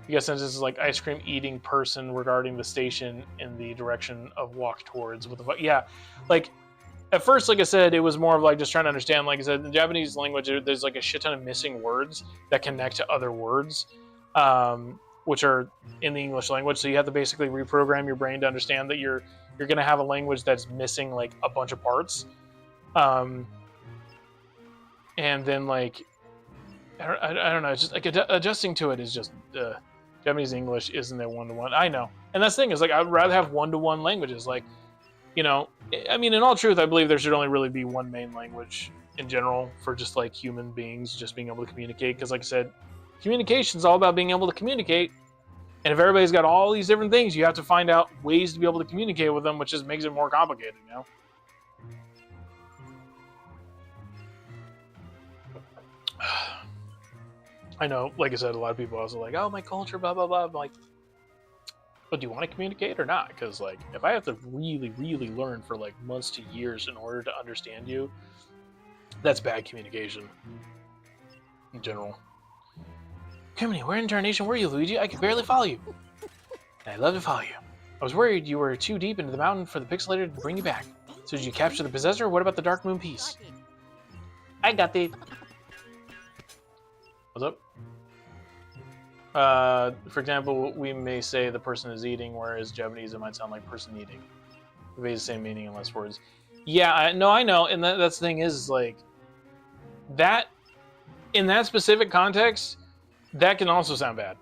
You guess since this is like ice cream eating person regarding the station in the direction of walk towards. What the fuck? Yeah, like, at first, like I said, it was more of like just trying to understand. Like I said, in the Japanese language, there's like a shit ton of missing words that connect to other words, which are in the English language. So you have to basically reprogram your brain to understand that you're going to have a language that's missing like a bunch of parts. And then, like, I don't know. It's just like adjusting to it is just Japanese English isn't a one-to-one. I know, and that's the thing is, like, I'd rather have one-to-one languages. Like, you know, I mean, in all truth, I believe there should only really be one main language in general for just, like, human beings just being able to communicate. Because, like I said, communication is all about being able to communicate. And if everybody's got all these different things, you have to find out ways to be able to communicate with them, which just makes it more complicated, you know? I know, like I said, a lot of people are also like, oh, my culture, blah, blah, blah. I'm like, but do you want to communicate or not? Because, like, if I have to really, really learn for, like, months to years in order to understand you, that's bad communication in general. Criminy, where in tarnation were you, Luigi? I could barely follow you. And I'd love to follow you. I was worried you were too deep into the mountain for the pixelator to bring you back. So did you capture the possessor? What about the Dark Moon piece? I got the... What's up? For example, we may say the person is eating, whereas Japanese it might sound like person eating. It conveys the same meaning in less words. Yeah, no, I know, and that's the thing is, like, that, in that specific context, that can also sound bad.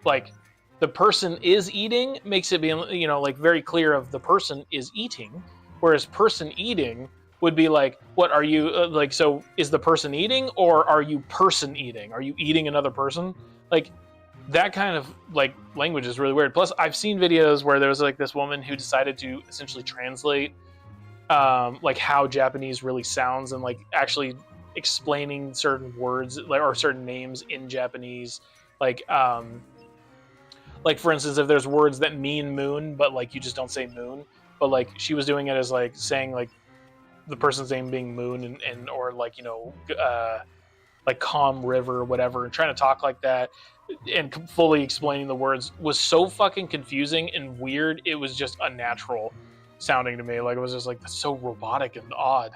Like, the person is eating makes it be, you know, like, very clear of the person is eating, whereas person eating would be like, what are you, like, so is the person eating, or are you person eating? Are you eating another person? Like, that kind of, like, language is really weird. Plus, I've seen videos where there was, like, this woman who decided to essentially translate, like, how Japanese really sounds, and, like, actually explaining certain words, like, or certain names in Japanese. Like, for instance, if there's words that mean moon, but, like, you just don't say moon. But, like, she was doing it as, like, saying, like, the person's name being moon, and or, like, you know, like, calm river or whatever, and trying to talk like that and fully explaining the words was so fucking confusing and weird. It was just unnatural sounding to me. Like, it was just like, that's so robotic and odd.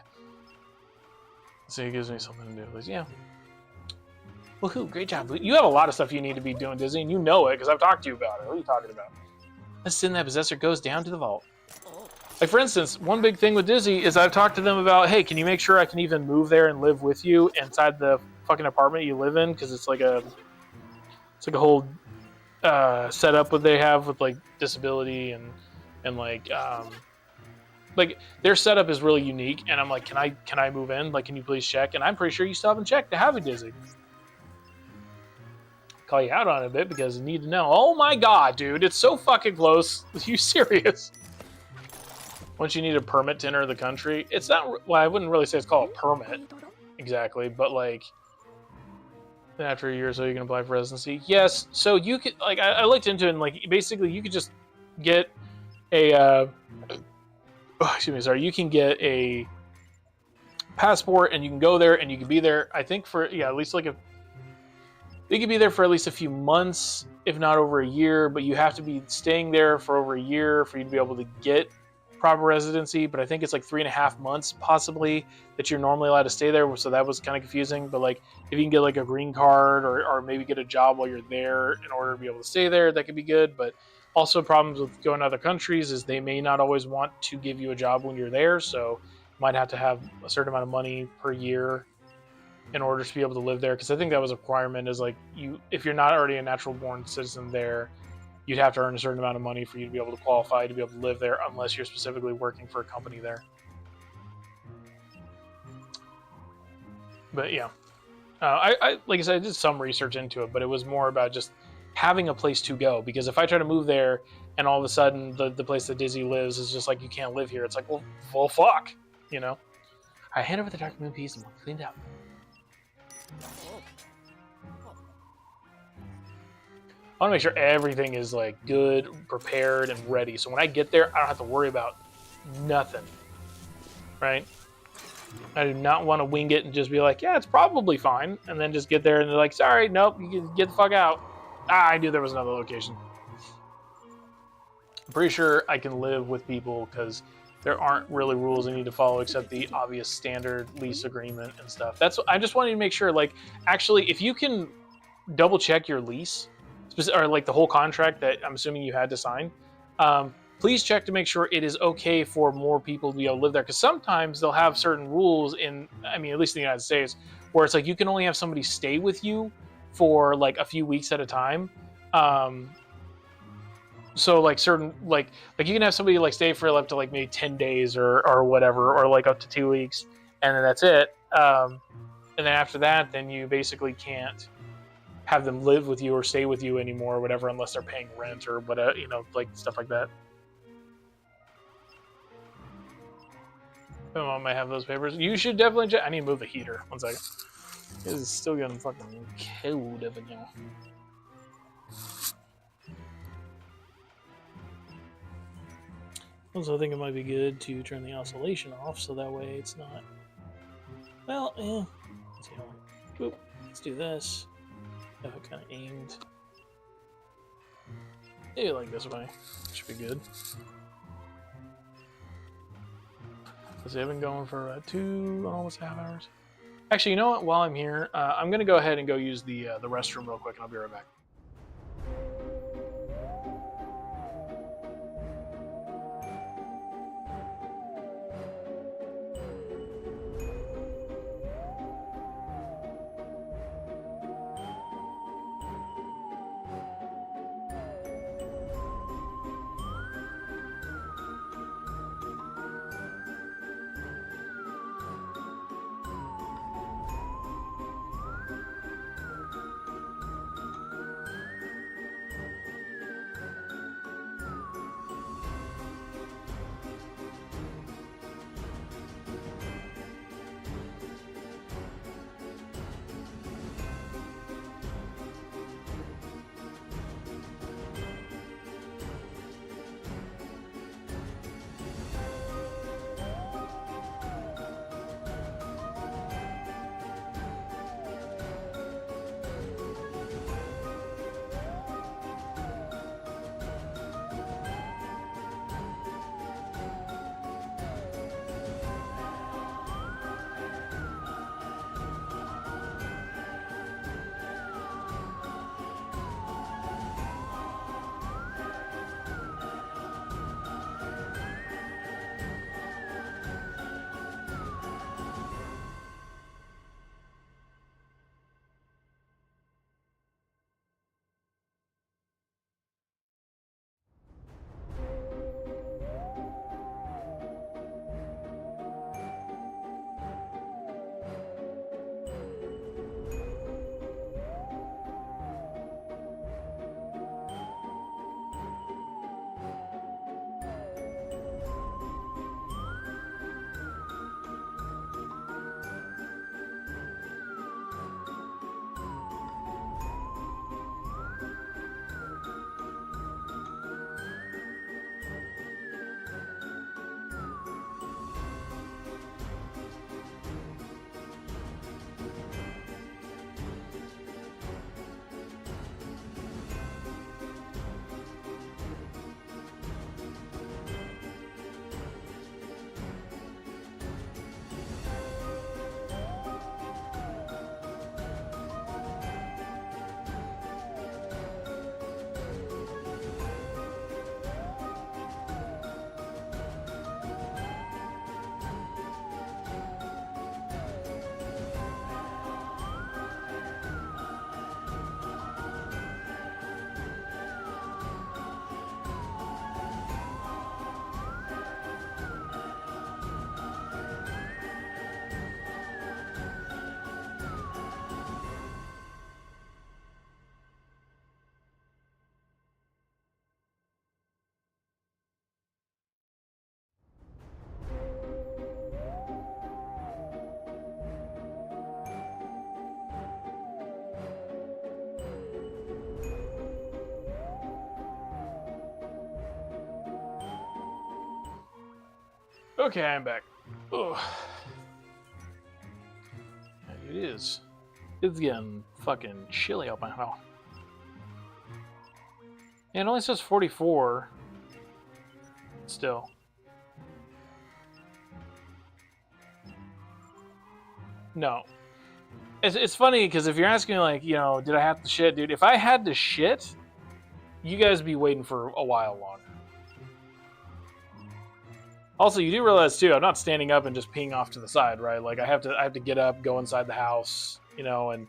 So it gives me something to do. Like, yeah. Woohoo, great job. You have a lot of stuff you need to be doing, Disney, and you know it because I've talked to you about it. What are you talking about? Let's send that possessor goes down to the vault. Like, for instance, one big thing with Disney is I've talked to them about, hey, can you make sure I can even move there and live with you inside the fucking apartment you live in? Because it's like a whole setup what they have with, like, disability and like like their setup is really unique, and I'm like, can I move in? Like, can you please check? And I'm pretty sure you still haven't checked to have a dizzy. Call you out on it a bit because you need to know. Oh my god, dude, it's so fucking close. Are you serious? Once you need a permit to enter the country, it's not. Well, I wouldn't really say it's called a permit exactly, but like after a year or so, you can apply for residency. Yes, so you could like I looked into it, and like basically you could just get a. Excuse me, sorry. You can get a passport, and you can go there, and you can be there. I think for at least like you could be there for at least a few months, if not over a year, but you have to be staying there for over a year for you to be able to get proper residency. But I think it's like 3.5 months possibly that you're normally allowed to stay there. So that was kind of confusing. But like if you can get like a green card or maybe get a job while you're there in order to be able to stay there, that could be good. But also problems with going to other countries is they may not always want to give you a job when you're there. So you might have to have a certain amount of money per year in order to be able to live there, because I think that was a requirement is like if you're not already a natural born citizen there, you'd have to earn a certain amount of money for you to be able to qualify to be able to live there unless you're specifically working for a company there. But yeah, I like I said, I did some research into it, but it was more about just having a place to go, because if I try to move there and all of a sudden the place that Dizzy lives is just like, you can't live here, it's like, well fuck, you know. I hand over the Dark Moon piece and we'll clean it up. I want to make sure everything is like good, prepared, and ready. So when I get there, I don't have to worry about nothing. Right? I do not want to wing it and just be like, yeah, it's probably fine. And then just get there and they're like, sorry, nope, you can get the fuck out. I knew there was another location. I'm pretty sure I can live with people because there aren't really rules I need to follow except the obvious standard lease agreement and stuff. I just wanted to make sure, like, actually, if you can double check your lease, or like the whole contract that I'm assuming you had to sign, please check to make sure it is okay for more people to be able to live there. Because sometimes they'll have certain rules at least in the United States, where it's like you can only have somebody stay with you for like a few weeks at a time. So like certain like you can have somebody like stay for up to like maybe 10 days or whatever, or like up to 2 weeks, and then that's it. And then after that, then you basically can't have them live with you or stay with you anymore or whatever, unless they're paying rent or whatever, like stuff like that. My mom might have those papers. You should definitely check. I need to move the heater. 1 second. This is still getting fucking cold up in here. Also, I think it might be good to turn the oscillation off so that way it's not. Well, yeah. Let's see how. Boop. Let's do this. Have it kind of aimed. Maybe like this way. Should be good. Let's see, I've been going for almost half hours. Actually, you know what? While I'm here, I'm gonna go ahead and go use the restroom real quick, and I'll be right back. Okay, I'm back. Ugh. It is. It's getting fucking chilly up my house. Yeah, it only says 44. Still. No. It's funny because if you're asking, like, you know, did I have to shit, dude? If I had to shit, you guys would be waiting for a while longer. Also, you do realize too, I'm not standing up and just peeing off to the side, right? Like I have to get up, go inside the house, you know, and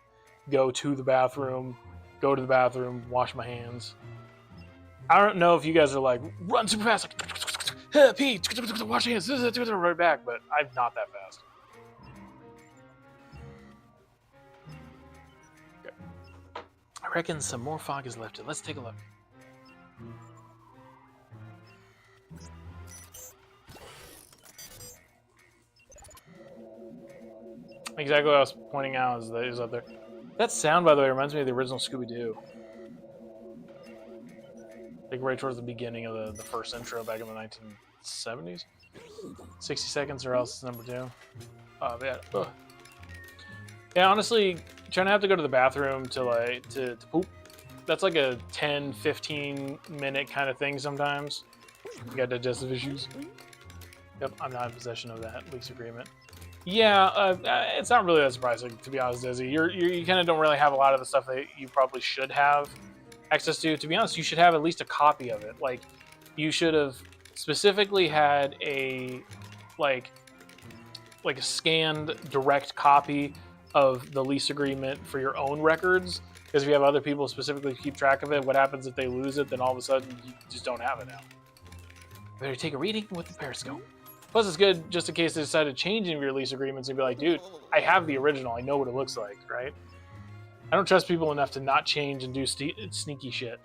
go to the bathroom, wash my hands. I don't know if you guys are like run super fast, like pee, wash your hands, right back, but I'm not that fast. Okay. I reckon some more fog is lifted. Let's take a look. Exactly what I was pointing out is that is up there. That sound, by the way, reminds me of the original Scooby-Doo. Like right towards the beginning of the first intro back in the 1970s. 60 seconds or else it's number 2. Oh, man. Ugh. Yeah, honestly, trying to have to go to the bathroom to poop, that's like a 10, 15 minute kind of thing sometimes. You got digestive issues. Yep, I'm not in possession of that lease agreement. Yeah, it's not really that surprising, to be honest, Dizzy. You kind of don't really have a lot of the stuff that you probably should have access to. To be honest, you should have at least a copy of it. Like, you should have specifically had a like a scanned direct copy of the lease agreement for your own records. Because if you have other people specifically keep track of it, what happens if they lose it? Then all of a sudden you just don't have it now. Better take a reading with the periscope. Plus, it's good just in case they decide to change any of your lease agreements and be like, dude, I have the original. I know what it looks like, right? I don't trust people enough to not change and do sneaky shit.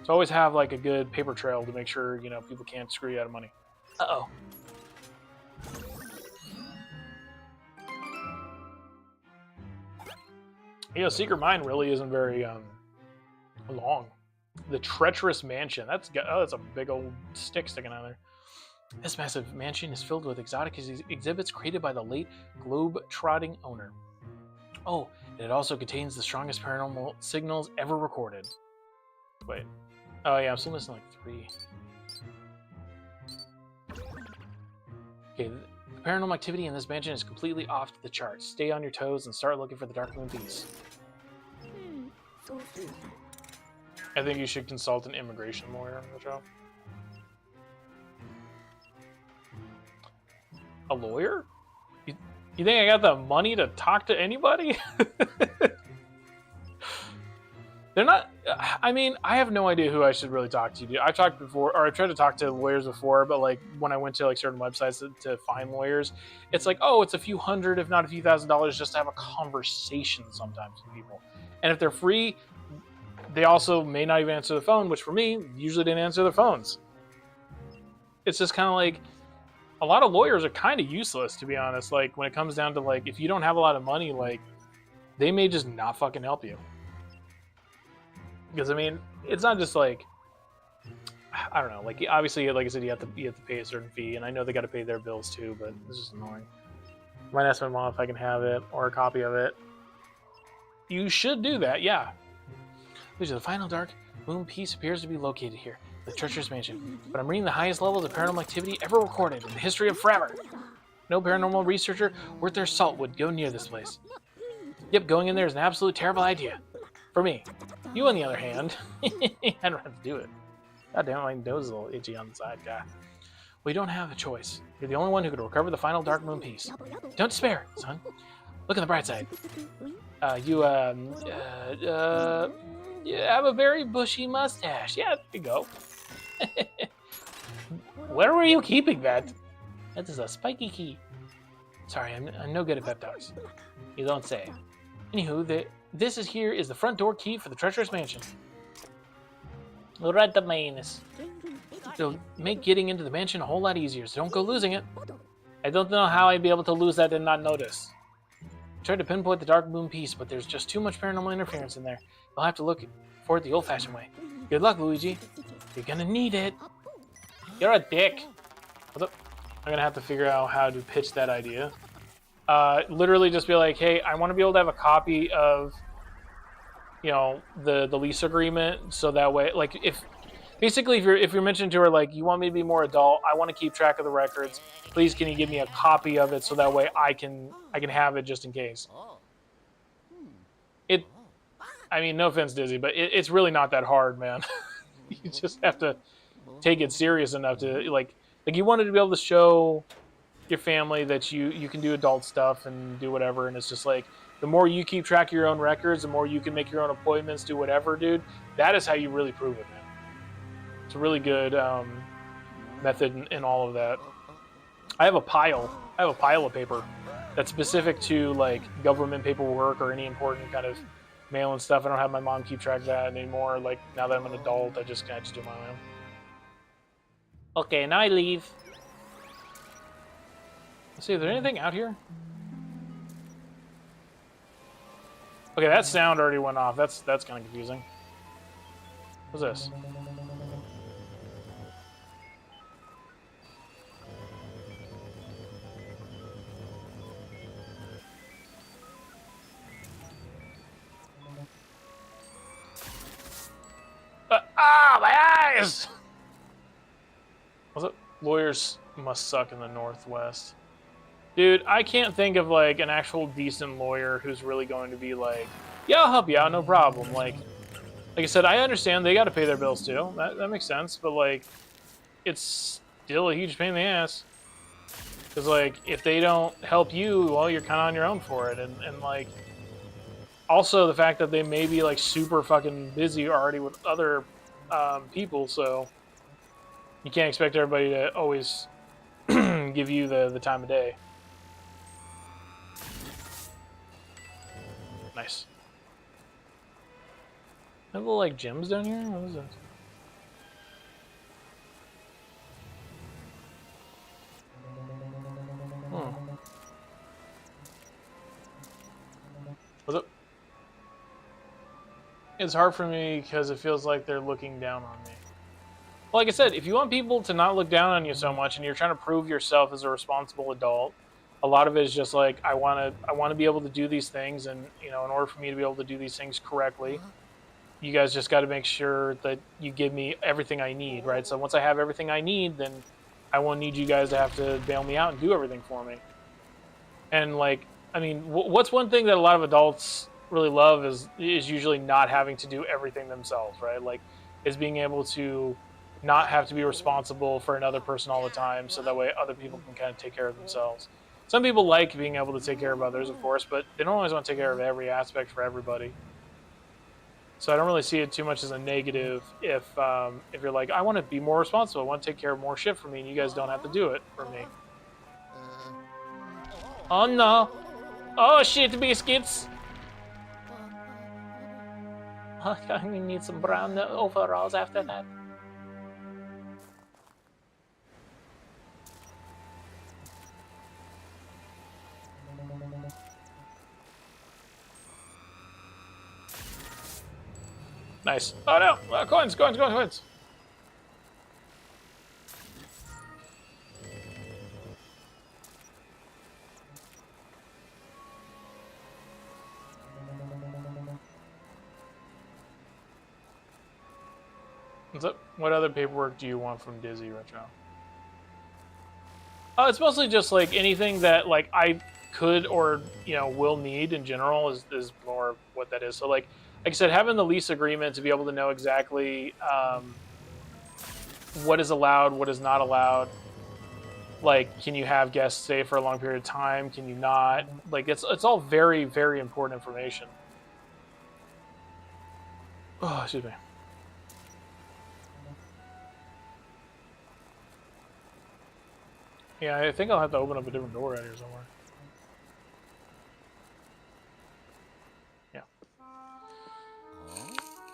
So always have like a good paper trail to make sure, you know, people can't screw you out of money. Uh-oh. You know, Secret Mine really isn't very long. The Treacherous Mansion. That's a big old stick sticking out there. This massive mansion is filled with exotic exhibits created by the late globe-trotting owner. Oh, and it also contains the strongest paranormal signals ever recorded. Wait. Oh yeah, I'm still missing like 3. Okay, the paranormal activity in this mansion is completely off the charts. Stay on your toes and start looking for the Dark Moon piece. I think you should consult an immigration lawyer on the show. A lawyer? You think I got the money to talk to anybody? They're not... I mean, I have no idea who I should really talk to. I've talked before, or I've tried to talk to lawyers before, but like when I went to like certain websites to find lawyers, it's like, oh, it's a few hundred, if not a few $1,000s just to have a conversation sometimes with people. And if they're free, they also may not even answer the phone, which for me, usually didn't answer their phones. It's just kind of like... A lot of lawyers are kind of useless, to be honest. Like, when it comes down to, like, if you don't have a lot of money, like, they may just not fucking help you. Because, I mean, it's not just, like, I don't know. Like, obviously, like I said, you have to pay a certain fee, and I know they got to pay their bills, too, but it's just annoying. I might ask my mom if I can have it, or a copy of it. You should do that, yeah. The final Dark Moon piece appears to be located here. The Treacherous Mansion, but I'm reading the highest levels of paranormal activity ever recorded in the history of forever. No paranormal researcher worth their salt would go near this place. Yep, going in there is an absolute terrible idea. For me. You, on the other hand, I don't have to do it. God damn, my nose is a little itchy on the side, guy. We don't have a choice. You're the only one who could recover the final Dark Moon piece. Don't despair, son. Look on the bright side. You have a very bushy mustache. Yeah, there you go. Where were you keeping that? That is a spiky key. Sorry, I'm no good at pep talks. You don't say. Anywho, this is the front door key for the Treacherous Mansion. Right, the mainness. It'll make getting into the mansion a whole lot easier, so don't go losing it. I don't know how I'd be able to lose that and not notice. I tried to pinpoint the Dark Moon piece, but there's just too much paranormal interference in there. You'll have to look for it the old-fashioned way. Good luck, Luigi. You're gonna need it. You're a dick. What's up? I'm gonna have to figure out how to pitch that idea. Literally just be like, hey, I want to be able to have a copy of, you know, the lease agreement, so that way, like, if you're mentioning to her like, you want me to be more adult, I want to keep track of the records. Please, can you give me a copy of it so that way I can have it just in case. I mean, no offense, Dizzy, but it's really not that hard, man. You just have to take it serious enough to like you wanted to be able to show your family that you can do adult stuff and do whatever, and it's just like, the more you keep track of your own records, the more you can make your own appointments, do whatever, dude. That is how you really prove it, man. It's a really good method in all of that. I have a pile of paper that's specific to like government paperwork or any important kind of mail and stuff. I don't have my mom keep track of that anymore. Like, now that I'm an adult, I just do my own. Okay, now I leave. Let's see, is there anything out here? Okay, that sound already went off. That's kind of confusing. What's this? My eyes! What's up? Lawyers must suck in the Northwest. Dude, I can't think of like an actual decent lawyer who's really going to be like, yeah, I'll help you out, no problem. Like I said, I understand they got to pay their bills too. That makes sense, but like, it's still a huge pain in the ass. Because like, if they don't help you, well, you're kind of on your own for it, and like, also the fact that they may be like super fucking busy already with other people, so you can't expect everybody to always give you the time of day. Nice. Have little like gyms down here? What is this? What's up? It's hard for me because it feels like they're looking down on me. Well, like I said, if you want people to not look down on you so much and you're trying to prove yourself as a responsible adult, a lot of it is just like, I want to be able to do these things, and you know, in order for me to be able to do these things correctly, you guys just got to make sure that you give me everything I need, right? So once I have everything I need, then I won't need you guys to have to bail me out and do everything for me. And like, I mean, what's one thing that a lot of adults really love is usually not having to do everything themselves, right? Like, is being able to not have to be responsible for another person all the time, so that way other people can kind of take care of themselves. Some people like being able to take care of others, of course, but they don't always want to take care of every aspect for everybody. So I don't really see it too much as a negative if you're like, I want to be more responsible, I want to take care of more shit for me, and you guys don't have to do it for me. Oh no! Oh shit, biscuits! I need some brown overalls after that. Nice. Oh no! Coins! Coins! Coins! Coins! What's up? What other paperwork do you want from Dizzy Retro? Oh, it's mostly just like anything that like I could or will need in general is more what that is. So like I said, having the lease agreement to be able to know exactly what is allowed, what is not allowed. Like, can you have guests stay for a long period of time? Can you not? Like, it's all very, very important information. Oh, excuse me. Yeah, I think I'll have to open up a different door out here somewhere. Yeah.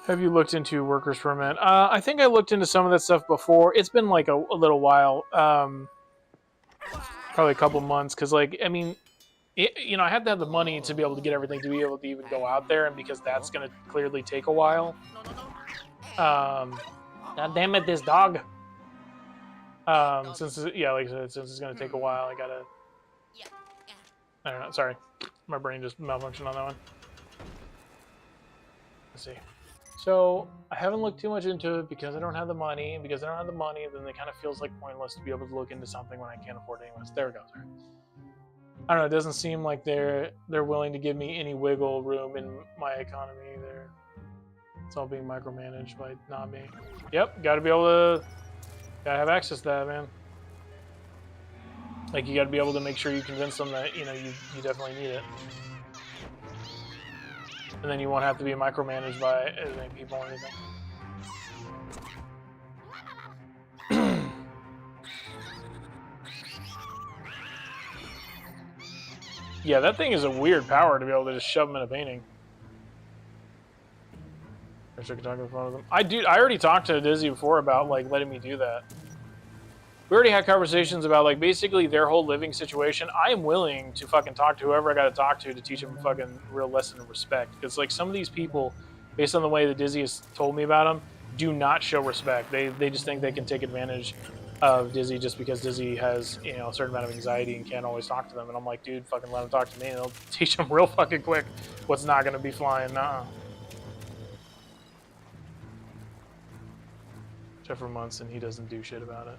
Have you looked into workers permit? I think I looked into some of that stuff before. It's been like a little while. Probably a couple months, because like, I mean, I have to have the money to be able to get everything to be able to even go out there, and because that's going to clearly take a while. God damn it, this dog. Since yeah, like I said, since it's gonna take a while, I gotta. I don't know. Sorry, my brain just malfunctioned on that one. Let's see. So I haven't looked too much into it because I don't have the money. And because I don't have the money, then it kind of feels like pointless to be able to look into something when I can't afford it anyways. There it goes. I don't know. It doesn't seem like they're willing to give me any wiggle room in my economy. It's all being micromanaged by not me. Yep, gotta be able to, gotta have access to that, man. Like, you gotta be able to make sure you convince them that, you know, you definitely need it. And then you won't have to be micromanaged by as many people or anything. Yeah, that thing is a weird power to be able to just shove them in a painting. I wish I could talk in front of them. I already talked to Dizzy before about, like, letting me do that. We already had conversations about, like, basically their whole living situation. I am willing to fucking talk to whoever I gotta talk to teach them a fucking real lesson of respect. Because, like, some of these people, based on the way that Dizzy has told me about them, do not show respect. They just think they can take advantage of Dizzy just because Dizzy has, you know, a certain amount of anxiety and can't always talk to them. And I'm like, dude, fucking let them talk to me and they'll teach them real fucking quick what's not gonna be flying. Nuh-uh. Except for months and he doesn't do shit about it.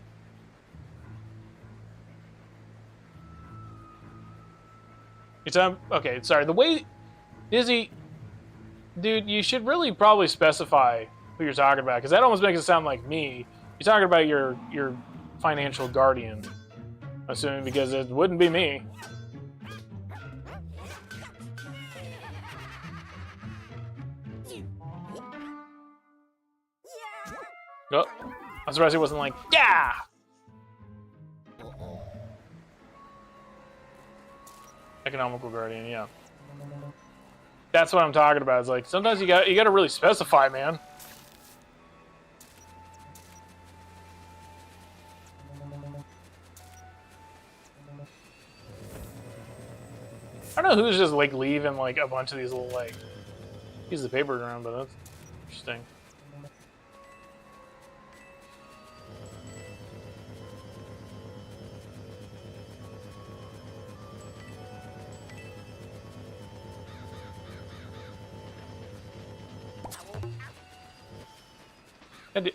Okay, sorry. The way, Dizzy, dude, you should really probably specify who you're talking about, because that almost makes it sound like me. You're talking about your financial guardian, assuming, because it wouldn't be me. Oh, I'm surprised he wasn't like, yeah. Economical guardian, yeah. That's what I'm talking about. It's like sometimes you gotta really specify, man. I don't know who's just like leaving like a bunch of these little like pieces of paper around, but that's interesting.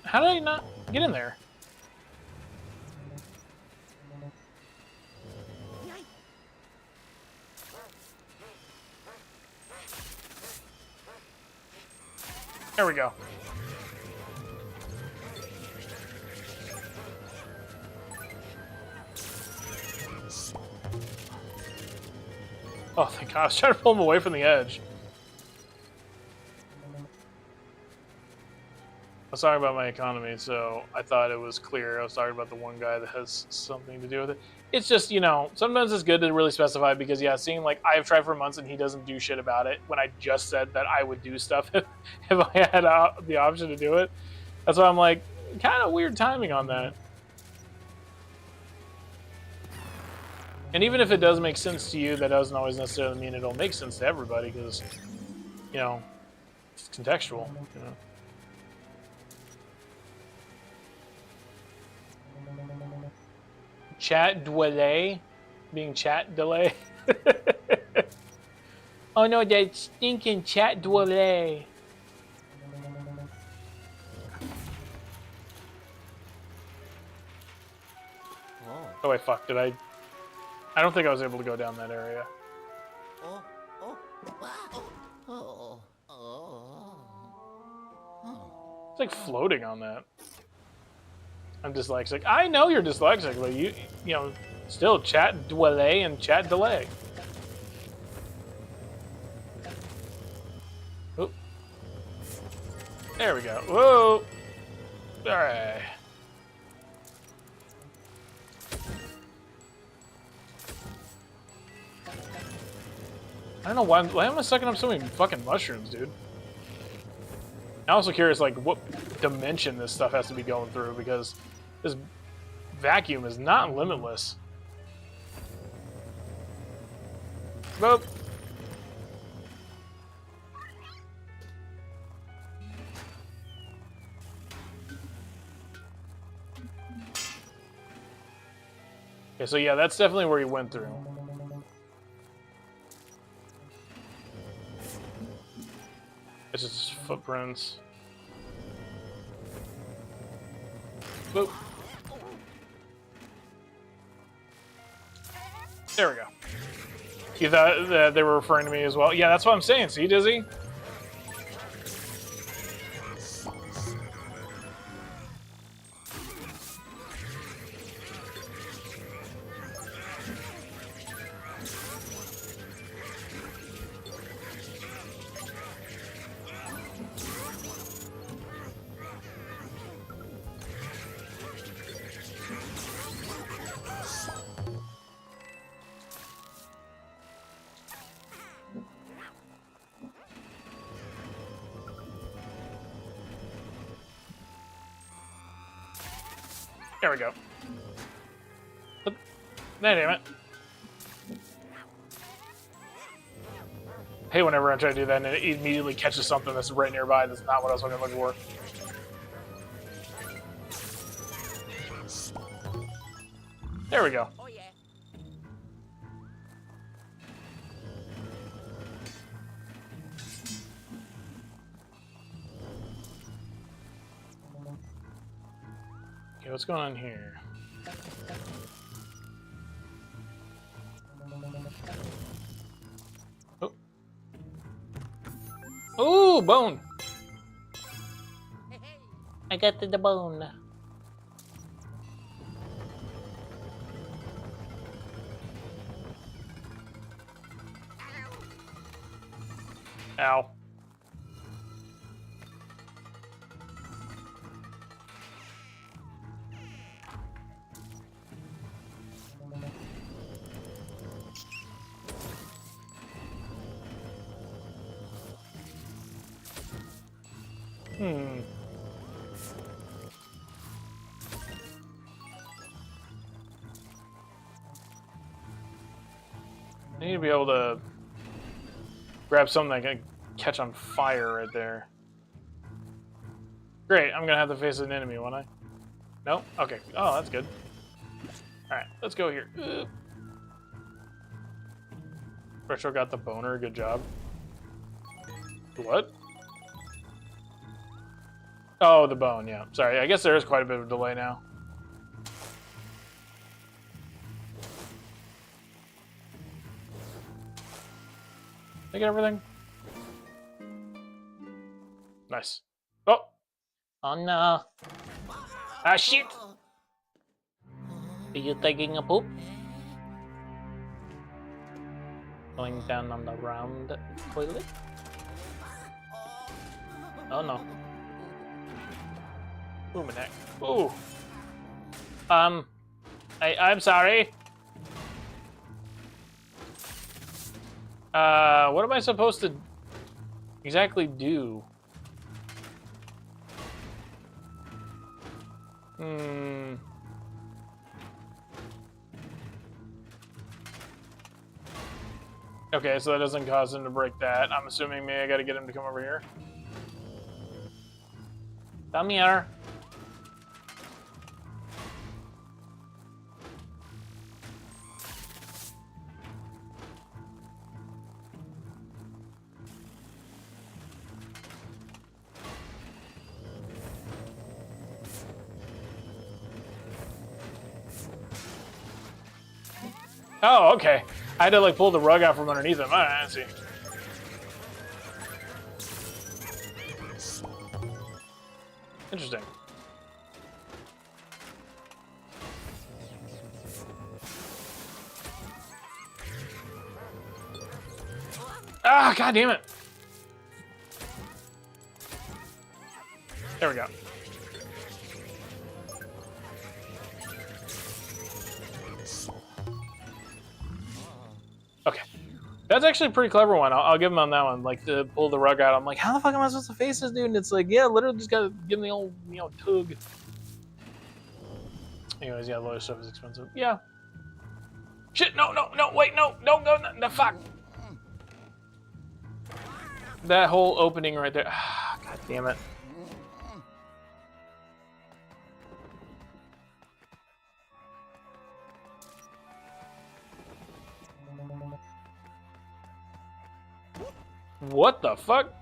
How did I not get in there? There we go. Oh, thank God. I was trying to pull him away from the edge. I was talking about my economy, so I thought it was clear. I was talking about the one guy that has something to do with it. It's just, you know, sometimes it's good to really specify because, yeah, seeing like I've tried for months and he doesn't do shit about it when I just said that I would do stuff if I had the option to do it. That's why I'm like, kind of weird timing on that. And even if it does make sense to you, that doesn't always necessarily mean it'll make sense to everybody because, you know, it's contextual, you know. Chat delay, being chat delay. Oh no, that stinking chat delay. Oh wait, fuck! Did I? I don't think I was able to go down that area. It's like floating on that. I'm dyslexic. I know you're dyslexic, but you know, still chat delay and chat delay. Oop. There we go. Whoa. All right. I don't know why am I sucking up so many fucking mushrooms, dude? I'm also curious, like, what dimension this stuff has to be going through, because this vacuum is not limitless. Boop. Okay, so yeah, that's definitely where he went through. It's just footprints. Boop. There we go. You thought that they were referring to me as well? Yeah, that's what I'm saying. See, Dizzy? There we go. Damn it. Hey, whenever I try to do that, and it immediately catches something that's right nearby that's not what I was looking for. There we go. Oh, yeah. Okay, what's going on here? Oh. Ooh, bone! Hey, hey. I got the bone. Ow. I need to be able to grab something that can catch on fire right there. Great, I'm gonna have to face an enemy, won't I? No? Okay. Oh, that's good. Alright, let's go here. Retro got the boner, good job. What? Oh, the bone, yeah. Sorry, I guess there is quite a bit of delay now. Did I get everything? Nice. Oh! Oh no. Ah, shit! Are you taking a poop? Going down on the round toilet? Oh no. Ooh, my neck. Ooh! I'm sorry. What am I supposed to exactly do? Okay, so that doesn't cause him to break that. I'm assuming maybe I gotta get him to come over here. Come here. Oh, okay. I had to like pull the rug out from underneath him. Alright, I see. Interesting. Ah, god damn it. There we go. Okay. That's actually a pretty clever one. I'll give him on that one. Like, to pull the rug out. I'm like, how the fuck am I supposed to face this dude? And it's like, yeah, literally just gotta give him the old, tug. Anyways, yeah, lawyer stuff is expensive. Yeah. Shit, no, wait, no, no, fuck. That whole opening right there. Ah, god damn it. What the fuck?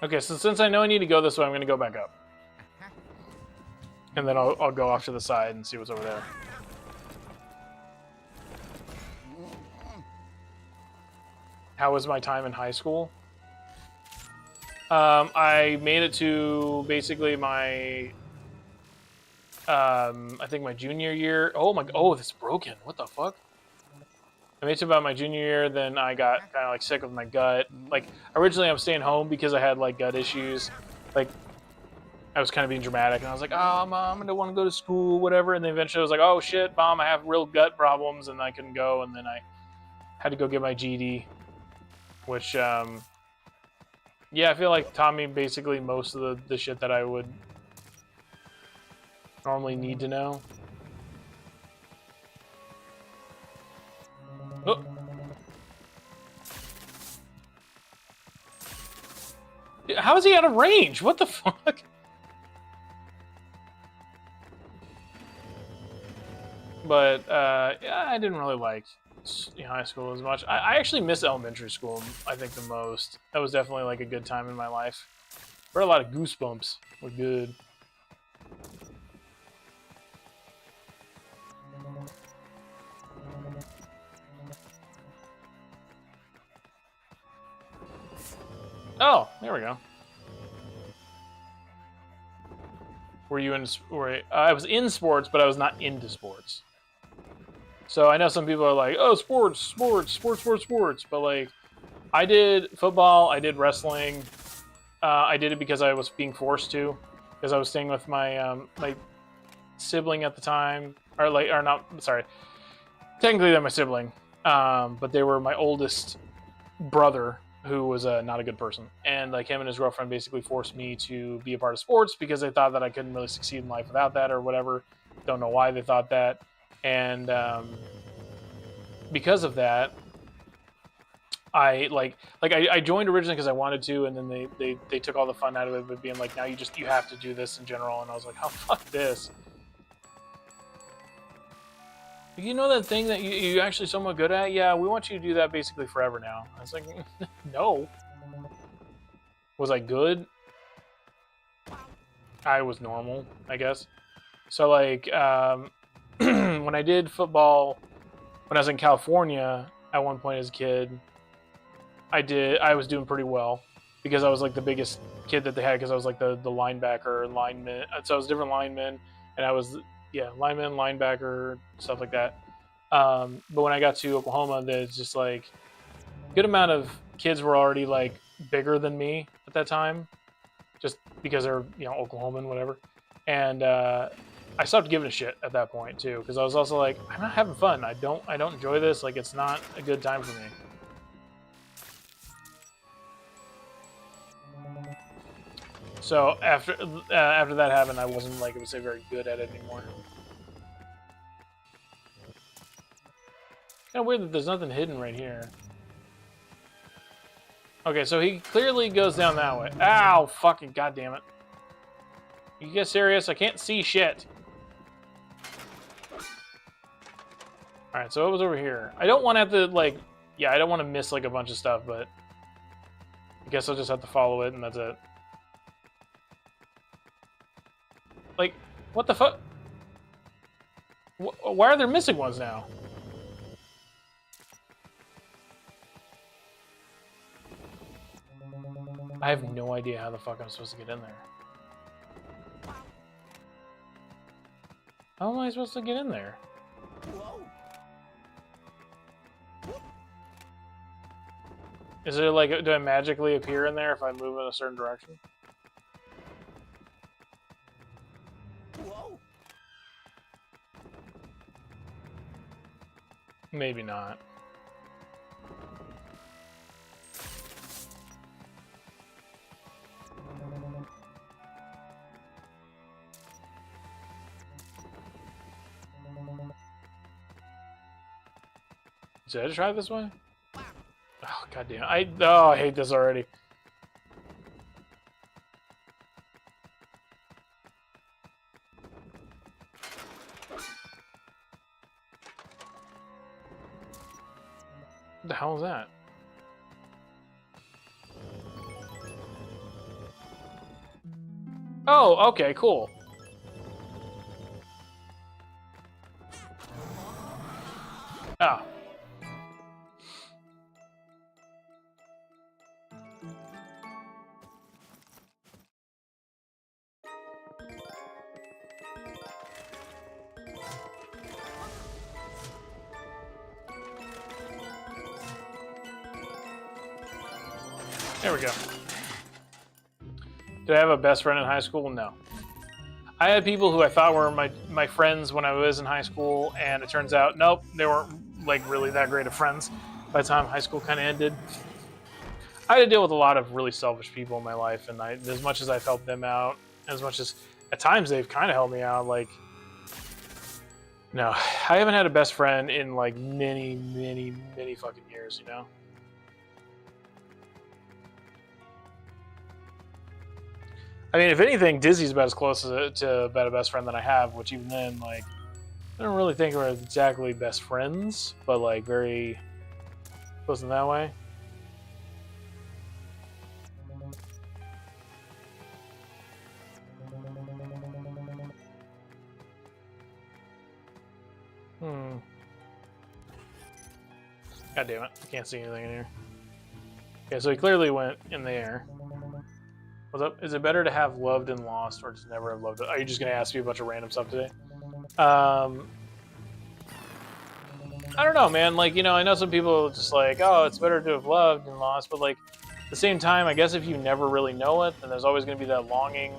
Okay, so since I know I need to go this way, I'm gonna go back up. And then I'll go off to the side and see what's over there. How was my time in high school? I made it to basically my, I think my junior year. Oh, this is broken. What the fuck? I made it to about my junior year, then I got kind of like sick with my gut. Like, originally I'm staying home because I had like gut issues. Like, I was kind of being dramatic, and I was like, oh, Mom, I don't want to go to school, whatever. And then eventually I was like, oh, shit, Mom, I have real gut problems, and I couldn't go. And then I had to go get my GD, which, yeah, I feel like taught me basically most of the shit that I would normally need to know. Oh. How is he out of range? What the fuck? But yeah, I didn't really like high school as much. I actually miss elementary school, I think, the most. That was definitely like a good time in my life. There were a lot of goosebumps. Were good. Oh, there we go. Were you in? I was in sports, but I was not into sports. So I know some people are like, "Oh, sports." But like, I did football. I did wrestling. I did it because I was being forced to, because I was staying with my my sibling at the time, or not. Sorry, technically they're my sibling, but they were my oldest brother, who was not a good person, and like him and his girlfriend basically forced me to be a part of sports because they thought that I couldn't really succeed in life without that or whatever. Don't know why they thought that, and because of that, I I joined originally because I wanted to, and then they took all the fun out of it by being like, now you have to do this in general, and I was like, oh, fuck this. You know that thing that you're actually somewhat good at? Yeah, we want you to do that basically forever now. I was like, no. Was I good? I was normal, I guess. So, like, when I did football, when I was in California, at one point as a kid, I was doing pretty well because I was, like, the biggest kid that they had because I was, like, the linebacker, lineman. So I was different linemen, and I was... yeah, lineman, linebacker, stuff like that. But when I got to Oklahoma, there's just like a good amount of kids were already like bigger than me at that time, just because they're Oklahoman, whatever. And I stopped giving a shit at that point too, because I was also like, I'm not having fun. I don't enjoy this. Like, it's not a good time for me. So after that happened, I wasn't like I would say very good at it anymore. Kind of weird that there's nothing hidden right here. Okay, so he clearly goes down that way. Ow! Fucking goddamn it! You get serious? I can't see shit. All right, so it was over here. I don't want to have to like, yeah, I don't want to miss like a bunch of stuff, but I guess I'll just have to follow it, and that's it. Like, what the fuck? Why are there missing ones now? I have no idea how the fuck I'm supposed to get in there. How am I supposed to get in there? Is it like, do I magically appear in there if I move in a certain direction? Maybe not. Did I try this way? Oh, goddamn. I hate this already. What the hell is that? Oh, okay, cool. Ah. There we go. Did I have a best friend in high school? No. I had people who I thought were my friends when I was in high school, and it turns out, nope, they weren't like really that great of friends by the time high school kind of ended. I had to deal with a lot of really selfish people in my life, and as much as I've helped them out, as much as at times they've kind of helped me out, like, no, I haven't had a best friend in like many fucking years, you know? I mean, if anything, Dizzy's about as close to about a best friend that I have, which even then, like, I don't really think we're exactly best friends, but like very close in that way. God damn it, I can't see anything in here. Okay, so he clearly went in there. What's up? Is it better to have loved and lost, or just never have loved it? Are you just going to ask me a bunch of random stuff today? I don't know, man. Like, you know, I know some people just like, oh, it's better to have loved and lost, but like, at the same time, I guess if you never really know it, then there's always going to be that longing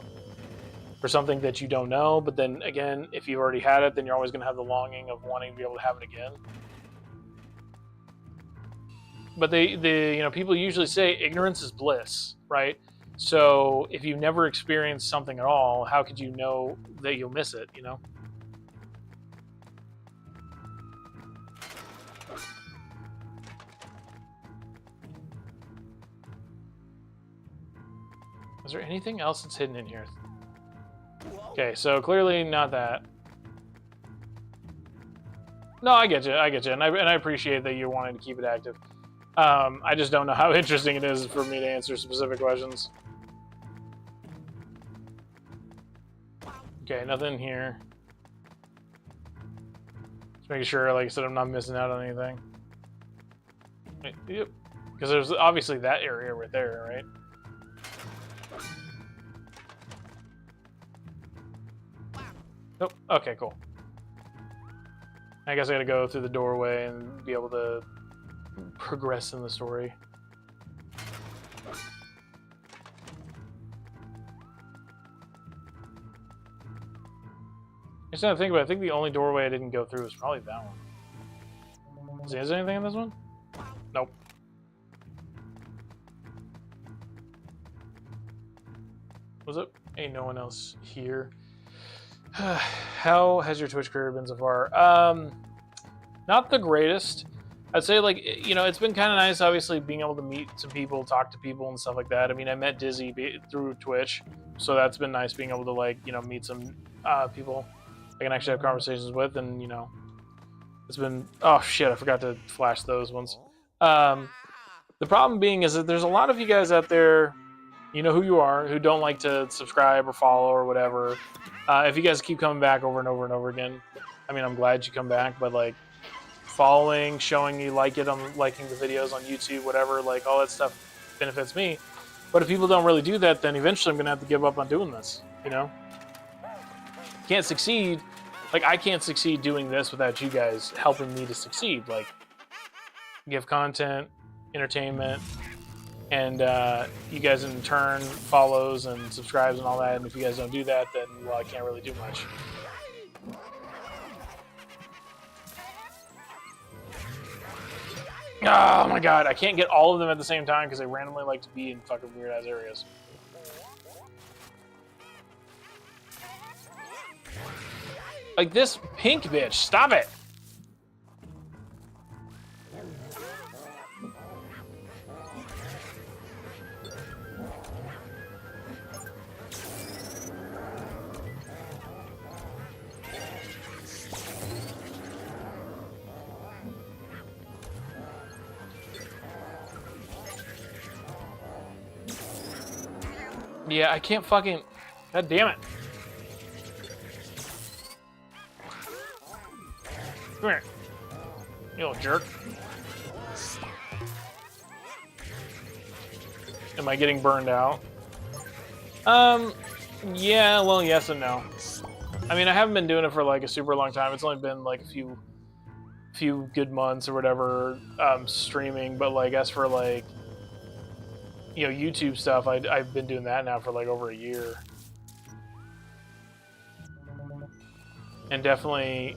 for something that you don't know. But then again, if you've already had it, then you're always going to have the longing of wanting to be able to have it again. But you know, people usually say ignorance is bliss, right? So if you never experienced something at all, how could you know that you'll miss it, you know? Is there anything else that's hidden in here? Okay, so clearly not that. No, I get you, and I appreciate that you're wanting to keep it active. I just don't know how interesting it is for me to answer specific questions. Okay, nothing here. Just making sure, like I said, I'm not missing out on anything. Wait, yep. Because there's obviously that area right there, right? Nope. Okay, cool. I guess I gotta go through the doorway and be able to progress in the story. Just trying to think about it. I think the only doorway I didn't go through was probably that one. Is there anything in this one? Nope. What's up? Ain't no one else here. How has your Twitch career been so far? Not the greatest. I'd say, like, you know, it's been kind of nice, obviously, being able to meet some people, talk to people, and stuff like that. I mean, I met Dizzy through Twitch, so that's been nice being able to, like, you know, meet some people I can actually have conversations with, and, you know, it's been... Oh, shit, I forgot to flash those ones. The problem being is that there's a lot of you guys out there, you know who you are, who don't like to subscribe or follow or whatever. If you guys keep coming back over and over and over again, I mean, I'm glad you come back, but, like, following, showing you like it, on liking the videos on YouTube, whatever, like, all that stuff benefits me. But if people don't really do that, then eventually I'm going to have to give up on doing this, you know? Can't succeed. Like, I can't succeed doing this without you guys helping me to succeed. Like, give content, entertainment, and you guys in turn follows and subscribes and all that. And if you guys don't do that, then, well, I can't really do much. Oh my god, I can't get all of them at the same time because they randomly like to be in fucking weird-ass areas. Like this pink bitch, stop it! Yeah, I can't fucking... God damn it. Come here. You little jerk. Am I getting burned out? Yeah, well, yes and no. I mean, I haven't been doing it for like a super long time. It's only been like a few good months or whatever, streaming, but like as for like, you know, YouTube stuff, I've been doing that now for like over a year. And definitely,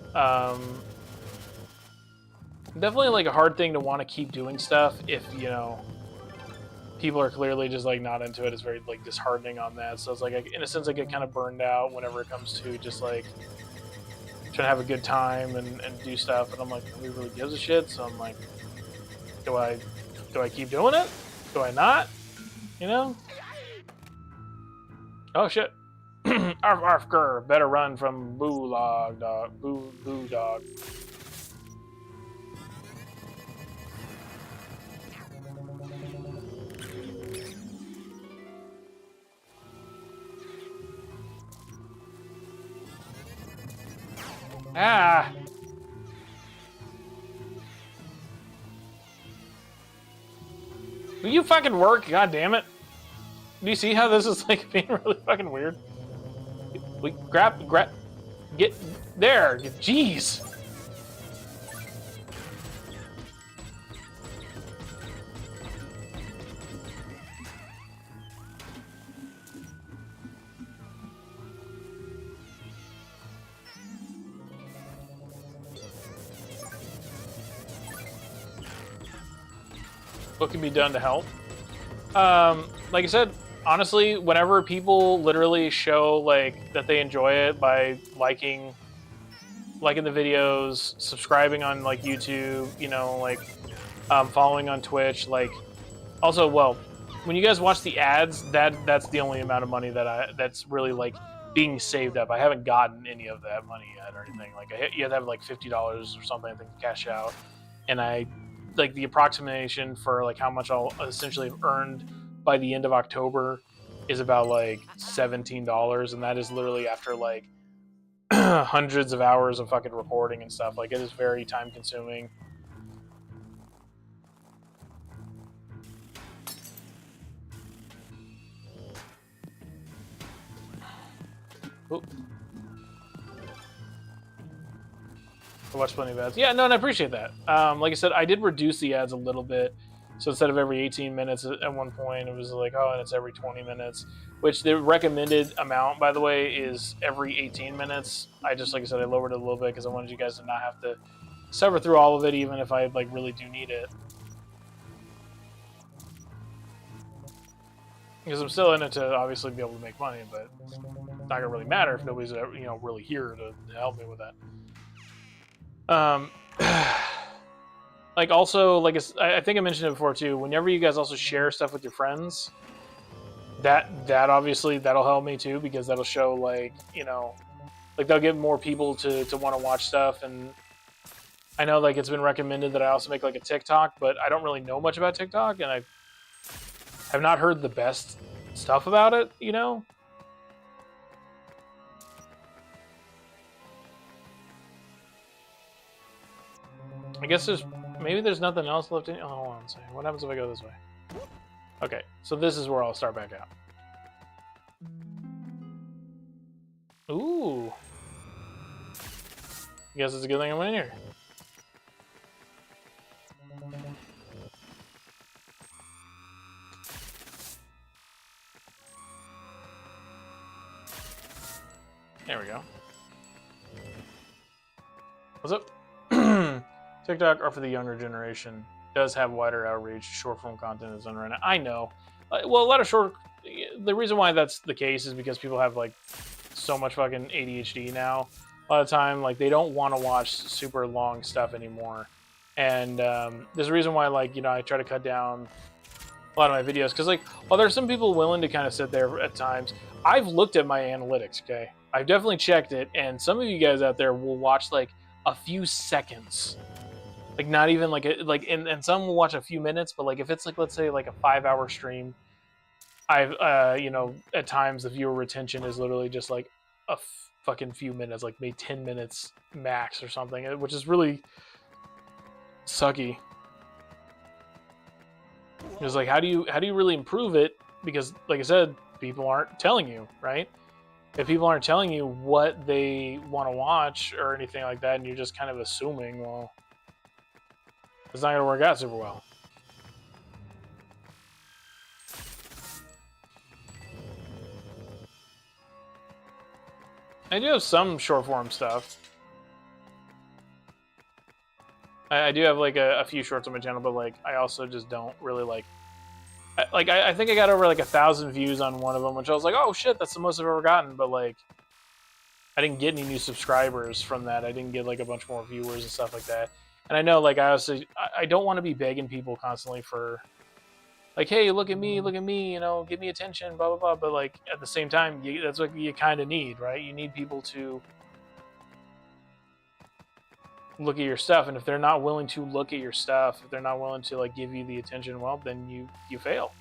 definitely like a hard thing to want to keep doing stuff if, you know, people are clearly just like not into it. It's very like disheartening on that. So it's like, in a sense, I get kind of burned out whenever it comes to just like trying to have a good time and do stuff. And I'm like, nobody really gives a shit. So I'm like, do I keep doing it? Do I not? You know? Oh shit. Arf arf grr. Better run from boo log dog. Boo dog. Ah! Will you fucking work? God damn it. Do you see how this is like being really fucking weird? We grab, get there. Jeez. What can be done to help? Like I said, honestly, whenever people literally show like that they enjoy it by liking the videos, subscribing on like YouTube, you know, like following on Twitch, like also, well, when you guys watch the ads, that's the only amount of money that's really like being saved up. I haven't gotten any of that money yet or anything. Like you have to have like $50 or something, I think, to cash out, and I like the approximation for like how much I'll essentially have earned by the end of October is about like $17, and that is literally after like hundreds of hours of fucking recording and stuff. Like it is very time consuming. Oop. I watch plenty of ads. Yeah, no, and I appreciate that. Like I said, I did reduce the ads a little bit. So instead of every 18 minutes at one point, it was like, oh, and it's every 20 minutes, which the recommended amount, by the way, is every 18 minutes. I just, like I said, I lowered it a little bit because I wanted you guys to not have to suffer through all of it, even if I like really do need it. Because I'm still in it to obviously be able to make money, but it's not gonna really matter if nobody's really here to help me with that. Like also, like I think I mentioned it before too. Whenever you guys also share stuff with your friends, that obviously that'll help me too, because that'll show like like they'll get more people to want to watch stuff. And I know like it's been recommended that I also make like a TikTok, but I don't really know much about TikTok, and I have not heard the best stuff about it. I guess maybe there's nothing else left in. Oh, hold on a second. What happens if I go this way? Okay, so this is where I'll start back out. Ooh. I guess it's a good thing I went in here. There we go. What's up? TikTok are for the younger generation. Does have wider outreach. Short form content is done right now. I know. Well, a lot of the reason why that's the case is because people have like so much fucking ADHD now. A lot of time, like they don't want to watch super long stuff anymore. And there's a reason why, like I try to cut down a lot of my videos, because like while there's some people willing to kind of sit there at times, I've looked at my analytics. Okay, I've definitely checked it, and some of you guys out there will watch like a few seconds. Like not even like and some will watch a few minutes, but like if it's like, let's say like a 5-hour stream, I've you know, at times the viewer retention is literally just like a fucking few minutes, like maybe 10 minutes max or something, which is really sucky. It's like, how do you really improve it? Because like I said, people aren't telling you, right? If people aren't telling you what they want to watch or anything like that, and you're just kind of assuming, well, it's not going to work out super well. I do have some short form stuff. I do have like a few shorts on my channel, but like I also just don't really like. I think I got over like 1,000 views on one of them, which I was like, oh shit, that's the most I've ever gotten. But like, I didn't get any new subscribers from that. I didn't get like a bunch more viewers and stuff like that. And I know, like, I don't want to be begging people constantly for, like, hey, look at me, you know, give me attention, blah blah blah. But like at the same time, that's what you kind of need, right? You need people to look at your stuff, and if they're not willing to look at your stuff, if they're not willing to like give you the attention, well, then you fail.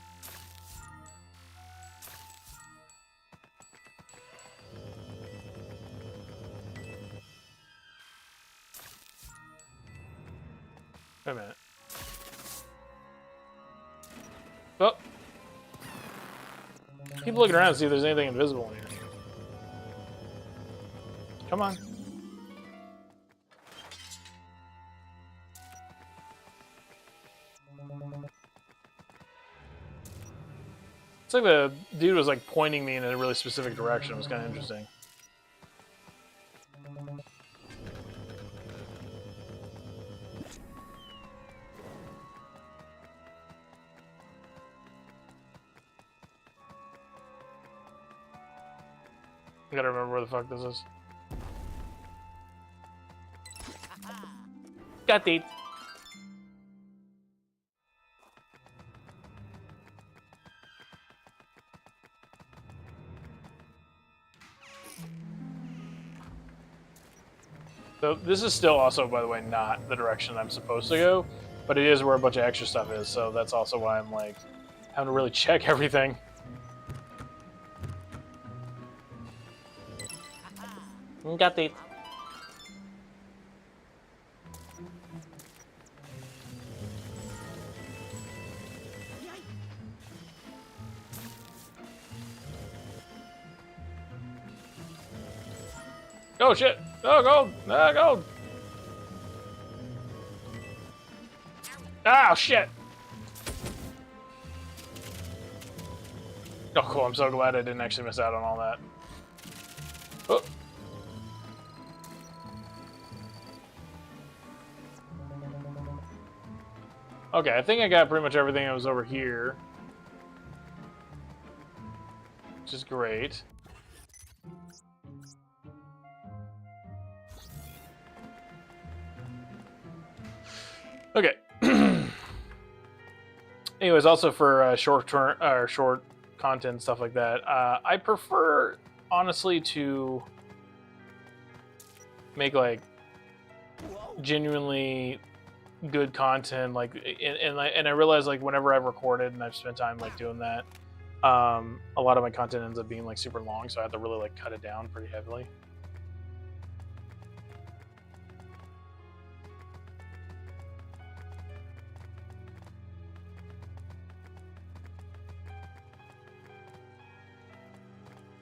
Wait a minute. Oh. Keep looking around to see if there's anything invisible in here. Come on. It's like the dude was like pointing me in a really specific direction. It was kind of interesting. I gotta remember where the fuck this is. Got it. So this is still also, by the way, not the direction I'm supposed to go, but it is where a bunch of extra stuff is, so that's also why I'm like having to really check everything. Got it. Oh shit! Oh gold! Oh gold! Oh shit! Oh cool, I'm so glad I didn't actually miss out on all that. Oh. Okay, I think I got pretty much everything that was over here. Which is great. Okay. Anyways, also for short content and stuff like that, I prefer honestly to make like genuinely good content, like, and I realize like whenever I've recorded and I've spent time like doing that, a lot of my content ends up being like super long, so I have to really like cut it down pretty heavily.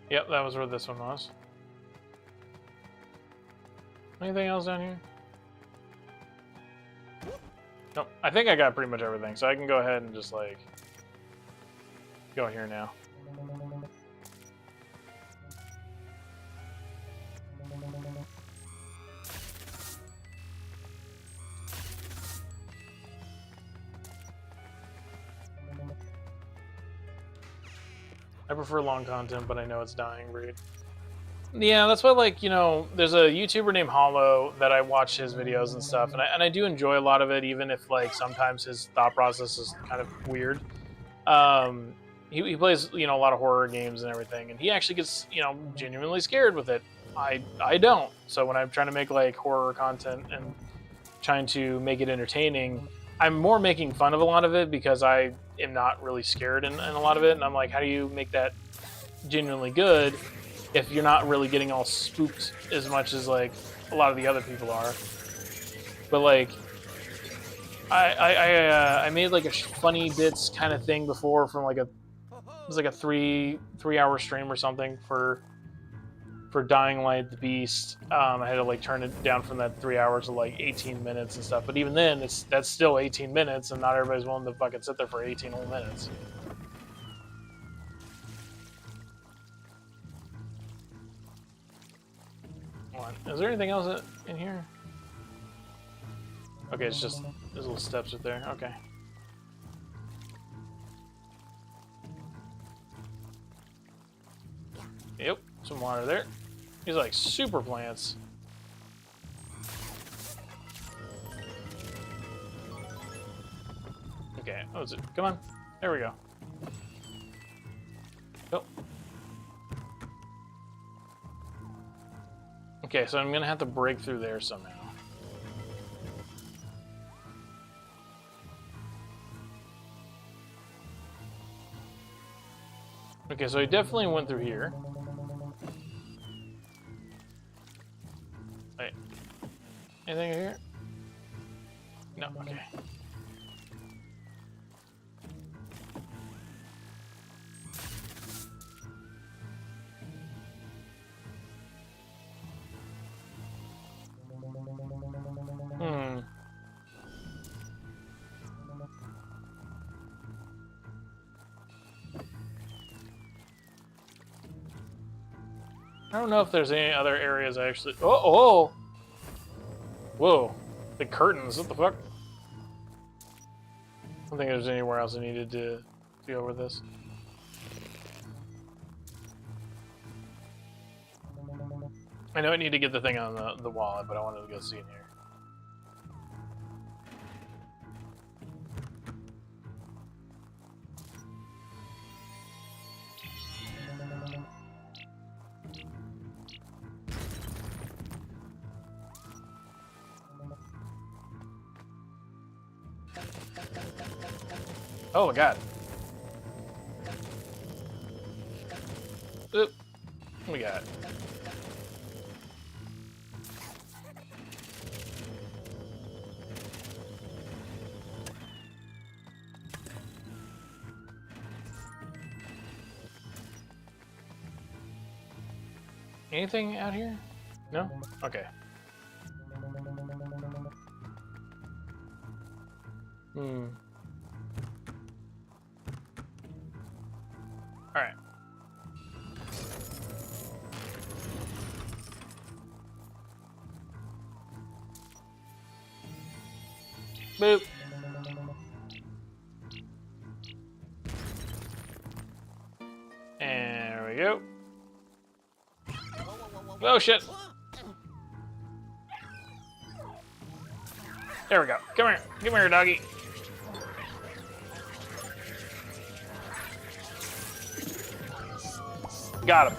Yep, that was where this one was. Anything else down here? Nope. I think I got pretty much everything, so I can go ahead and just like go here now. I prefer long content, but I know it's dying breed. Yeah, that's why, like, you know, there's a YouTuber named Hollow that I watch his videos and stuff, and I do enjoy a lot of it, even if, like, sometimes his thought process is kind of weird. He plays, you know, a lot of horror games and everything, and he actually gets, you know, genuinely scared with it. I don't. So when I'm trying to make, like, horror content and trying to make it entertaining, I'm more making fun of a lot of it because I am not really scared in a lot of it, and I'm like, how do you make that genuinely good if you're not really getting all spooked as much as like a lot of the other people are? But like, I made like a funny bits kind of thing before from like it was like a three-hour stream or something for Dying Light the Beast. I had to like turn it down from that 3 hours to like 18 minutes and stuff. But even then, that's still 18 minutes, and not everybody's willing to fucking sit there for 18 whole minutes. Is there anything else in here? Okay, it's just there's little steps right there. Okay. Yep, some water there. These are like super plants. Okay, what is it? Come on. There we go. Oh. Okay, so I'm gonna have to break through there somehow. Okay, so he definitely went through here. Wait. Anything here? No, okay. I don't know if there's any other areas I actually... Oh! Whoa. The curtains, what the fuck? I don't think there's anywhere else I needed to go with this. I know I need to get the thing on the wallet, but I wanted to go see in here. Oh my god. Oop. What we got? Anything out here? No? Okay. Alright. Boop. And there we go. Oh shit. There we go. Come here. Come here, doggy. Got him.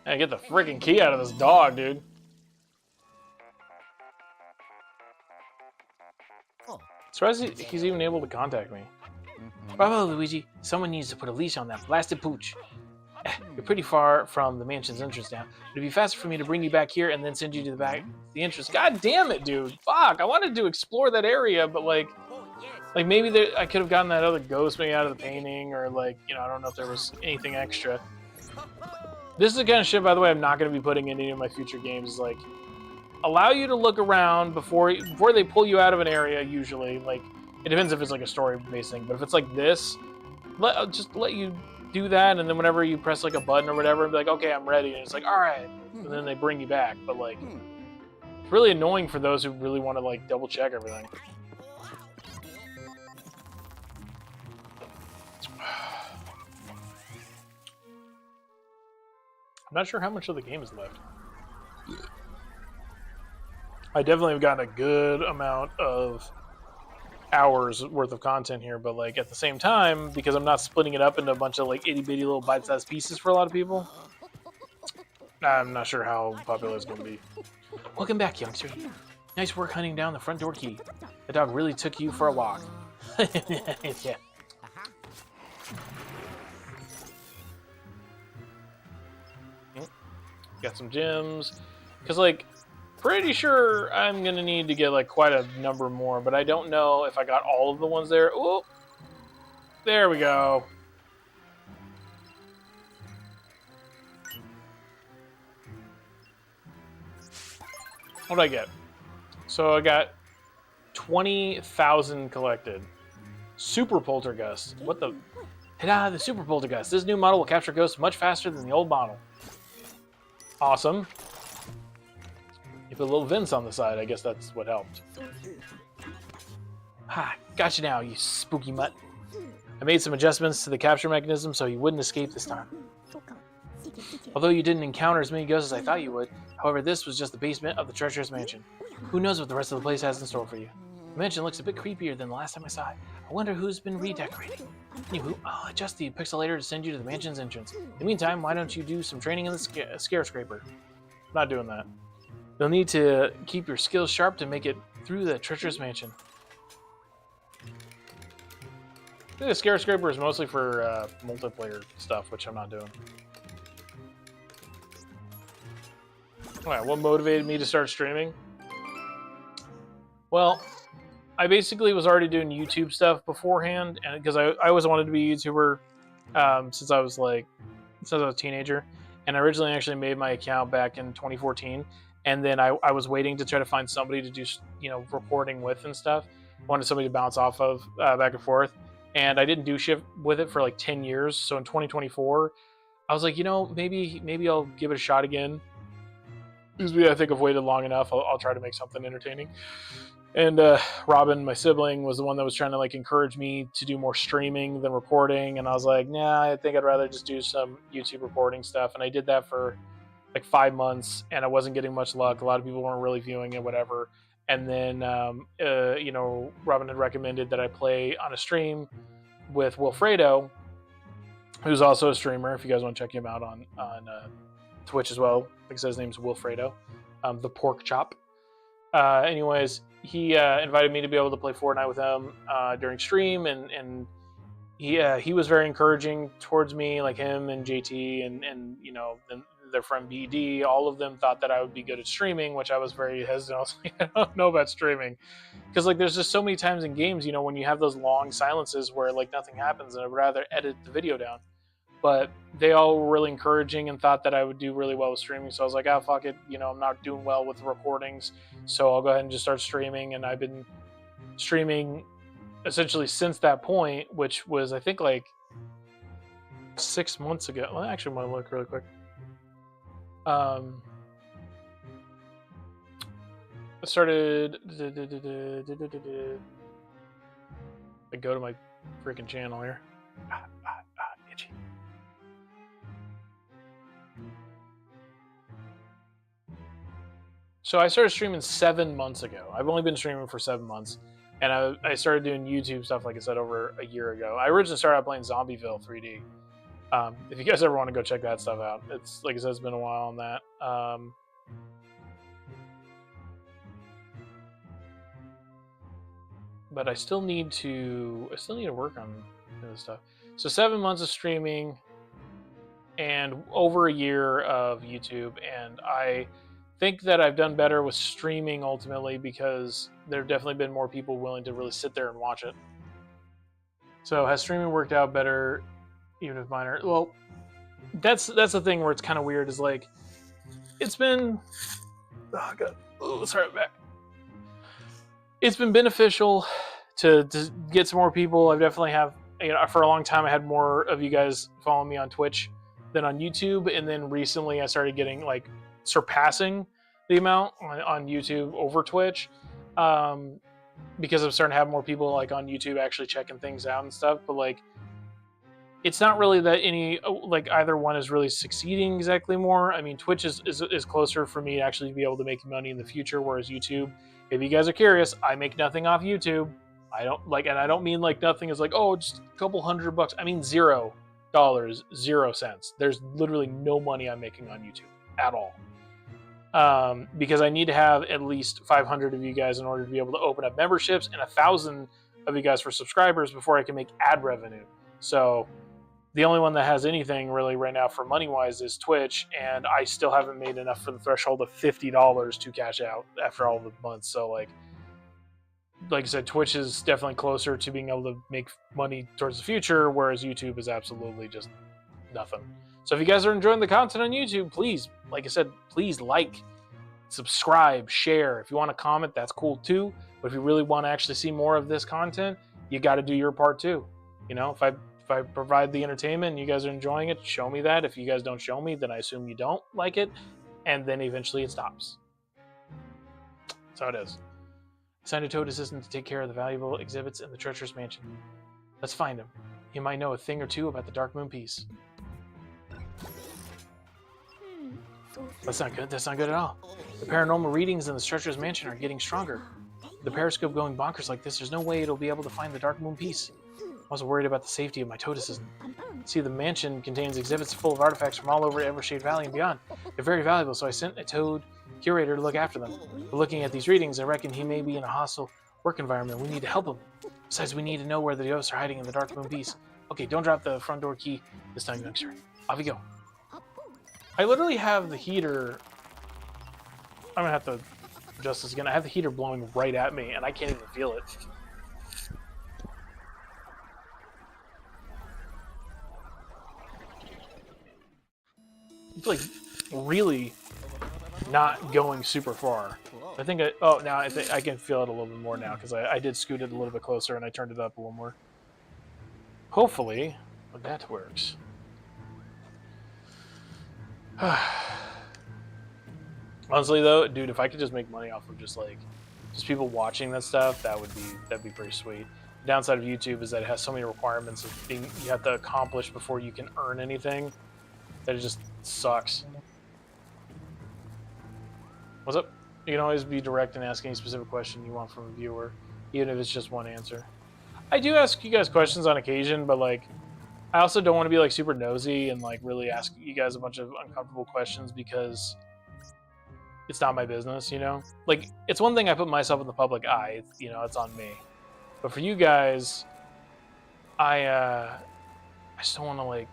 Hey, get the freaking key out of this dog, dude. Surprised he's even able to contact me. Bravo, Luigi. Someone needs to put a leash on that blasted pooch. You're pretty far from the mansion's entrance now. It'd be faster for me to bring you back here and then send you to the entrance. God damn it, dude. Fuck. I wanted to explore that area, but like maybe I could have gotten that other ghost maybe out of the painting, or like, you know, I don't know if there was anything extra. This is the kind of shit, by the way, I'm not going to be putting in any of my future games. Is like, allow you to look around before they pull you out of an area. Usually, like, it depends if it's like a story-based thing, but if it's like this, just let you do that, and then whenever you press like a button or whatever, be like, okay, I'm ready, and it's like, all right, and then they bring you back. But like, it's really annoying for those who really want to like double check everything. I'm not sure how much of the game is left. I definitely have gotten a good amount of hours worth of content here, but like at the same time, because I'm not splitting it up into a bunch of like itty bitty little bite-sized pieces for a lot of people, I'm not sure how popular it's going to be. Welcome back, youngster. Nice work hunting down the front door key. The dog really took you for a walk. Yeah. Aha. Got some gems. Because, like, pretty sure I'm going to need to get, like, quite a number more, but I don't know if I got all of the ones there. Oh, there we go. What did I get? So I got 20,000 collected. Super Poltergust. What the? Ta-da, the Super Poltergust. This new model will capture ghosts much faster than the old model. Awesome. You put a little Vince on the side. I guess that's what helped. Ha, gotcha now, you spooky mutt. I made some adjustments to the capture mechanism so you wouldn't escape this time. Although you didn't encounter as many ghosts as I thought you would, however, this was just the basement of the treacherous mansion. Who knows what the rest of the place has in store for you? The mansion looks a bit creepier than the last time I saw it. I wonder who's been redecorating. Anywho, I'll adjust the pixelator to send you to the mansion's entrance. In the meantime, why don't you do some training in the scare scraper? Not doing that. You'll need to keep your skills sharp to make it through the treacherous mansion. I think the scare scraper is mostly for multiplayer stuff, which I'm not doing. Alright, what motivated me to start streaming? Well, I basically was already doing YouTube stuff beforehand, and because I always wanted to be a YouTuber since I was a teenager, and I originally actually made my account back in 2014, and then I was waiting to try to find somebody to do recording with and stuff. I wanted somebody to bounce off of back and forth, and I didn't do shit with it for like 10 years. So in 2024, I was like, maybe I'll give it a shot again. Because I think I've waited long enough. I'll try to make something entertaining. And Robin, my sibling, was the one that was trying to encourage me to do more streaming than recording. And I was like, nah, I think I'd rather just do some YouTube recording stuff. And I did that for like 5 months, and I wasn't getting much luck. A lot of people weren't really viewing it, whatever. And then, Robin had recommended that I play on a stream with Wilfredo, who's also a streamer. If you guys want to check him out on Twitch as well. Like I said, his name's Wilfredo, the pork chop. Anyways, he invited me to be able to play Fortnite with him during stream, and he was very encouraging towards me, like him and JT and their friend BD. All of them thought that I would be good at streaming, which I was very hesitant. I was like, I don't know about streaming, because there's just so many times in games, when you have those long silences where nothing happens, and I'd rather edit the video down. But they all were really encouraging and thought that I would do really well with streaming. So I was like, oh, fuck it. I'm not doing well with recordings. So I'll go ahead and just start streaming. And I've been streaming essentially since that point, which was, I think, 6 months ago. Well, actually, I'm going to look really quick. I started... I go to my freaking channel here. Itchy. So I started streaming 7 months ago. I've only been streaming for 7 months. And I started doing YouTube stuff, like I said, over a year ago. I originally started out playing Zombieville 3D. If you guys ever want to go check that stuff out, it's like I said, it's been a while on that. But I still need to work on this stuff. So 7 months of streaming and over a year of YouTube, and I think that I've done better with streaming ultimately because there have definitely been more people willing to really sit there and watch it. So has streaming worked out better, even if mine are... Well, that's the thing where it's kind of weird, is it's been... Oh, God. Oh, sorry, I'm back. It's been beneficial to get some more people. I definitely have... for a long time, I had more of you guys following me on Twitch than on YouTube, and then recently I started getting, surpassing the amount on YouTube over Twitch, because I'm starting to have more people on YouTube actually checking things out and stuff. But it's not really that any either one is really succeeding exactly more. I mean, Twitch is closer for me to actually be able to make money in the future, whereas YouTube, if you guys are curious, I make nothing off YouTube. I don't and I don't mean nothing is just a couple $100. I mean $0, 0 cents. There's literally no money I'm making on YouTube at all. Because I need to have at least 500 of you guys in order to be able to open up memberships, and 1,000 of you guys for subscribers before I can make ad revenue. So the only one that has anything really right now for money-wise is Twitch, and I still haven't made enough for the threshold of $50 to cash out after all the months. So like I said, Twitch is definitely closer to being able to make money towards the future, whereas YouTube is absolutely just nothing. So if you guys are enjoying the content on YouTube, please, like I said, please like, subscribe, share. If you want to comment, that's cool too. But if you really want to actually see more of this content, you got to do your part too. You know, if I provide the entertainment and you guys are enjoying it, show me that. If you guys don't show me, then I assume you don't like it, and then eventually it stops. That's how it is. Assigned a toad assistant to take care of the valuable exhibits in the treacherous mansion. Let's find him. He might know a thing or two about the Dark Moon piece. That's not good. That's not good at all. The paranormal readings in the treacherous mansion are getting stronger. With the periscope going bonkers like this, there's no way it'll be able to find the Dark Moon piece. I'm also worried about the safety of my toad assistant. See, the mansion contains exhibits full of artifacts from all over Evershade Valley and beyond. They're very valuable, so I sent a toad curator to look after them. But looking at these readings, I reckon he may be in a hostile work environment. We need to help him. Besides, we need to know where the ghosts are hiding in the Dark Moon piece. Okay, don't drop the front door key this time, youngster. Off you go. I literally have the heater... I'm gonna have to adjust this again. I have the heater blowing right at me, and I can't even feel it. It's like really not going super far. I think now I think I can feel it a little bit more now because I did scoot it a little bit closer and I turned it up a little more. Hopefully, that works. Honestly though, dude, if I could just make money off of just people watching that stuff, that'd be pretty sweet. The downside of YouTube is that it has so many requirements of you have to accomplish before you can earn anything that it just sucks. What's up? You can always be direct and ask any specific question you want from a viewer, even if it's just one answer. I do ask you guys questions on occasion, but I also don't want to be super nosy and really ask you guys a bunch of uncomfortable questions because it's not my business, you know? It's one thing I put myself in the public eye, it's on me. But for you guys, I just don't want to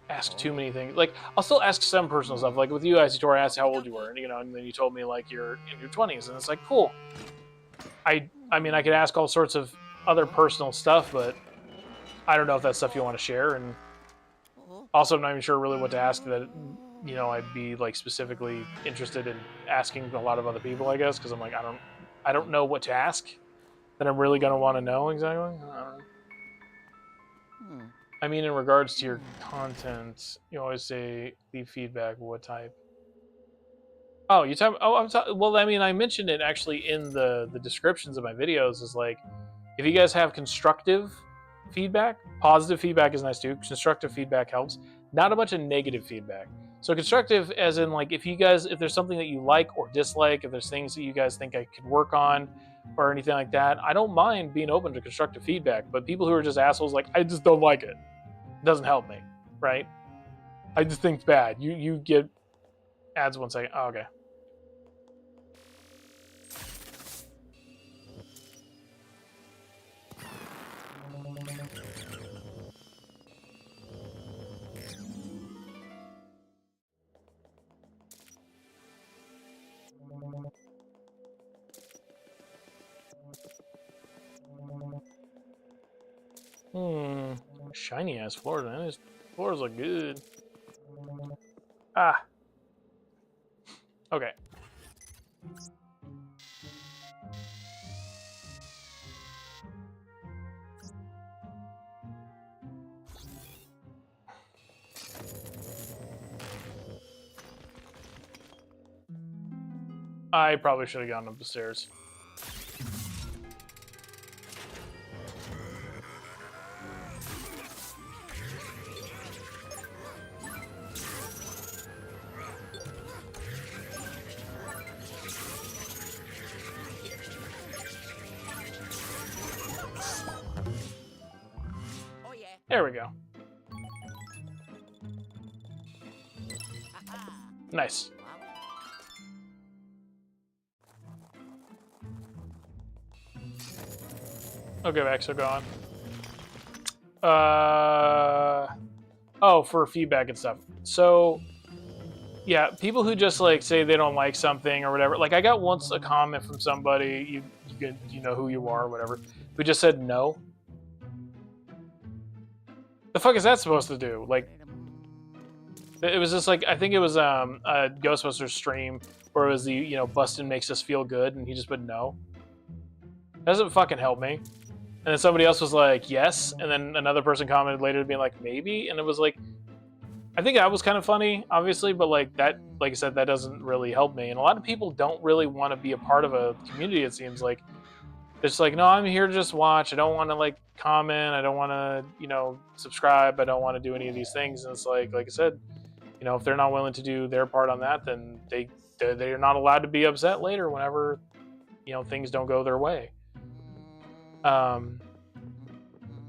ask too many things. I'll still ask some personal stuff. With you, Isitor, I asked how old you were, and then you told me you're in your 20s, and it's cool. I mean, I could ask all sorts of other personal stuff, but I don't know if that's stuff you want to share, and also I'm not even sure really what to ask that, I'd be specifically interested in asking a lot of other people, I guess, because I'm I don't know what to ask that I'm really gonna want to know exactly. I don't know. I mean, in regards to your content, you always say leave feedback. What type? Oh, you talk. Oh, I'm talking. Well, I mean, I mentioned it actually in the descriptions of my videos. Is if you guys have constructive feedback, positive feedback is nice too. Constructive feedback helps. Not a bunch of negative feedback. So constructive, as in if there's something that you like or dislike, if there's things that you guys think I could work on, or anything like that, I don't mind being open to constructive feedback. But people who are just assholes, I just don't like it, doesn't help me, right? I just think it's bad. You get ads 1 second. Oh, okay. Shiny ass floors, man. These floors look good. Ah. Okay. I probably should have gone up the stairs. There we go. Nice. Okay, back, so go on. Oh, for feedback and stuff. So, yeah, people who just like say they don't like something or whatever. Like I got once a comment from somebody, you know who you are or whatever, who just said no. The fuck is that supposed to do? Like, it was just like, I think it was a Ghostbusters stream where it was the, you know, Bustin makes us feel good, and he just put no. Doesn't fucking help me. And then somebody else was like, yes, and then another person commented later being like, maybe, and it was like, I think that was kind of funny, obviously, but like that, like I said, that doesn't really help me. And a lot of people don't really want to be a part of a community, it seems like. They're just like, no, I'm here to just watch. I don't want to like comment. I don't want to, you know, subscribe. I don't want to do any of these things. And it's like I said, you know, if they're not willing to do their part on that, then they're not allowed to be upset later whenever, you know, things don't go their way.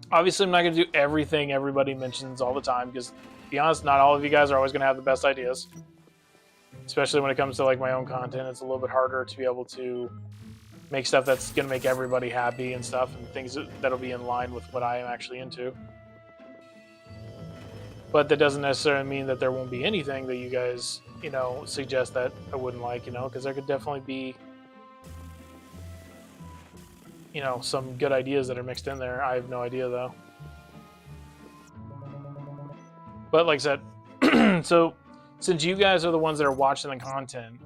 Obviously, I'm not going to do everything everybody mentions all the time because, to be honest, not all of you guys are always going to have the best ideas. Especially when it comes to like my own content, it's a little bit harder to be able to make stuff that's going to make everybody happy and stuff, and things that'll be in line with what I am actually into. But that doesn't necessarily mean that there won't be anything that you guys, you know, suggest that I wouldn't like, you know, because there could definitely be, you know, some good ideas that are mixed in there. I have no idea, though. But like I said, so since you guys are the ones that are watching the content,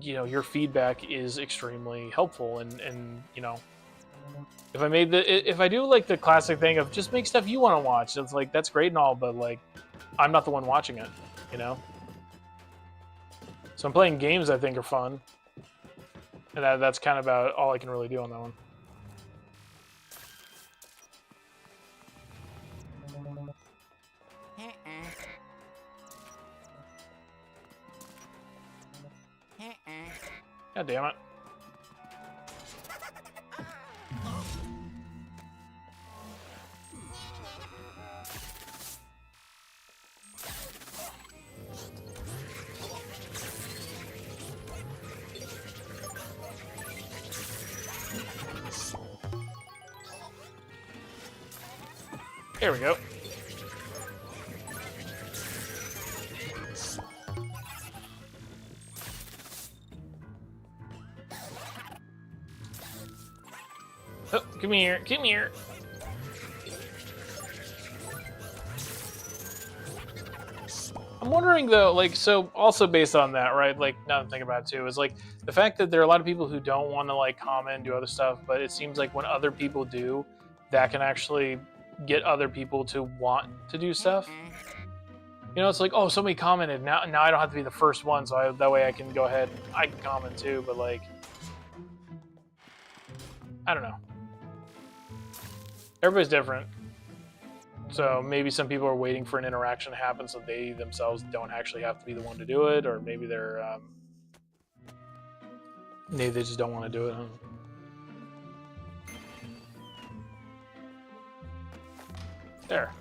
you know, your feedback is extremely helpful, and you know, if I do like the classic thing of just make stuff you want to watch, it's like that's great and all, but like I'm not the one watching it, you know. So I'm playing games I think are fun, and that's kind of about all I can really do on that one. God damn it. There we go. Oh, come here, come here. I'm wondering though, like, so also based on that, right? Like, now that I'm thinking about it too, is like the fact that there are a lot of people who don't want to like comment and do other stuff, but it seems like when other people do, that can actually get other people to want to do stuff. You know, it's like, oh, somebody commented. Now I don't have to be the first one, so that way I can go ahead and I can comment too. But like, I don't know. Everybody's different. So maybe some people are waiting for an interaction to happen so they themselves don't actually have to be the one to do it, or maybe maybe they just don't want to do it. I don't know. There.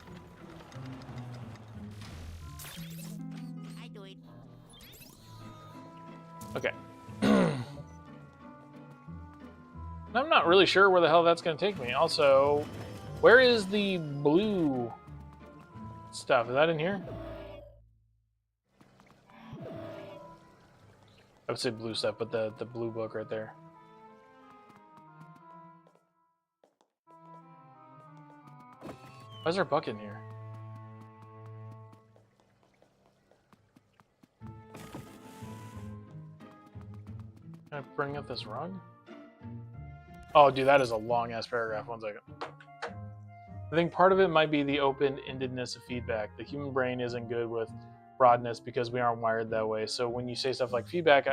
I do it. Okay. I'm not really sure where the hell that's going to take me. Also, where is the blue stuff? Is that in here? I would say blue stuff, but the blue book right there. Why is there a bucket in here? Can I bring up this rug? Oh, dude, that is a long-ass paragraph. 1 second. I think part of it might be the open-endedness of feedback. The human brain isn't good with broadness because we aren't wired that way. So when you say stuff like feedback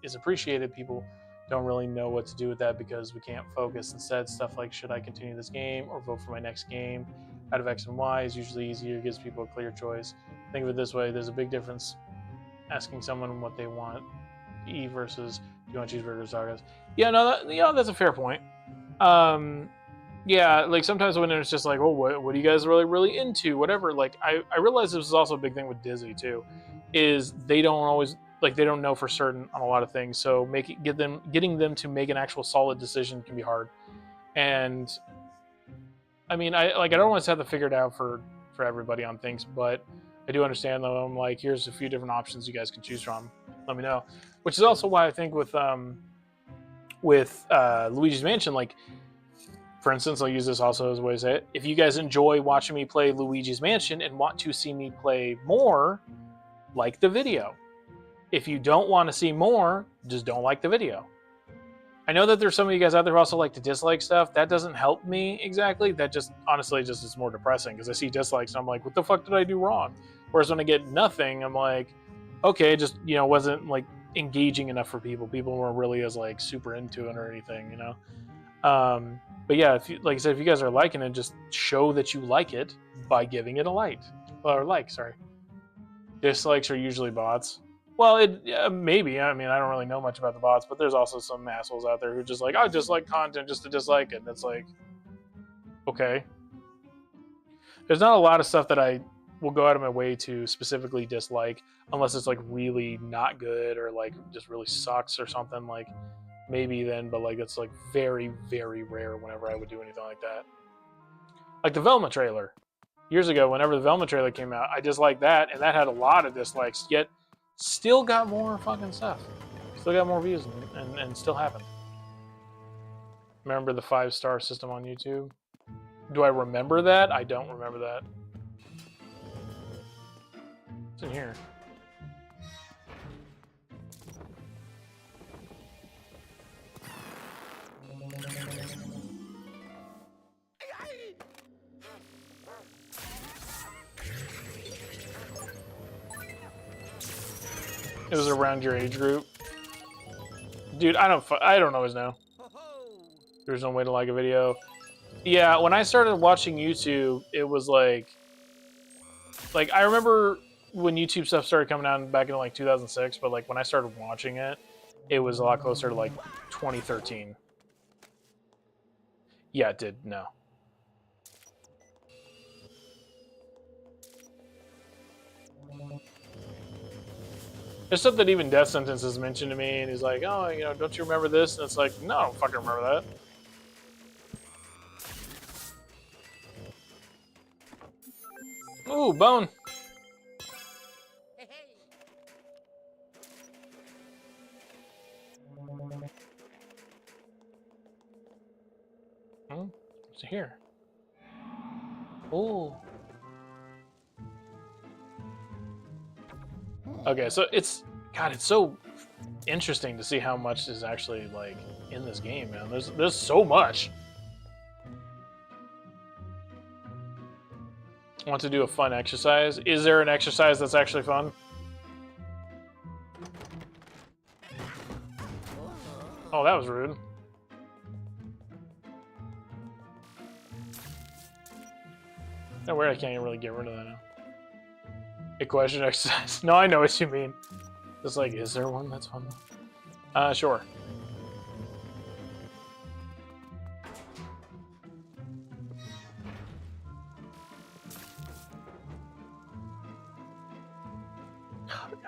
is appreciated, people don't really know what to do with that because we can't focus. Instead, stuff like, should I continue this game or vote for my next game out of X and Y is usually easier, gives people a clear choice. Think of it this way, there's a big difference asking someone what they want to eat versus, do you want cheeseburgers, tacos? Yeah, no, that's a fair point. Yeah, like sometimes when it's just like, oh, what are you guys really into? Whatever. Like I realize this is also a big thing with Disney too, is they don't always like they don't know for certain on a lot of things. So getting them to make an actual solid decision can be hard. And I mean, I don't want to have to figure it out for everybody on things, but I do understand though. I'm like, here's a few different options you guys can choose from. Let me know. Which is also why I think with Luigi's Mansion, like, for instance, I'll use this also as a way to say it. If you guys enjoy watching me play Luigi's Mansion and want to see me play more, like the video. If you don't want to see more, just don't like the video. I know that there's some of you guys out there who also like to dislike stuff. That doesn't help me exactly. That just, honestly, just is more depressing because I see dislikes and I'm like, what the fuck did I do wrong? Whereas when I get nothing, I'm like, okay, just, you know, wasn't like engaging enough for people. People weren't really as like super into it or anything, you know? But yeah, if you, like I said, if you guys are liking it, just show that you like it by giving it a like. Or like, sorry. Dislikes are usually bots. Well, maybe. I mean, I don't really know much about the bots, but there's also some assholes out there who just like, I dislike content just to dislike it. And it's like, okay. There's not a lot of stuff that I will go out of my way to specifically dislike unless it's like really not good or like just really sucks or something. Like, maybe then, but like it's like very, very rare whenever I would do anything like that. Like the Velma trailer. Years ago, whenever the Velma trailer came out, I disliked that, and that had a lot of dislikes, yet still got more fucking stuff. Still got more views and still happened. Remember the 5-star system on YouTube? Do I remember that? I don't remember that. What's in here? It was around your age group. Dude, I don't always know. There's no way to like a video. Yeah, when I started watching YouTube, it was like I remember when YouTube stuff started coming out back in like 2006, but like when I started watching it, it was a lot closer to like 2013. Yeah, it did. No. There's stuff that even Death Sentence has mentioned to me, and he's like, oh, you know, don't you remember this? And it's like, no, I don't fucking remember that. Ooh, bone. Hey, hey. What's here? Ooh. Okay, so it's so interesting to see how much is actually like in this game, man. There's so much. Want to do a fun exercise? Is there an exercise that's actually fun? Oh, that was rude. No, where I can't even really get rid of that now. A question exercise. No, I know what you mean. It's like, is there one that's fun? Sure.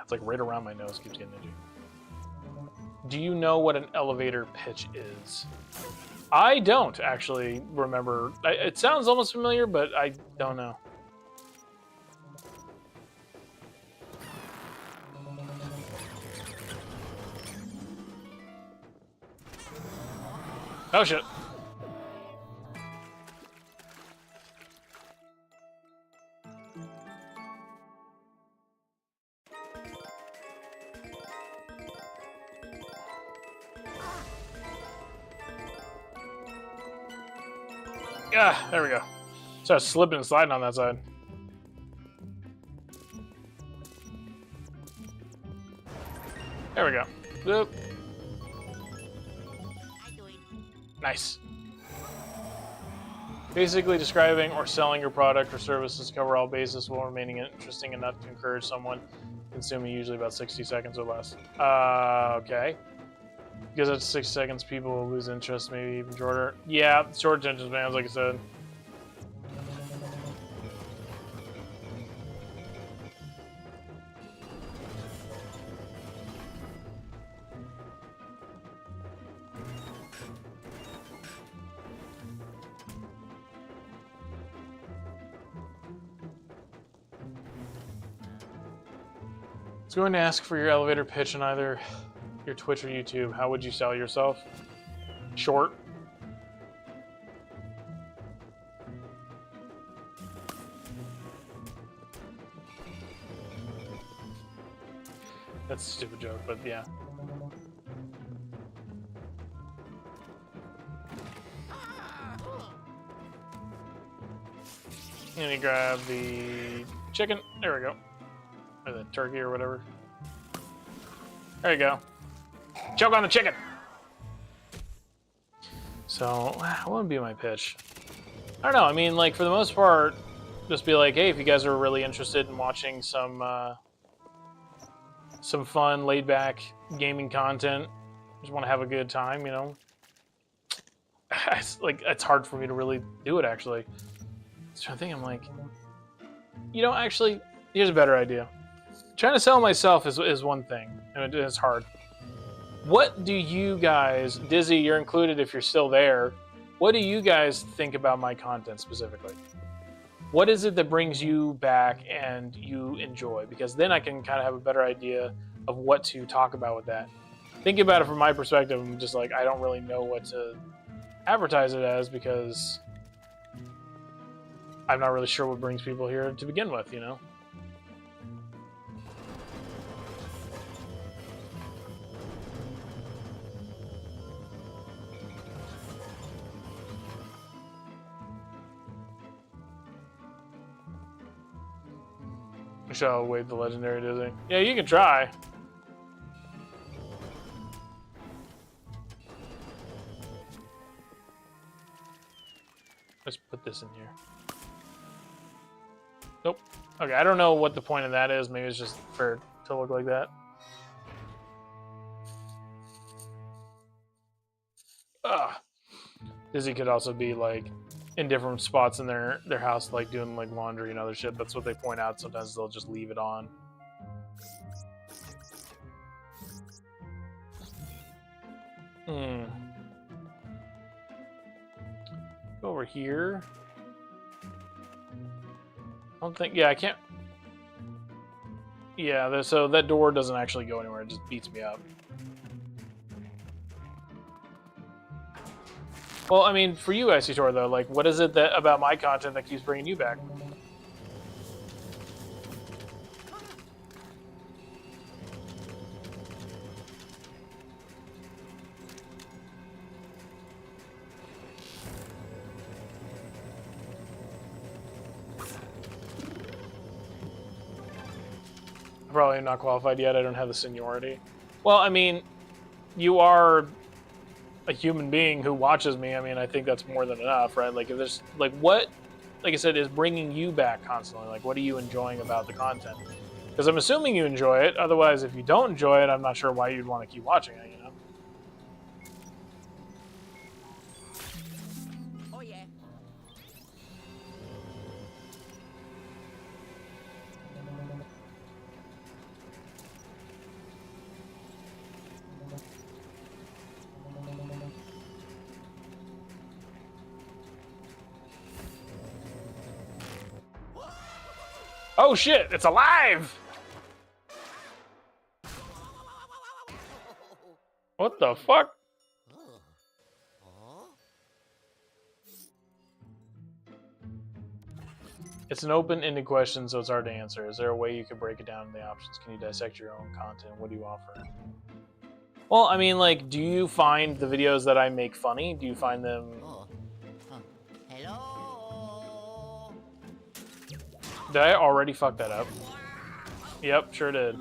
It's like right around my nose, keeps getting itchy. Do you know what an elevator pitch is? I don't actually remember. It sounds almost familiar, but I don't know. Oh shit. Yeah, there we go. Started slipping and sliding on that side. There we go. Boop. Nice. Basically describing or selling your product or services cover all bases while remaining interesting enough to encourage someone, consuming usually about 60 seconds or less. Okay. Because after 6 seconds, people will lose interest, maybe even shorter. Yeah, short attention spans, like I said. It's going to ask for your elevator pitch on either your Twitch or YouTube. How would you sell yourself? Short. That's a stupid joke, but yeah. And you grab the chicken. There we go. Or the turkey or whatever. There you go. Choke on the chicken! So, what would be my pitch? I don't know. I mean, like, for the most part, just be like, hey, if you guys are really interested in watching some fun, laid-back gaming content, just want to have a good time, you know? It's hard for me to really do it, actually. I was trying to think, I'm like, you know, actually, here's a better idea. Trying to sell myself is one thing, and it's hard. What do you guys, Dizzy, you're included if you're still there, what do you guys think about my content specifically? What is it that brings you back and you enjoy? Because then I can kind of have a better idea of what to talk about with that. Thinking about it from my perspective, I'm just like, I don't really know what to advertise it as because I'm not really sure what brings people here to begin with, you know? Shall wave the legendary Disney. Yeah, you can try. Let's put this in here. Nope. Okay, I don't know what the point of that is. Maybe it's just for to look like that. Ugh. Dizzy could also be like in different spots in their house, like doing like laundry and other shit. That's what they point out. Sometimes they'll just leave it on. Go over here. I don't think. Yeah, I can't. Yeah, so that door doesn't actually go anywhere. It just beats me up. Well, I mean, for you, Icytor, though, like, what is it that about my content that keeps bringing you back? Probably not qualified yet. I don't have the seniority. Well, I mean, you are a human being who watches me. I mean, I think that's more than enough, right? Like, if there's like what, like I said, is bringing you back constantly. Like, what are you enjoying about the content? Because I'm assuming you enjoy it. Otherwise, if you don't enjoy it, I'm not sure why you'd want to keep watching it. You know? Oh yeah. Oh shit! It's alive! What the fuck? It's an open-ended question, so it's hard to answer. Is there a way you could break it down in the options? Can you dissect your own content? What do you offer? Well, I mean, like, do you find the videos that I make funny? Do you find them... Hello. Did I already fuck that up? Yep, sure did.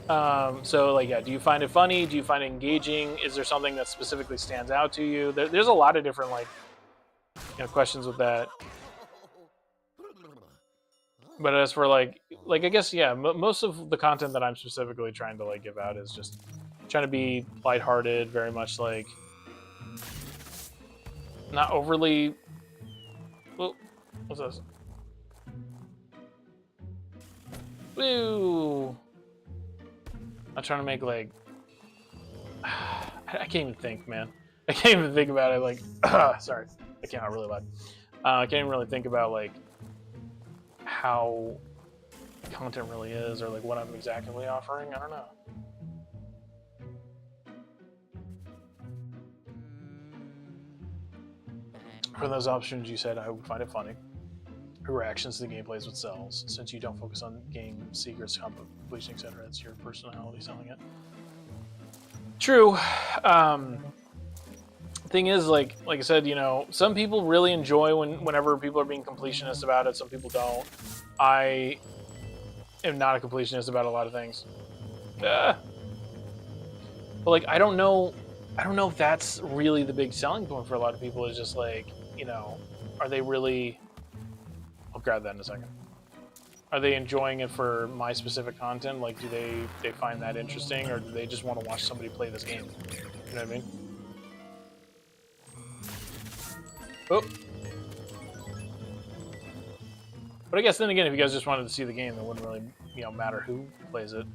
So, like, yeah, do you find it funny? Do you find it engaging? Is there something that specifically stands out to you? There's a lot of different, like, you know, questions with that. But as for, like I guess, yeah, most of the content that I'm specifically trying to, like, give out is just trying to be lighthearted, very much, like, not overly... Whoa, what's this? Woo! I'm trying to make, like... I can't even think, man. I can't even think about it, like... sorry, I came out really loud. I can't even really think about, like, how content really is, or like what I'm exactly offering. I don't know. For those options you said, I would find it funny. Reactions to the gameplays with cells, since you don't focus on game secrets, completion, etc. It's your personality selling it. True. Thing is, like I said, you know, some people really enjoy whenever people are being completionists about it. Some people don't. I am not a completionist about a lot of things. But like, I don't know if that's really the big selling point for a lot of people. Is just like, you know, are they really? I'll grab that in a second. Are they enjoying it for my specific content? Like, do they find that interesting, or do they just want to watch somebody play this game? You know what I mean? Oh. But I guess then again, if you guys just wanted to see the game, it wouldn't really, you know, matter who plays it.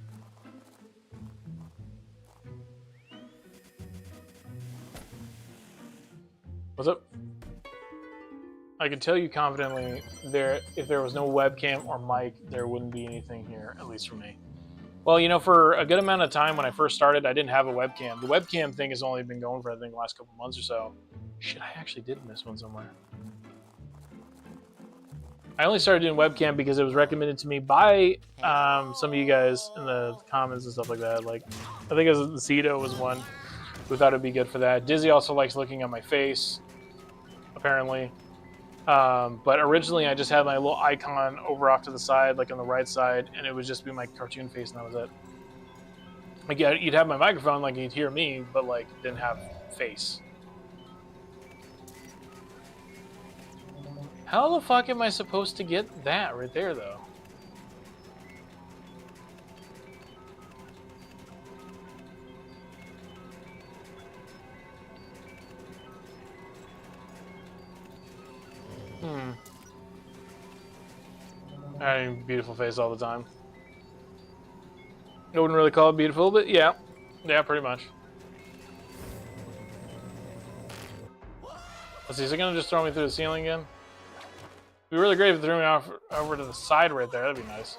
What's up? I can tell you confidently, if there was no webcam or mic, there wouldn't be anything here, at least for me. Well, you know, for a good amount of time when I first started, I didn't have a webcam. The webcam thing has only been going for, I think, the last couple months or so. Shit, I actually did miss one somewhere. I only started doing webcam because it was recommended to me by some of you guys in the comments and stuff like that. Like, I think it was Zito was one who thought it'd be good for that. Dizzy also likes looking at my face, apparently. But originally I just had my little icon over off to the side, like on the right side, and it would just be my cartoon face, and that was it. Like, yeah, you'd have my microphone, like you'd hear me, but like didn't have face. How the fuck am I supposed to get that right there, though? I mean, beautiful face all the time. I wouldn't really call it beautiful, but yeah. Yeah, pretty much. Let's see, is it gonna just throw me through the ceiling again? It'd be really great if it threw me off over to the side right there. That'd be nice.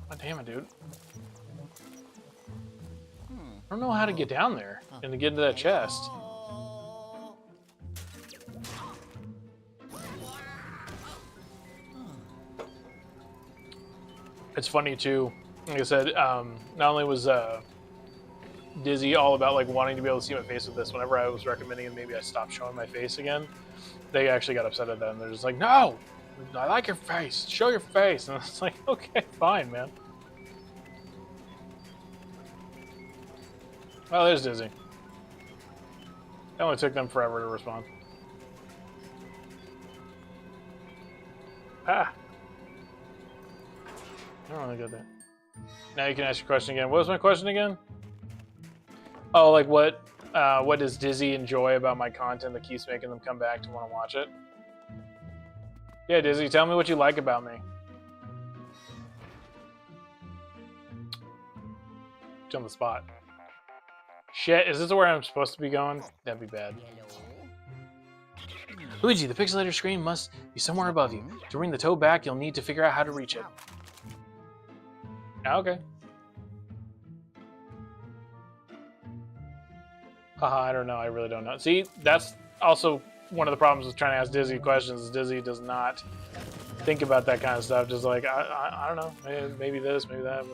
God damn it, dude. I don't know how to get down there and to get into that chest. It's funny too. Like I said, not only was Dizzy all about like wanting to be able to see my face with this, whenever I was recommending and maybe I stopped showing my face again, they actually got upset at that and they're just like, no, I like your face, show your face. And it's like, okay, fine, man. Oh, there's Dizzy. It only took them forever to respond. Ah. I don't really get that. Now you can ask your question again. What was my question again? Oh, like what does Dizzy enjoy about my content that keeps making them come back to want to watch it? Yeah, Dizzy, tell me what you like about me. It's on the spot. Shit, is this where I'm supposed to be going? That'd be bad. Luigi, the pixelator screen must be somewhere above you. To bring the toe back, you'll need to figure out how to reach it. Okay. Haha, I don't know. I really don't know. See, that's also one of the problems with trying to ask Dizzy questions. Is Dizzy does not think about that kind of stuff. Just like, I don't know. Maybe this, maybe that.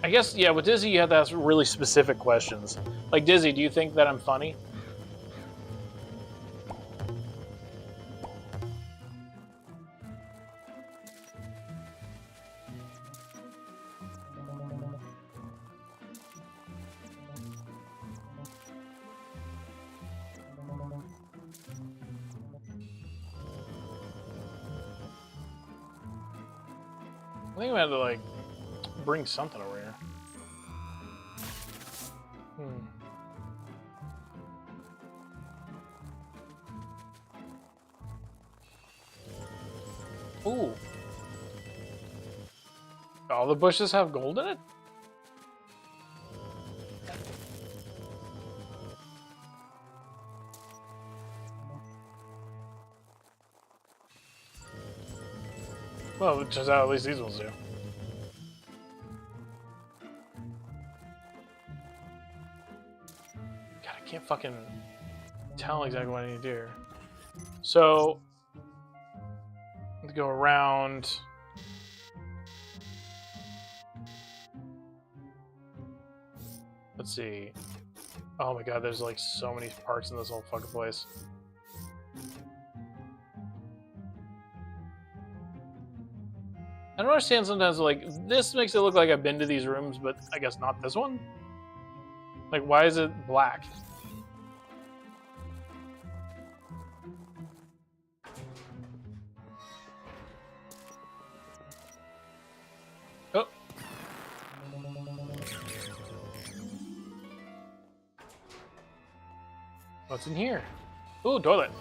I guess, yeah, with Dizzy, you have to ask really specific questions. Like, Dizzy, do you think that I'm funny? I think we had to, like, bring something over here. Ooh. All the bushes have gold in it? Well, it turns out at least these ones do. God, I can't fucking tell exactly what I need to do here. So, let's go around. Let's see. Oh my god, there's like so many parts in this whole fucking place. I don't understand sometimes, like, this makes it look like I've been to these rooms, but I guess not this one? Like, why is it black? Oh. What's in here? Ooh, toilet.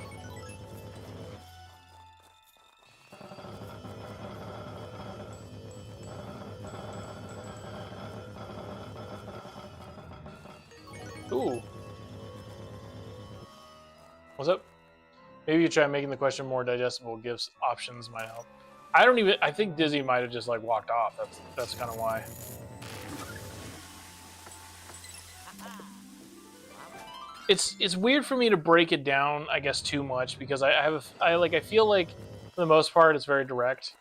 Ooh. What's up? Maybe you try making the question more digestible. Gives options might help. I think Dizzy might have just like walked off. That's kind of why. It's weird for me to break it down, I guess, too much because I feel like for the most part it's very direct.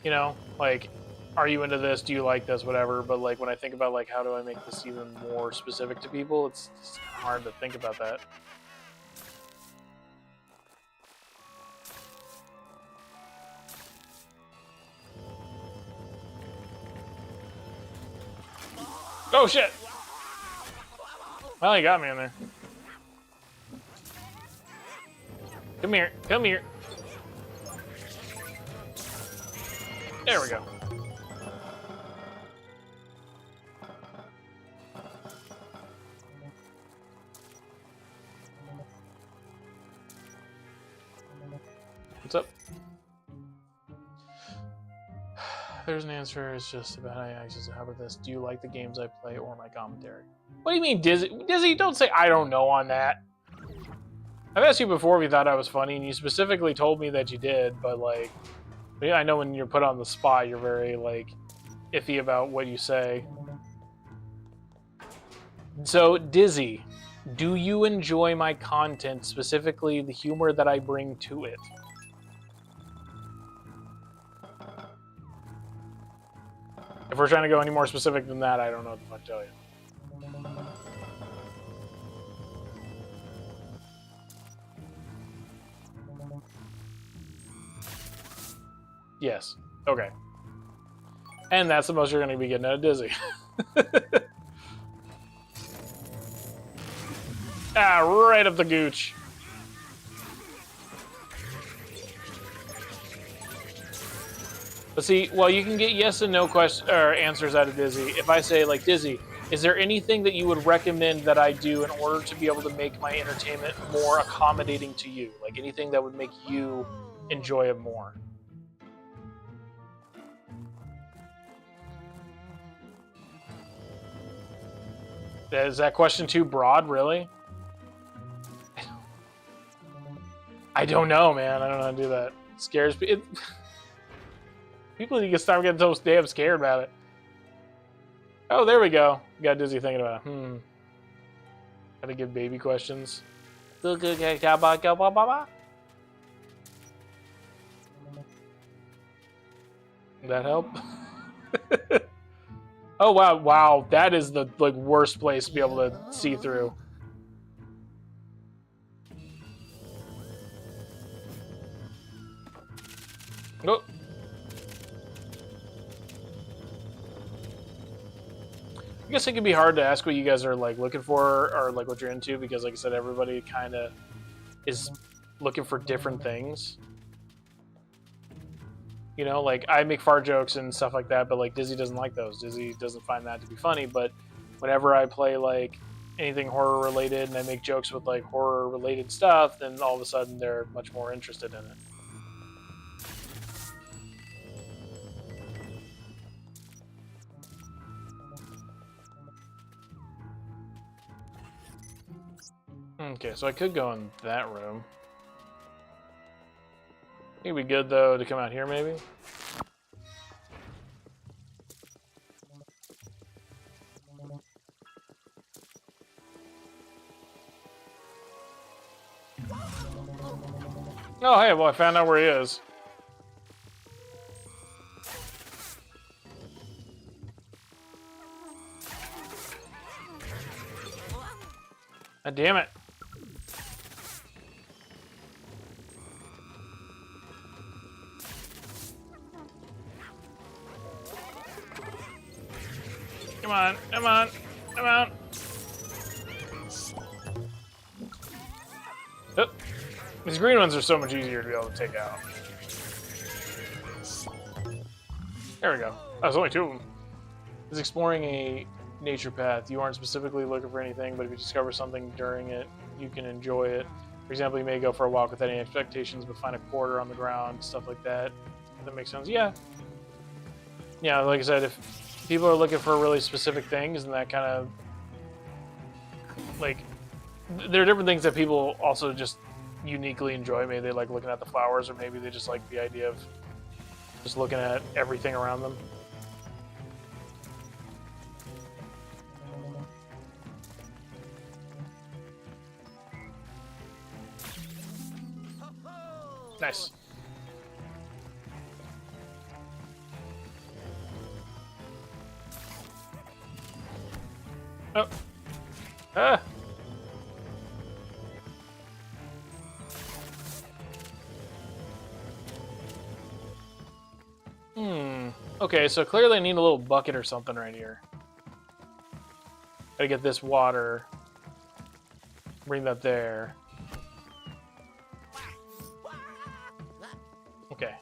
You know, like, are you into this? Do you like this? Whatever. But like when I think about like how do I make this even more specific to people, it's hard to think about that. Oh shit! Well, he got me in there. Come here, come here. There we go. What's up? There's an answer. It's just about how I access it. How about this? Do you like the games I play or my commentary? What do you mean, Dizzy? Dizzy, don't say I don't know on that. I've asked you before if you thought I was funny, and you specifically told me that you did, but like, yeah, I know when you're put on the spot, you're very like iffy about what you say. So, Dizzy, do you enjoy my content, specifically the humor that I bring to it? If we're trying to go any more specific than that, I don't know what the fuck to tell you. Yes. Okay. And that's the most you're going to be getting out of Dizzy. Ah, right up the gooch. But see, well, you can get yes and no answers out of Dizzy. If I say, like, Dizzy, is there anything that you would recommend that I do in order to be able to make my entertainment more accommodating to you? Like, anything that would make you enjoy it more? Is that question too broad, really? I don't know, man. I don't know how to do that. It scares me. People need to start getting so damn scared about it. Oh, there we go. Got Dizzy thinking about it. Gotta give baby questions. That help? Oh wow, wow. That is the like worst place to be able to see through. Oh. I guess it can be hard to ask what you guys are like looking for or like what you're into because like I said, everybody kind of is looking for different things. You know, like I make fart jokes and stuff like that, but like Dizzy doesn't like those. Dizzy doesn't find that to be funny, but whenever I play like anything horror related and I make jokes with like horror related stuff, then all of a sudden they're much more interested in it. Okay, so I could go in that room. It'd be good though to come out here maybe. Oh hey, well I found out where he is. Ah, damn it. Come on, come on, come on. Oh, these green ones are so much easier to be able to take out. There we go. Oh, there's only two of them. It's exploring a nature path. You aren't specifically looking for anything, but if you discover something during it, you can enjoy it. For example, you may go for a walk without any expectations, but find a quarter on the ground, stuff like that. That makes sense. Yeah. Yeah, like I said, if people are looking for really specific things, and that kind of like, there are different things that people also just uniquely enjoy. Maybe they like looking at the flowers, or maybe they just like the idea of just looking at everything around them. Nice. Oh. Ah. Okay, so clearly I need a little bucket or something right here. Gotta get this water. Bring that there. Okay.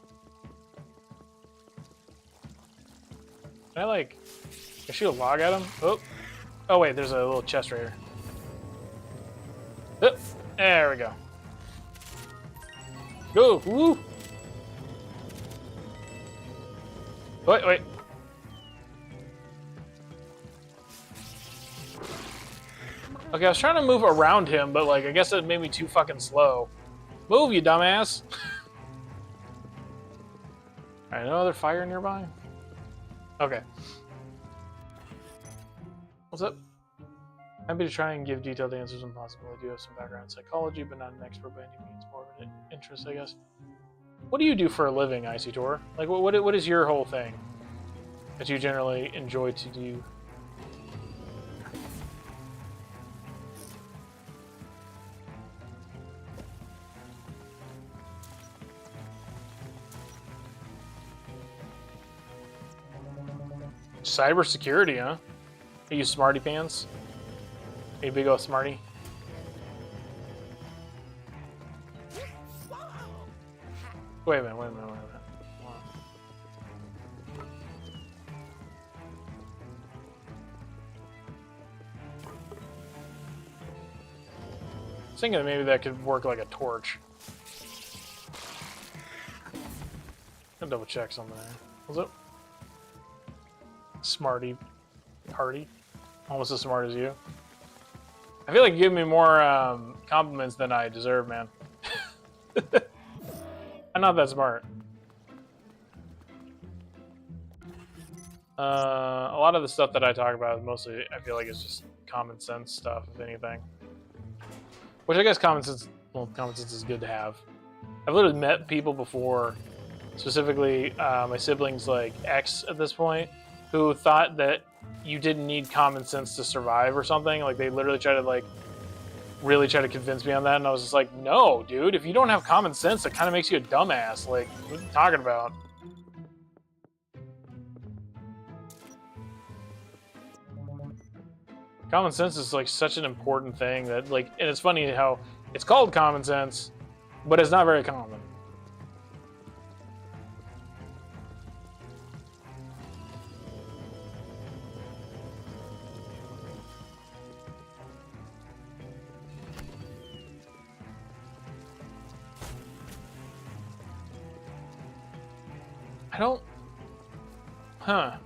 Can I, like, shoot a log at him? Oh. Oh, wait, there's a little chest right here. Oh, there we go. Go! Woo! Wait, wait. Okay, I was trying to move around him, but, like, I guess it made me too fucking slow. Move, you dumbass! Alright, no other fire nearby? Okay. What's up? Happy to try and give detailed answers when possible. I do have some background in psychology, but not an expert by any means. More of an interest, I guess. What do you do for a living, Icy-Tor? Like, what is your whole thing that you generally enjoy to do? Cybersecurity, huh? You use smarty pants? Hey, big ol' smarty. Wait a minute, wait a minute, wait a minute. I was thinking that maybe that could work like a torch. I'll double check something there. What's up? Smarty party. Almost as smart as you. I feel like you give me more compliments than I deserve, man. I'm not that smart. A lot of the stuff that I talk about is mostly, I feel like, is just common sense stuff, if anything. Which I guess common sense is good to have. I've literally met people before, specifically my siblings, like ex at this point, who thought that you didn't need common sense to survive or something. Like, they literally tried to, like, really try to convince me on that, and I was just like, no, dude, if you don't have common sense, that kind of makes you a dumbass. Like, what are you talking about? Common sense is, like, such an important thing that, like, and it's funny how it's called common sense, but it's not very common. I don't... Huh.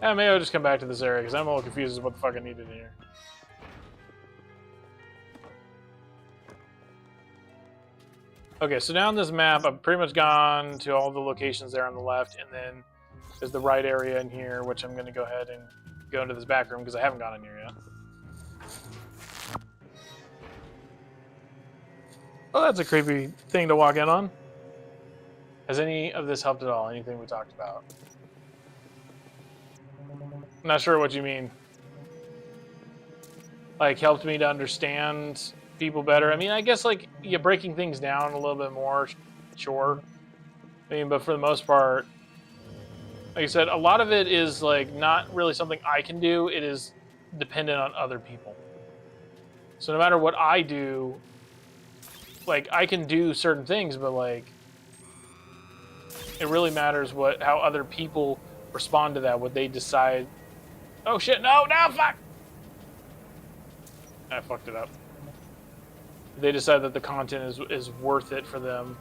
Yeah, maybe I'll just come back to this area, because I'm a little confused as to what the fuck I needed in here. Okay, so now on this map, I've pretty much gone to all the locations there on the left, and then there's the right area in here, which I'm going to go ahead and go into this back room because I haven't gone in here yet. Oh, that's a creepy thing to walk in on. Has any of this helped at all? Anything we talked about? I'm not sure what you mean. Like, helped me to understand people better. I mean, I guess, like, you're breaking things down a little bit more, sure. I mean, but for the most part, like I said, a lot of it is, like, not really something I can do. It is dependent on other people. So no matter what I do, like, I can do certain things, but, like, it really matters how other people respond to that, what they decide. Oh, shit, no, fuck! I fucked it up. They decide that the content is worth it for them.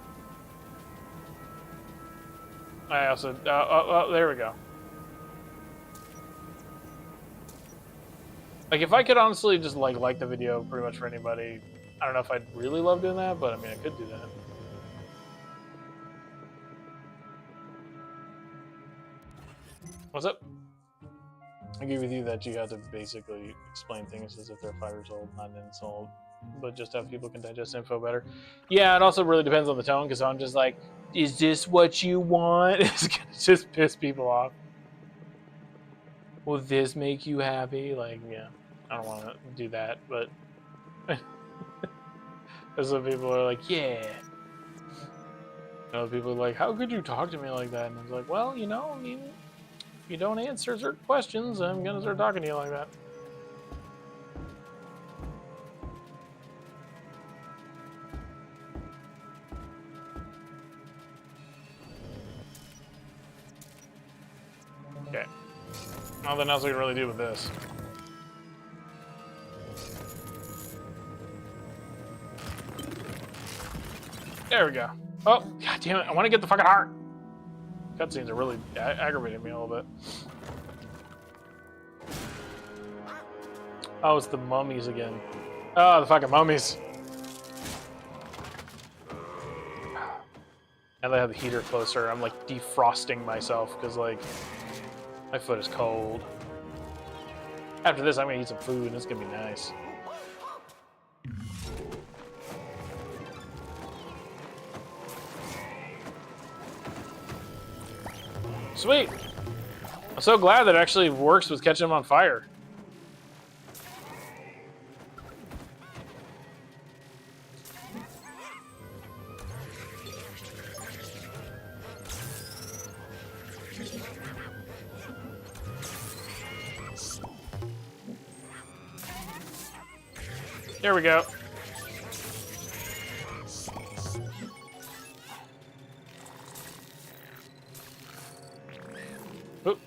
I also... oh, there we go. Like, if I could honestly just, like the video pretty much for anybody, I don't know if I'd really love doing that, but, I mean, I could do that. What's up? I agree with you that you have to basically explain things as if they're 5 years old, not an insult, but just how people can digest info better. Yeah, it also really depends on the tone, because I'm just like, is this what you want? It's gonna just piss people off. Will this make you happy? Like, yeah, I don't want to do that, but some people are like, yeah. Other people are like, how could you talk to me like that? And I was like, well, you know, I mean, if you don't answer certain questions, I'm gonna start talking to you like that. Okay. Nothing else we can really do with this. There we go. Oh, god damn it. I want to get the fucking heart. Cutscenes are really aggravating me a little bit. Oh, it's the mummies again. Oh, the fucking mummies. Now that I have the heater closer, I'm like defrosting myself because like my foot is cold. After this, I'm gonna eat some food and it's gonna be nice. Sweet! I'm so glad that it actually works with catching them on fire. There we go. Oop.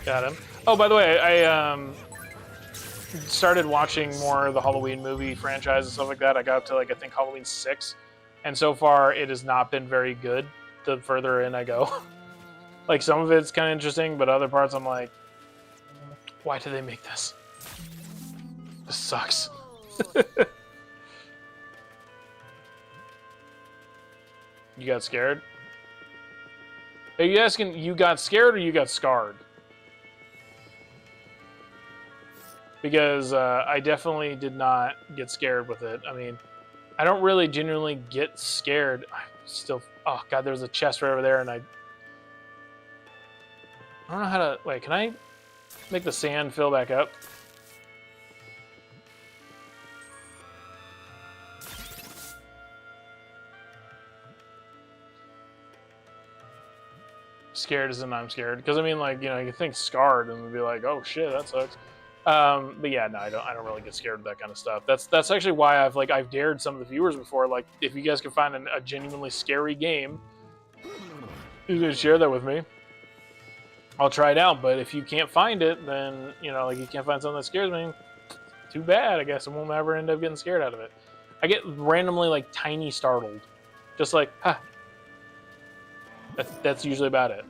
Got him. Oh, by the way, I started watching more of the Halloween movie franchise and stuff like that. I got up to, like, I think Halloween 6, and so far it has not been very good the further in I go. Like, some of it's kind of interesting, but other parts I'm like, why did they make this? This sucks. You got scared? Are you asking you got scared or you got scarred? Because I definitely did not get scared with it. I mean, I don't really genuinely get scared. I still... Oh, God, there's a chest right over there, and I don't know how to... Wait, can I make the sand fill back up? Scared as in I'm scared, because I mean, like, you know, you think scarred and be like, oh shit, that sucks. But yeah, no, I don't really get scared of that kind of stuff. That's actually why I've dared some of the viewers before. Like, if you guys can find a genuinely scary game, you can share that with me. I'll try it out. But if you can't find it, then, you know, like, you can't find something that scares me, too bad. I guess I won't ever end up getting scared out of it. I get randomly, like, tiny startled, just like, huh. That's usually about it.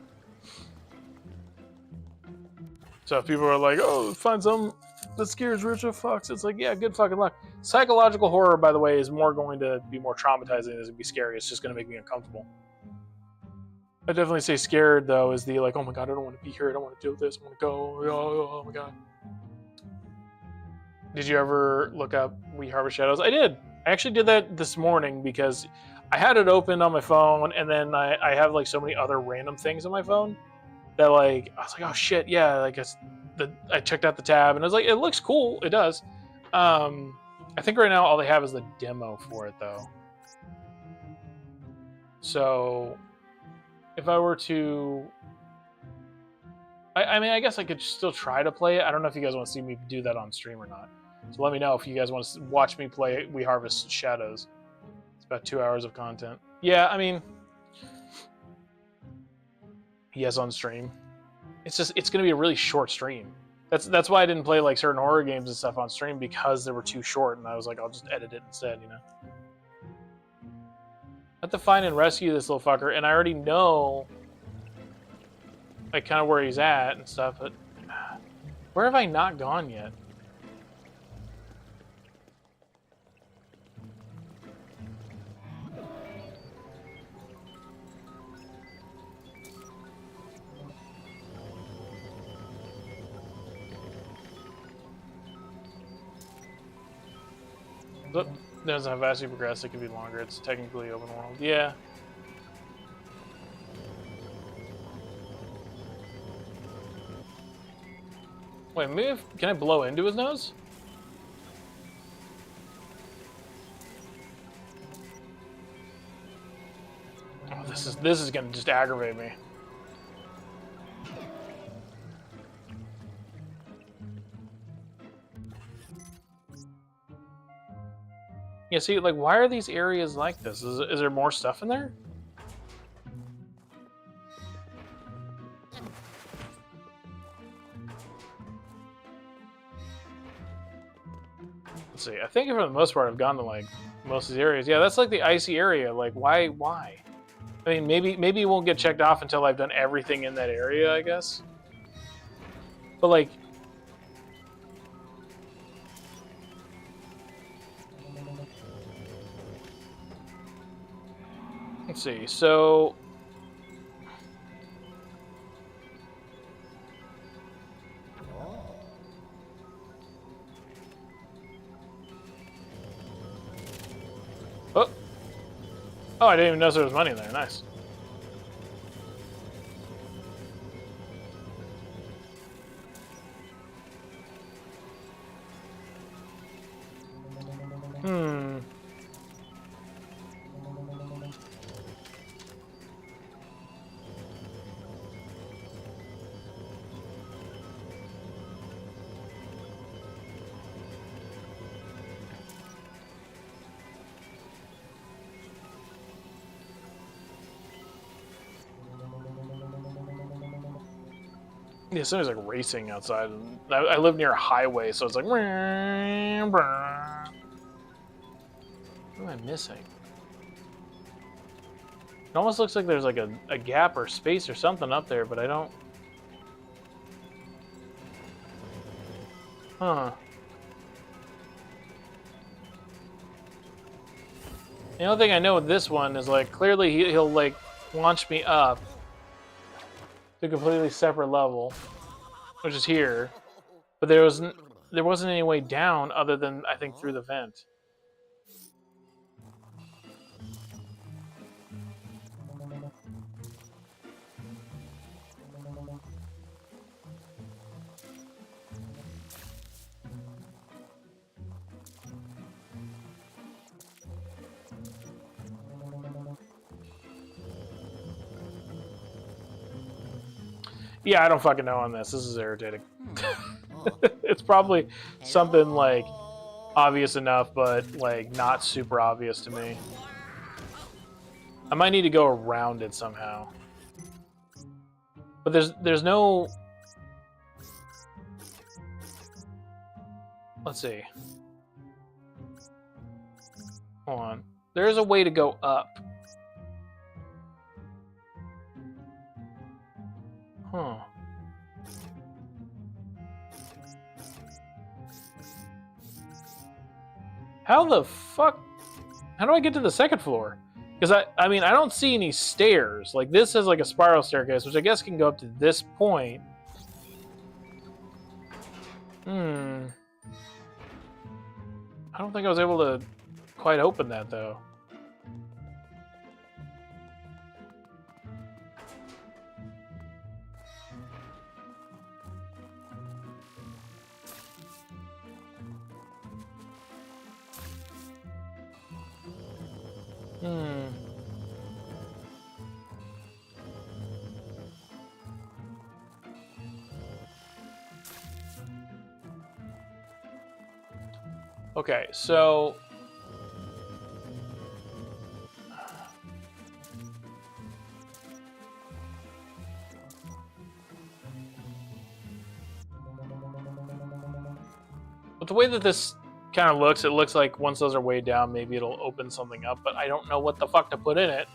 So if people are like, oh, find something that scares Richard Fox. It's like, yeah, good fucking luck. Psychological horror, by the way, is more going to be more traumatizing than it's going to be scary. It's just going to make me uncomfortable. I definitely say scared, though, is the like, oh my god, I don't want to be here. I don't want to do this. I want to go. Oh my god. Did you ever look up We Harvest Shadows? I did. I actually did that this morning because I had it open on my phone, and then I have like so many other random things on my phone that like I was like, oh shit, yeah. Like I checked out the tab, and I was like, it looks cool. It does. I think right now all they have is the demo for it, though. So if I were to, I mean, I guess I could still try to play it. I don't know if you guys want to see me do that on stream or not. So let me know if you guys want to watch me play We Harvest Shadows. It's about 2 hours of content. Yeah, I mean, yes, on stream. It's going to be a really short stream. That's why I didn't play like certain horror games and stuff on stream, because they were too short, and I was like, I'll just edit it instead, you know. I have to find and rescue this little fucker, and I already know like kind of where he's at and stuff, but where have I not gone yet? Look, depends on how fast you progress, it could be longer. It's technically open world. Yeah. Wait, maybe can I blow into his nose? Oh, this is gonna just aggravate me. Yeah, see, like, why are these areas like this? Is there more stuff in there? Let's see. I think for the most part, I've gone to like most of these areas. Yeah, that's like the icy area. Like, why? I mean, maybe it won't get checked off until I've done everything in that area, I guess. But like, let's see. So, oh, I didn't even notice there was money in there. Nice. Yeah, somebody's like racing outside. And I live near a highway, so it's like. What am I missing? It almost looks like there's like a gap or space or something up there, but I don't. Huh. The only thing I know with this one is like clearly he'll like launch me up to a completely separate level, which is here, but there wasn't any way down other than I think through the vent. Yeah, I don't fucking know on this. This is irritating. It's probably something like obvious enough, but like not super obvious to me. I might need to go around it somehow. But there's no. Let's see. Hold on. There's a way to go up. Huh. How the fuck? How do I get to the second floor? Because I mean, I don't see any stairs. Like, this is like a spiral staircase, which I guess can go up to this point. I don't think I was able to quite open that, though. Okay, so... But the way that this kind of looks, it looks like once those are way down, maybe it'll open something up, but I don't know what the fuck to put in it.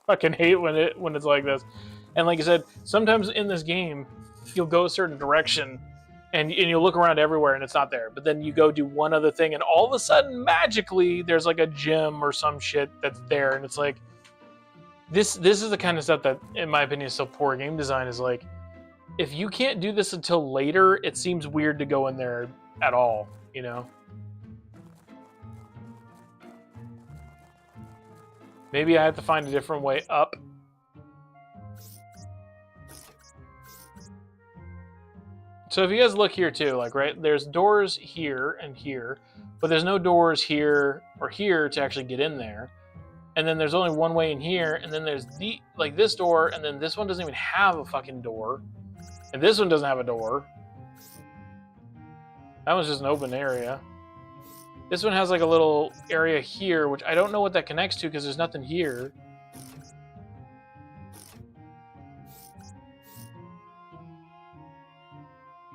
Fucking hate when it's like this. And like I said, sometimes in this game, you'll go a certain direction and you'll look around everywhere and it's not there. But then you go do one other thing and all of a sudden, magically, there's like a gym or some shit that's there. And it's like, this is the kind of stuff that, in my opinion, is so poor game design. Is like, if you can't do this until later, it seems weird to go in there at all, you know? Maybe I have to find a different way up. So if you guys look here too, like, right, there's doors here and here, but there's no doors here or here to actually get in there. And then there's only one way in here, and then there's like this door, and then this one doesn't even have a fucking door. And this one doesn't have a door. That one's just an open area. This one has like a little area here, which I don't know what that connects to because there's nothing here.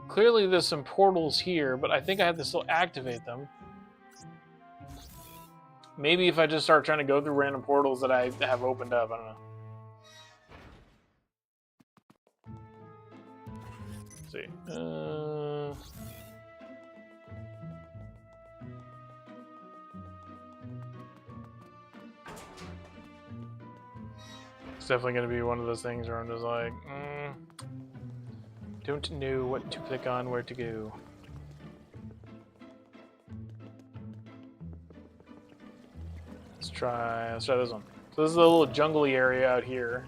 Clearly there's some portals here, but I think I have to still activate them. Maybe if I just start trying to go through random portals that I have opened up, I don't know. Let's see. It's definitely going to be one of those things where I'm just like, don't know what to click on, where to go. Let's try this one. So this is a little jungly area out here,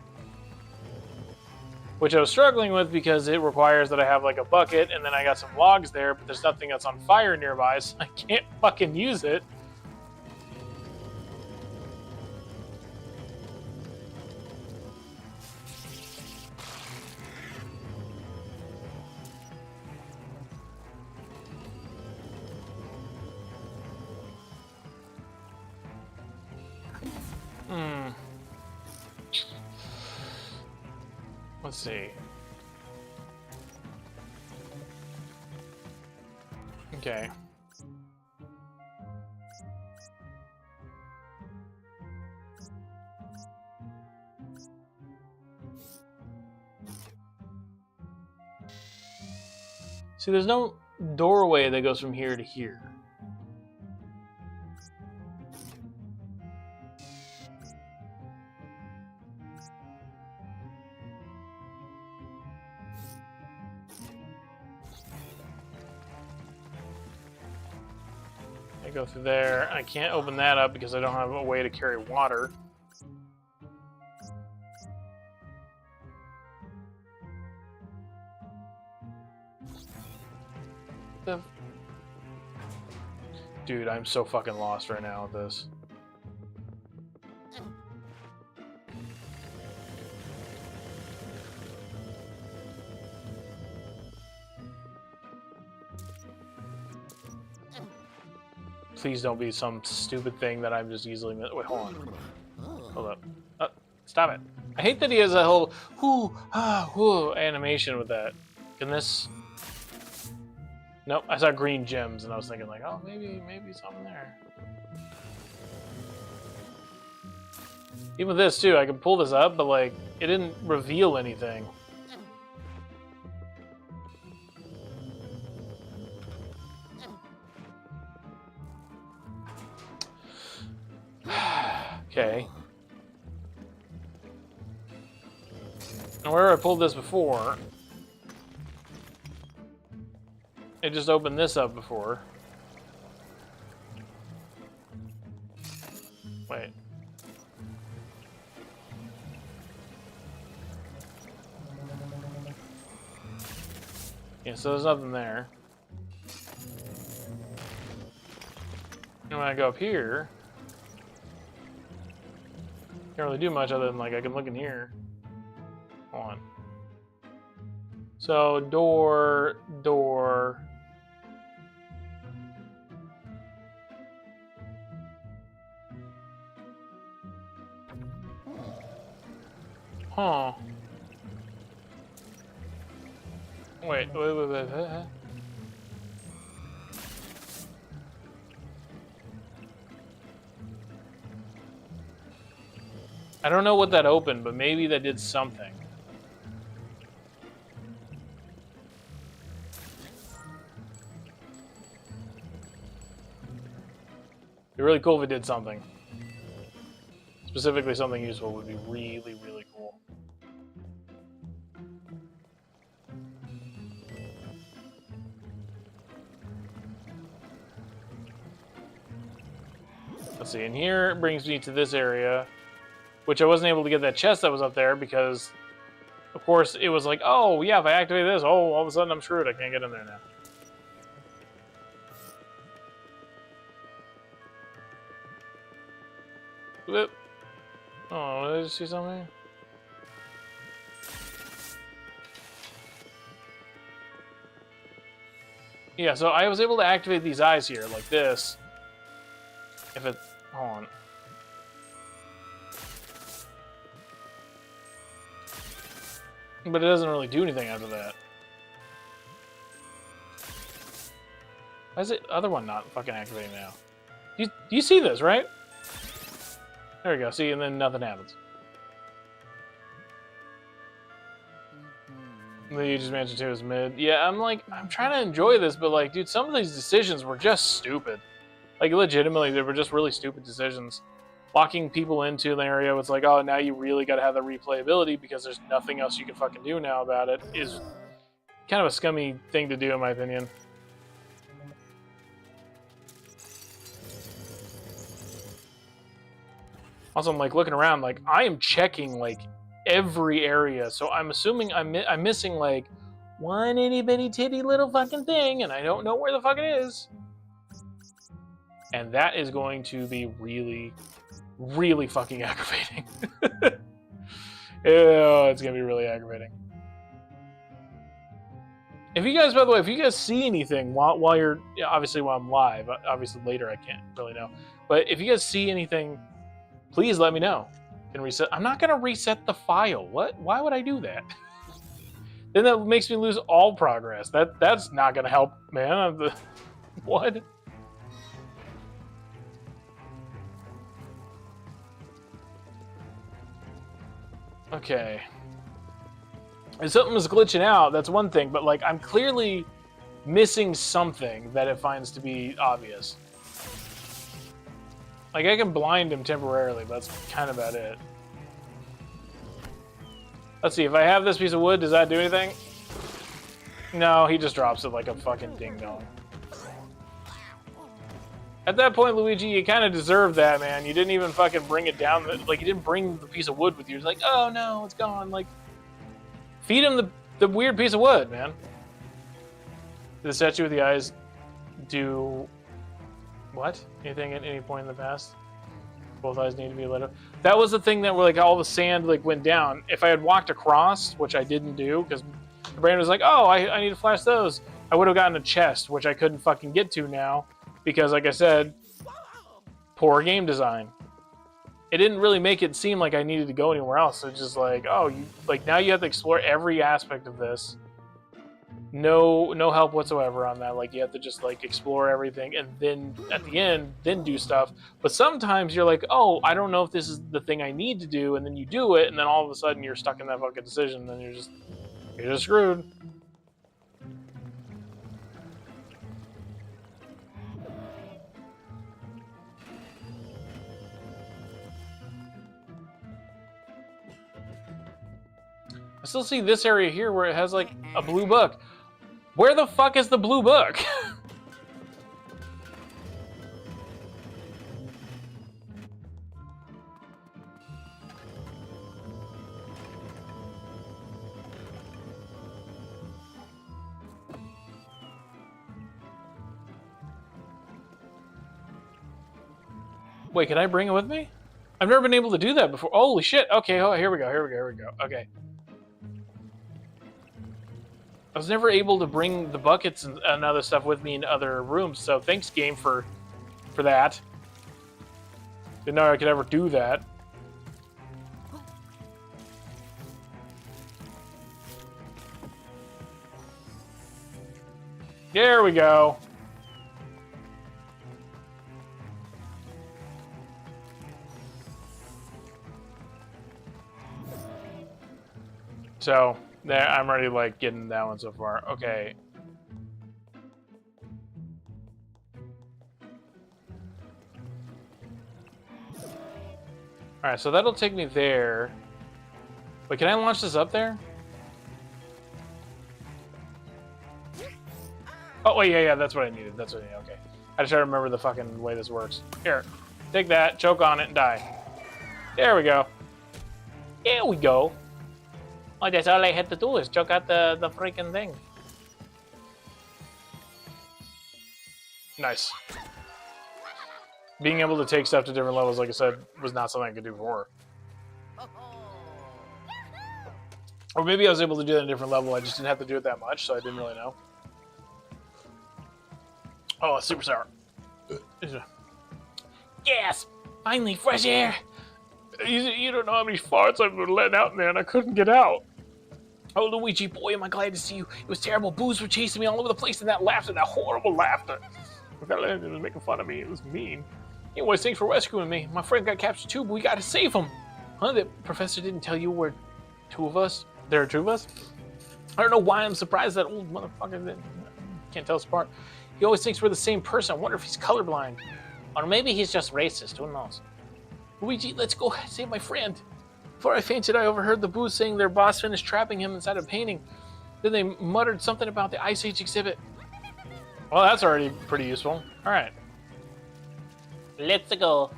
which I was struggling with because it requires that I have like a bucket, and then I got some logs there, but there's nothing that's on fire nearby, so I can't fucking use it. Let's see. Okay. See, there's no doorway that goes from here to here. I go through there. I can't open that up because I don't have a way to carry water. Dude, I'm so fucking lost right now with this. Please don't be some stupid thing that I'm just easily... Wait, hold on. Hold up. Stop it. I hate that he has a whole whoo, ah, whoo animation with that. Can this... Nope, I saw green gems and I was thinking like, oh, maybe something there. Even with this too, I can pull this up, but like, it didn't reveal anything. Okay. And where I pulled this before, it just opened this up before. Wait. Yeah, so there's nothing there. And when I go up here, can't really do much other than like I can look in here. Hold on. So door. Huh. Wait. I don't know what that opened, but maybe that did something. It'd be really cool if it did something. Specifically, something useful would be really, really cool. Let's see, and here it brings me to this area, which I wasn't able to get that chest that was up there because, of course, it was like, oh, yeah, if I activate this, oh, all of a sudden I'm screwed. I can't get in there now. Whoop. Oh, did I just see something? Yeah, so I was able to activate these eyes here, like this. If it... Hold on. But it doesn't really do anything after that. Why is the other one not fucking activating now? You see this, right? There we go, see, and then nothing happens. Luigismansion 2 is mid. Yeah, I'm trying to enjoy this, but like, dude, some of these decisions were just stupid. Like, legitimately, they were just really stupid decisions. Locking people into an area was like, oh, now you really gotta have the replayability because there's nothing else you can fucking do now about it, is kind of a scummy thing to do, in my opinion. Also, I'm like looking around, like I am checking like every area, so I'm assuming I'm missing like one itty bitty titty little fucking thing, and I don't know where the fuck it is. And that is going to be really, really fucking aggravating. Ew, it's gonna be really aggravating. If you guys, by the way, if you guys see anything while you're, obviously while I'm live, obviously later I can't really know, but if you guys see anything, please let me know. Can reset? I'm not gonna reset the file. What? Why would I do that? Then that makes me lose all progress. That's not gonna help, man. What? Okay. If something is glitching out, that's one thing, but like I'm clearly missing something that it finds to be obvious. Like I can blind him temporarily, but that's kind of about it. Let's see, if I have this piece of wood, does that do anything? No, he just drops it like a fucking ding-dong. At that point, Luigi, you kind of deserved that, man. You didn't even fucking bring it down. Like, you didn't bring the piece of wood with you. It's like, oh no, it's gone. Like, feed him the weird piece of wood, man. Did the statue with the eyes do what? Anything at any point in the past? Both eyes need to be lit up. That was the thing that where like all the sand like went down. If I had walked across, which I didn't do, because the brain was like, oh, I need to flash those, I would have gotten a chest, which I couldn't fucking get to now. Because, like I said, poor game design. it didn't really make it seem like I needed to go anywhere else. It's just like, oh, now you have to explore every aspect of this. No help whatsoever on that. Like, you have to just like explore everything, and then at the end, then do stuff. But sometimes you're like, oh, I don't know if this is the thing I need to do, and then you do it, and then all of a sudden you're stuck in that fucking decision, and you're just screwed. I still see this area here where it has like a blue book. Where the fuck is the blue book? Wait, can I bring it with me? I've never been able to do that before. Holy shit. Okay, oh, here we go. Okay. I was never able to bring the buckets and other stuff with me in other rooms, so thanks, game, for that. Didn't know I could ever do that. There we go. So, there, I'm already, like, getting that one so far. Okay. Alright, so that'll take me there. Wait, can I launch this up there? Oh, wait, yeah, that's what I needed. That's what I needed, okay. I just try to remember the fucking way this works. Here, take that, choke on it, and die. There we go. There we go. Oh, that's all I had to do is choke out the freaking thing. Nice. Being able to take stuff to different levels, like I said, was not something I could do before. Or maybe I was able to do that at a different level, I just didn't have to do it that much, so I didn't really know. Oh, it's super sour. Yes! Finally, fresh air! You don't know how many farts I've been letting out, man. I couldn't get out. Oh, Luigi, boy, am I glad to see you. It was terrible. Boos were chasing me all over the place, and that laughter, that horrible laughter. That lady was making fun of me. It was mean. Anyways, thanks for rescuing me. My friend got captured too, but we gotta save him. Huh? The professor didn't tell you we're two of us? There are two of us? I don't know why I'm surprised that old motherfucker can't tell us apart. He always thinks we're the same person. I wonder if he's colorblind. Or maybe he's just racist. Who knows? Luigi, let's go save my friend. Before I fainted, I overheard the Boos saying their boss finished trapping him inside a painting. Then they muttered something about the Ice Age exhibit. Well, that's already pretty useful. All right. Let's go.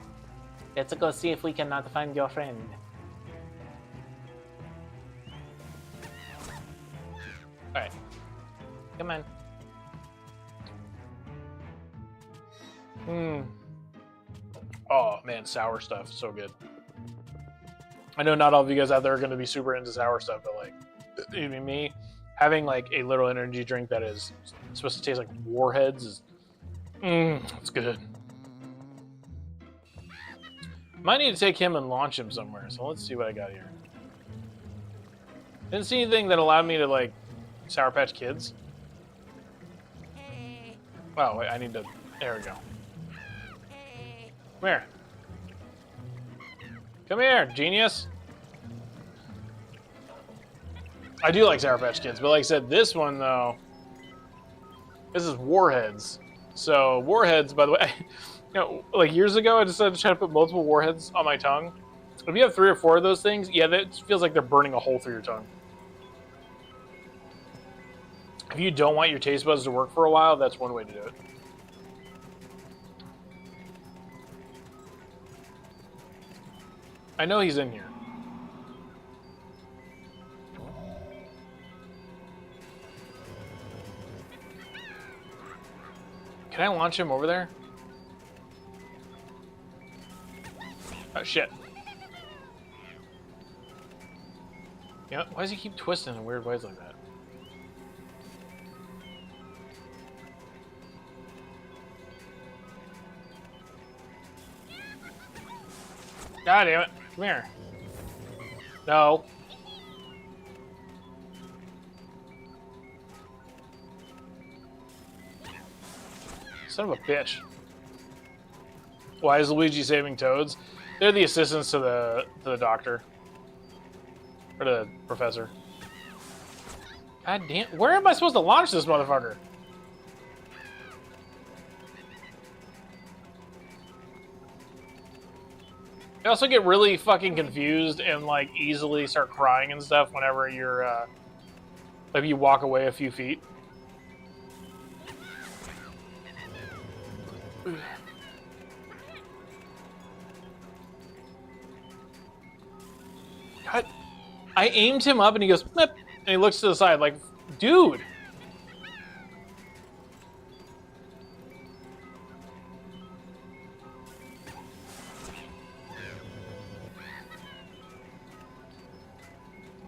Let's go see if we cannot find your friend. All right. Come on. Oh, man, sour stuff. So good. I know not all of you guys out there are going to be super into sour stuff, but, like, even me, having, like, a little energy drink that is supposed to taste like Warheads is... it's good. Might need to take him and launch him somewhere, so let's see what I got here. Didn't see anything that allowed me to, like, Sour Patch Kids. Oh, wait, I need to... There we go. Come here. Come here, genius. I do like Sour Patch Kids, but like I said, this one, though, this is Warheads. So, Warheads, by the way, you know, like years ago, I decided to try to put multiple Warheads on my tongue. If you have 3 or 4 of those things, yeah, that feels like they're burning a hole through your tongue. If you don't want your taste buds to work for a while, that's one way to do it. I know he's in here. Can I launch him over there? Oh, shit. Yeah, why does he keep twisting in weird ways like that? God damn it. Come here. No. Son of a bitch. Why is Luigi saving toads? They're the assistants to the doctor. Or the professor. God damn. Where am I supposed to launch this motherfucker? I also get really fucking confused and like easily start crying and stuff whenever you're like you walk away a few feet. God, I aimed him up and he goes, "Blip," and he looks to the side like, dude.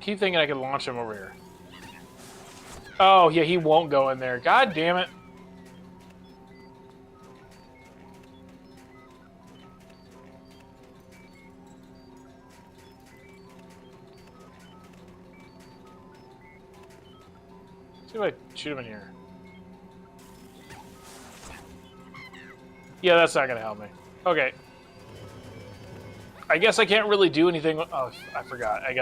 Keep thinking I can launch him over here. Oh, yeah, he won't go in there. God damn it. See if I shoot him in here. Yeah, that's not going to help me. Okay. I guess I can't really do anything. Oh, I forgot. I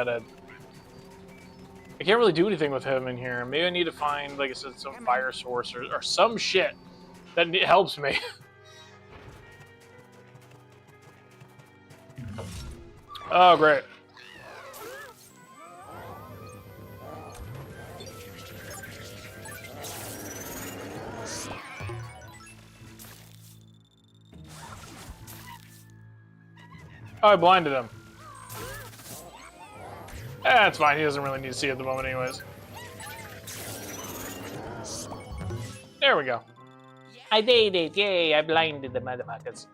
can't really do anything with him in here. Maybe I need to find, like I said, some fire source or some shit that helps me. Oh, great. Oh, I blinded him. That's fine. He doesn't really need to see it at the moment anyways. There we go. I did it. Yay, I blinded the motherfuckers.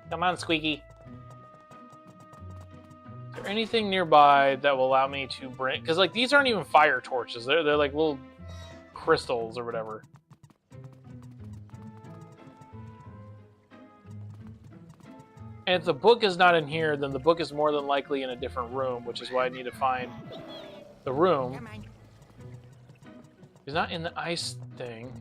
Come on, Squeaky. Is there anything nearby that will allow me to bring... Because, like, these aren't even fire torches. They're like little crystals or whatever. And if the book is not in here, then the book is more than likely in a different room, which is why I need to find the room. He's not in the ice thing.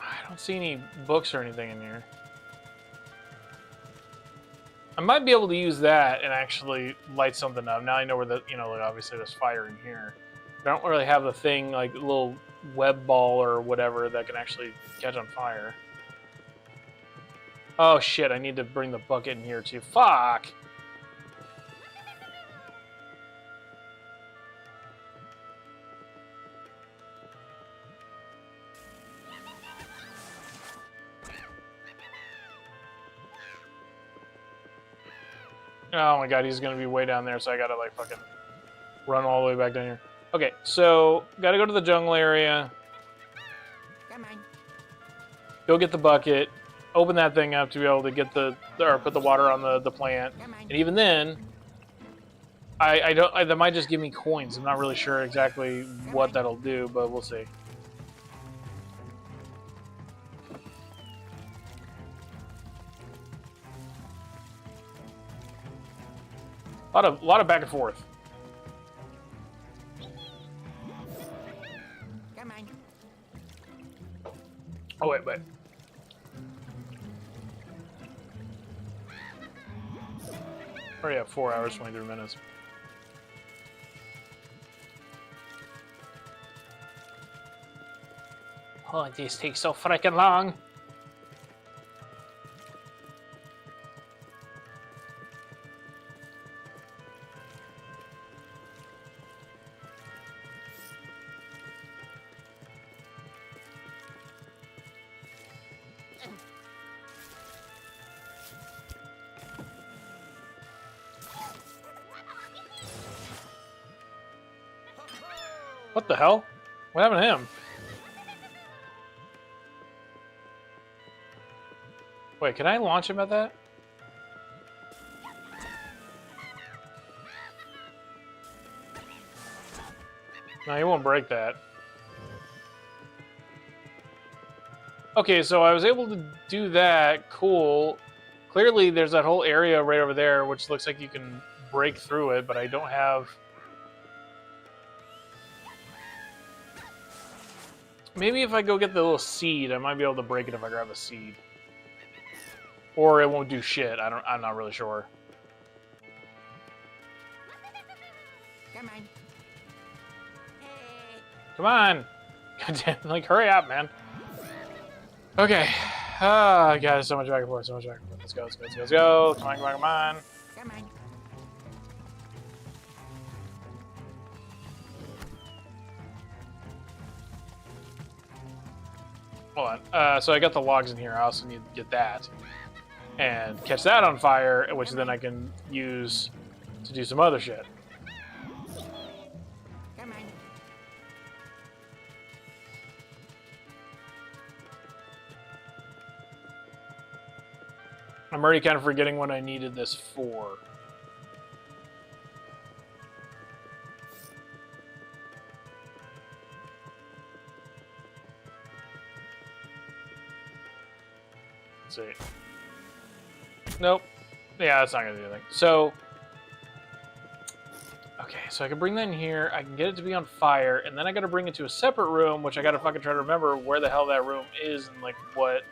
I don't see any books or anything in here. I might be able to use that and actually light something up. Now I know where the, you know, like obviously there's fire in here. I don't really have the thing, like a little web ball or whatever that can actually catch on fire. Oh shit, I need to bring the bucket in here too. Fuck! Oh my god, he's gonna be way down there, so I gotta like fucking run all the way back down here. Okay, so gotta go to the jungle area. Come on. Go get the bucket. Open that thing up to be able to get the or put the water on the plant. And even then, that might just give me coins. I'm not really sure exactly what that'll do, but we'll see. A lot of back and forth. Come on. Oh wait. Oh yeah, 4 hours, 23 minutes. Oh, this takes so freaking long. What the hell? What happened to him? Wait, can I launch him at that? No, he won't break that. Okay, so I was able to do that. Cool. Clearly, there's that whole area right over there, which looks like you can break through it, but I don't have... Maybe if I go get the little seed, I might be able to break it if I grab a seed. Or it won't do shit. I'm not really sure. Come on. Come on! Goddamn, like, hurry up, man. Okay. Ah, God, so much back and forth, so much back and forth. Let's go, let's go, let's go, let's go. Come on, come on, come on. Come on. Hold on. So I got the logs in here. I also need to get that. And catch that on fire, which then I can use to do some other shit. Come on. I'm already kind of forgetting what I needed this for. Let's see. Nope. Yeah, that's not going to do anything. So, okay, so I can bring that in here. I can get it to be on fire, and then I got to bring it to a separate room, which I got to fucking try to remember where the hell that room is and, like, what...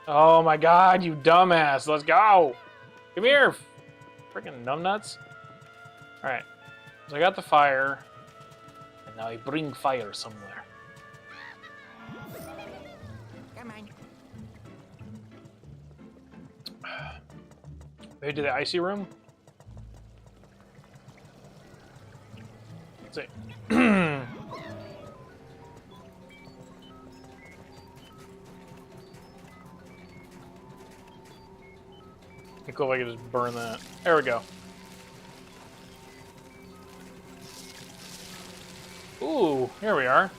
Oh my god, you dumbass. Let's go. Come here. Freaking numbnuts. Alright. So I got the fire. And now I bring fire somewhere. Come on. Maybe to the icy room? Let's see. Cool if I could just burn that. There we go. Ooh, here we are.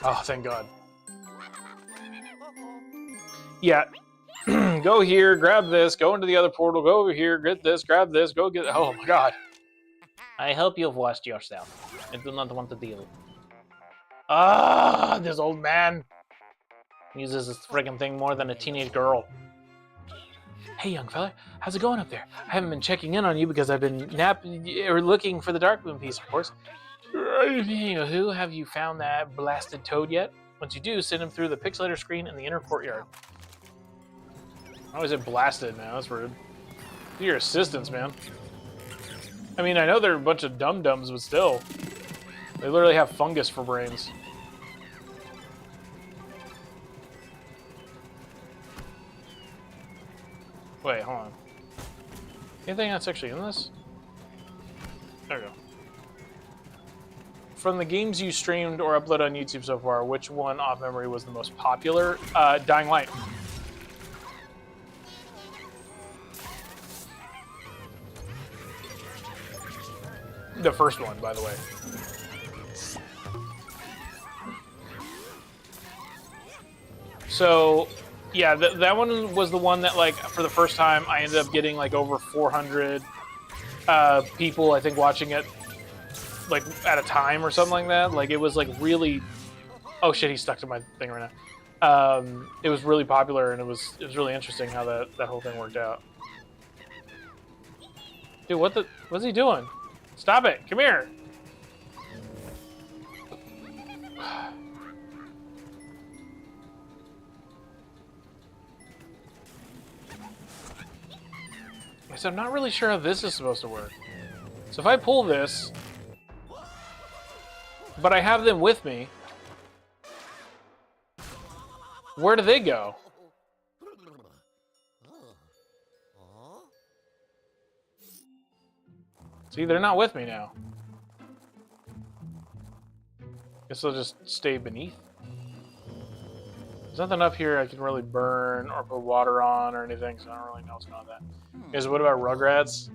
Oh, thank God. Yeah. Go here, grab this, go into the other portal, go over here, get this, grab this, go get... Oh, my God. I hope you've washed yourself. I do not want to deal. Ah, this old man uses this friggin' thing more than a teenage girl. Hey, young fella, how's it going up there? I haven't been checking in on you because I've been looking for the Dark Moon piece, of course. Who have you found that blasted toad yet? Once you do, send him through the pixelator screen in the inner courtyard. How is it blasted, man? That's rude. Do your assistants, man. I mean, I know they're a bunch of dum-dums, but still. They literally have fungus for brains. Wait, hold on. Anything that's actually in this? There we go. From the games you streamed or uploaded on YouTube so far, which one off memory was the most popular? Dying Light. The first one, by the way. So, yeah, that one was the one that, like, for the first time, I ended up getting, like, over 400 people, I think, watching it, like, at a time or something like that. Like, it was, like, really... Oh, shit, he's stuck to my thing right now. It was really popular, and it was really interesting how that whole thing worked out. Dude, what's he doing? Stop it! Come here! So I'm not really sure how this is supposed to work. So if I pull this, but I have them with me, where do they go? See, they're not with me now. Guess they'll just stay beneath. There's nothing up here I can really burn or put water on or anything, so I don't really know what's going on with that. Guys, what about Rugrats?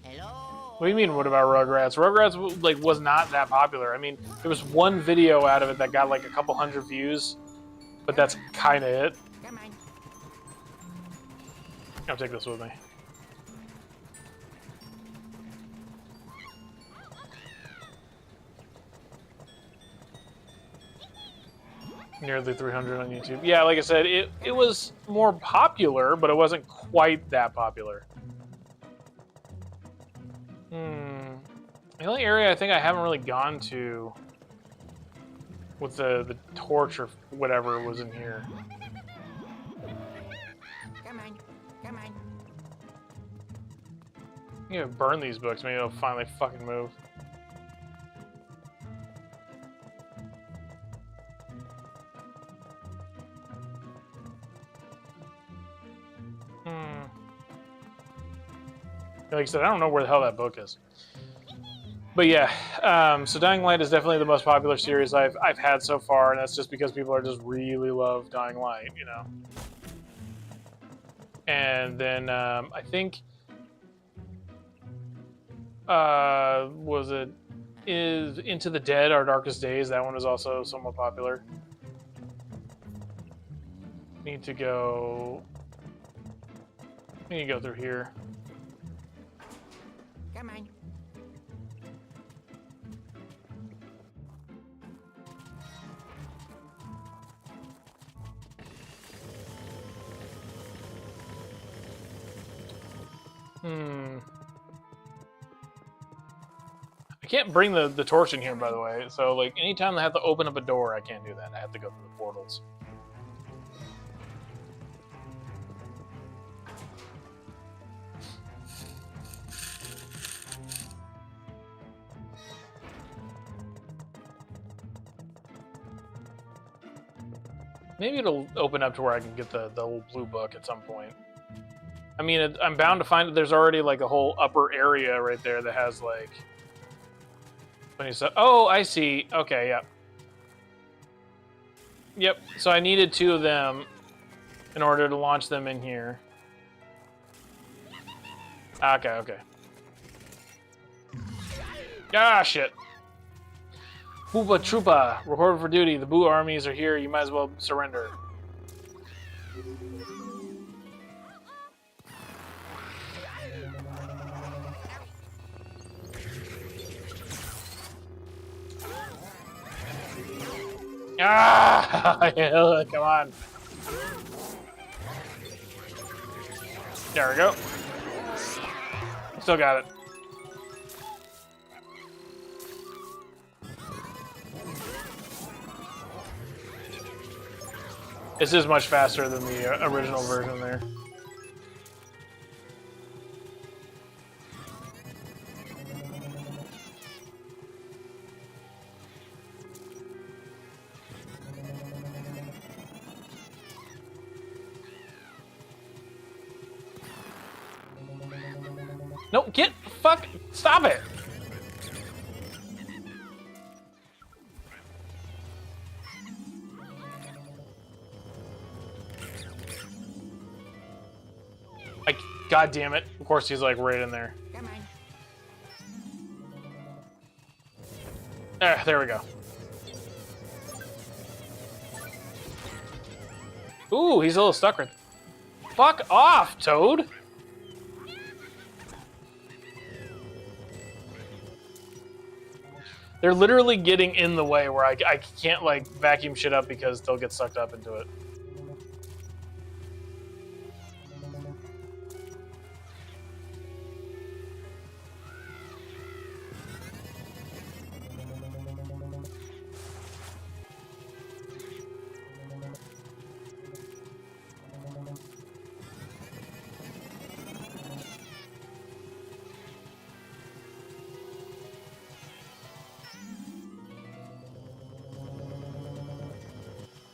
Hello. What do you mean, what about Rugrats? Rugrats, like, was not that popular. I mean, there was one video out of it that got, like, a couple hundred views, but that's kind of it. Come on. I'll take this with me. Nearly 300 on YouTube. Yeah, like I said, it was more popular, but it wasn't quite that popular. The only area I think I haven't really gone to with the torch or whatever was in here. Come on. Come on. I'm gonna burn these books, maybe it'll finally fucking move. Like I said, I don't know where the hell that book is. But yeah, so Dying Light is definitely the most popular series I've had so far, and that's just because people are just really love Dying Light, you know. And then I think was it is Into the Dead, Our Darkest Days. That one is also somewhat popular. Need to go through here. Come on. I can't bring the torch in here, by the way. So, like, anytime I have to open up a door, I can't do that. I have to go through the portals. Maybe it'll open up to where I can get the old blue book at some point. I mean, I'm bound to find that there's already, like, a whole upper area right there that has, like... Funny stuff. Oh, I see. Okay, yep. Yep, so I needed 2 of them in order to launch them in here. Okay. Ah, shit. Booba Troopa, reported for duty. The Boo armies are here. You might as well surrender. Ah! Come on. There we go. Still got it. This is much faster than the original version there. No, get fuck, stop it. Like, god damn it. Of course he's like right in there. Come on. There we go. Ooh, he's a little stuck right. Fuck off, Toad. They're literally getting in the way where I can't, like, vacuum shit up because they'll get sucked up into it.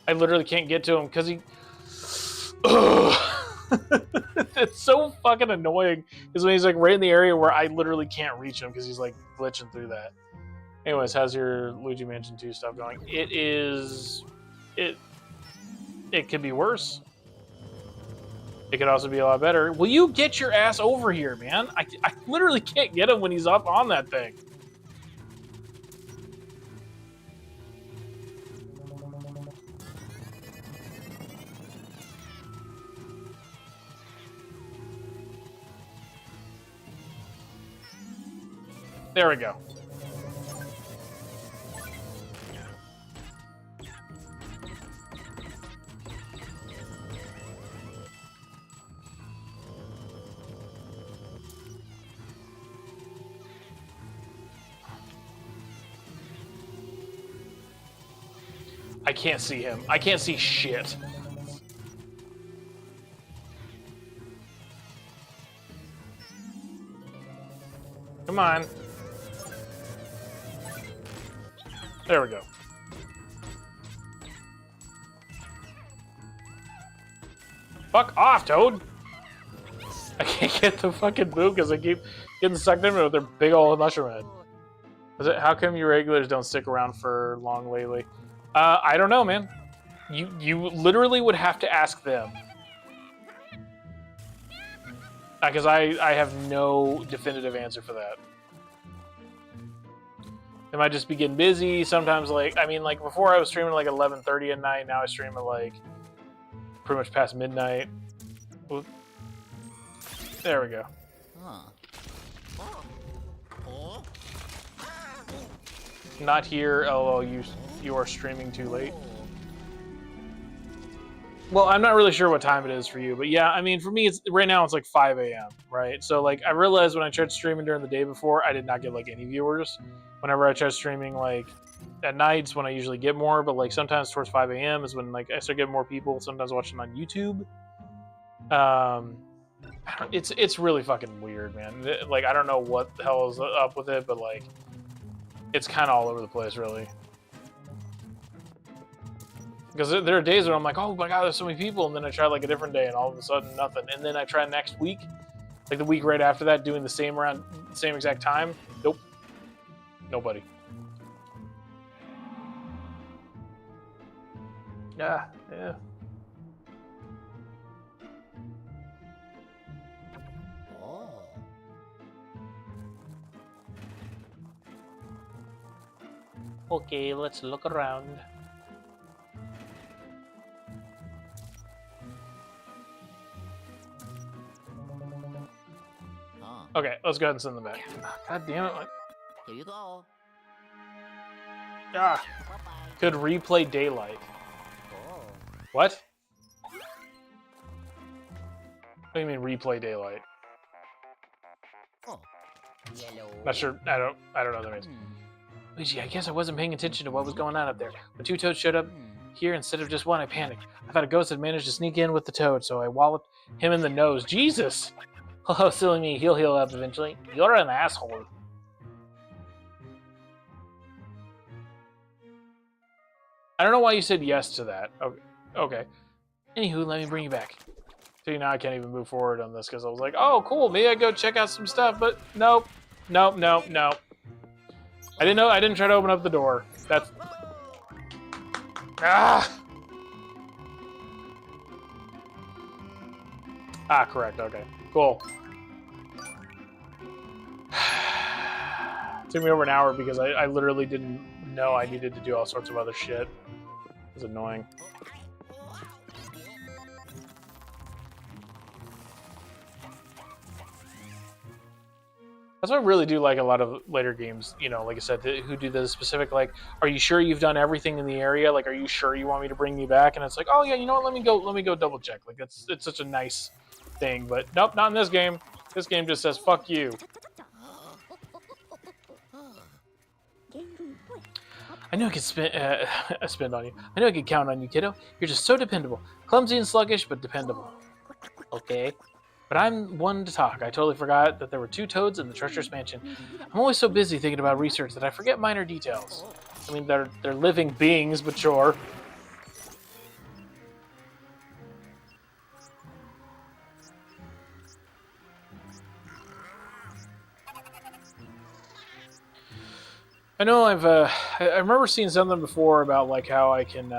I literally can't get to him because he... It's so fucking annoying is when he's like right in the area where I literally can't reach him because he's like glitching through that. Anyways, how's your Luigi Mansion 2 stuff going? It could be worse. It could also be a lot better. Will you get your ass over here, man? I literally can't get him when he's up on that thing. There we go. I can't see him. I can't see shit. Come on. There we go. Fuck off, Toad! I can't get the fucking boot because I keep getting sucked in with their big old mushroom head. How come you regulars don't stick around for long lately? I don't know, man. You literally would have to ask them. Because I have no definitive answer for that. They might just be getting busy. Sometimes, like, I mean, like, before I was streaming like 11:30 at night. Now I stream at like pretty much past midnight. Oop. There we go. Not here. Oh, you are streaming too late. Well, I'm not really sure what time it is for you, but yeah, I mean, for me, it's right now it's like 5 a.m. right? So like, I realized when I tried streaming during the day before, I did not get like any viewers. Whenever I try streaming like at nights, when I usually get more, but like sometimes towards 5 a.m. is when like I start getting more people. Sometimes watching on YouTube. It's really fucking weird, man. Like, I don't know what the hell is up with it, but like, it's kind of all over the place, really. Because there are days where I'm like, oh my god, there's so many people, and then I try like a different day, and all of a sudden nothing. And then I try next week, like the week right after that, doing the same exact time. Nope, nobody. Yeah. Okay, let's look around. Okay, let's go ahead and send them back. God damn it. Here you go. Ah, could replay daylight. What? What do you mean replay daylight? Yellow. Not sure. I don't know what that means. Luigi, I guess I wasn't paying attention to what was going on up there. When two toads showed up here instead of just one, I panicked. I thought a ghost had managed to sneak in with the toad, so I walloped him in the nose. Jesus! Oh, silly me. He'll heal up eventually. You're an asshole. I don't know why you said yes to that. Okay. Anywho, let me bring you back. See, now I can't even move forward on this because I was like, oh, cool. Maybe I go check out some stuff, but nope. Nope. I didn't know. I didn't try to open up the door. That's... correct. Okay. Cool. Took me over an hour because I literally didn't know I needed to do all sorts of other shit. It was annoying. That's what I really do like a lot of later games, you know, like I said, who do the specific, like, are you sure you've done everything in the area? Like, are you sure you want me to bring you back? And it's like, oh yeah, you know what, let me go double check. Like, it's such a nice thing, but nope, not in this game. This game just says, fuck you. I knew I could spend on you. I knew I could count on you, kiddo. You're just so dependable. Clumsy and sluggish, but dependable. Okay. But I'm one to talk. I totally forgot that there were two toads in the treacherous mansion. I'm always so busy thinking about research that I forget minor details. I mean, they're living beings, but sure. I know I remember seeing something before about like how I can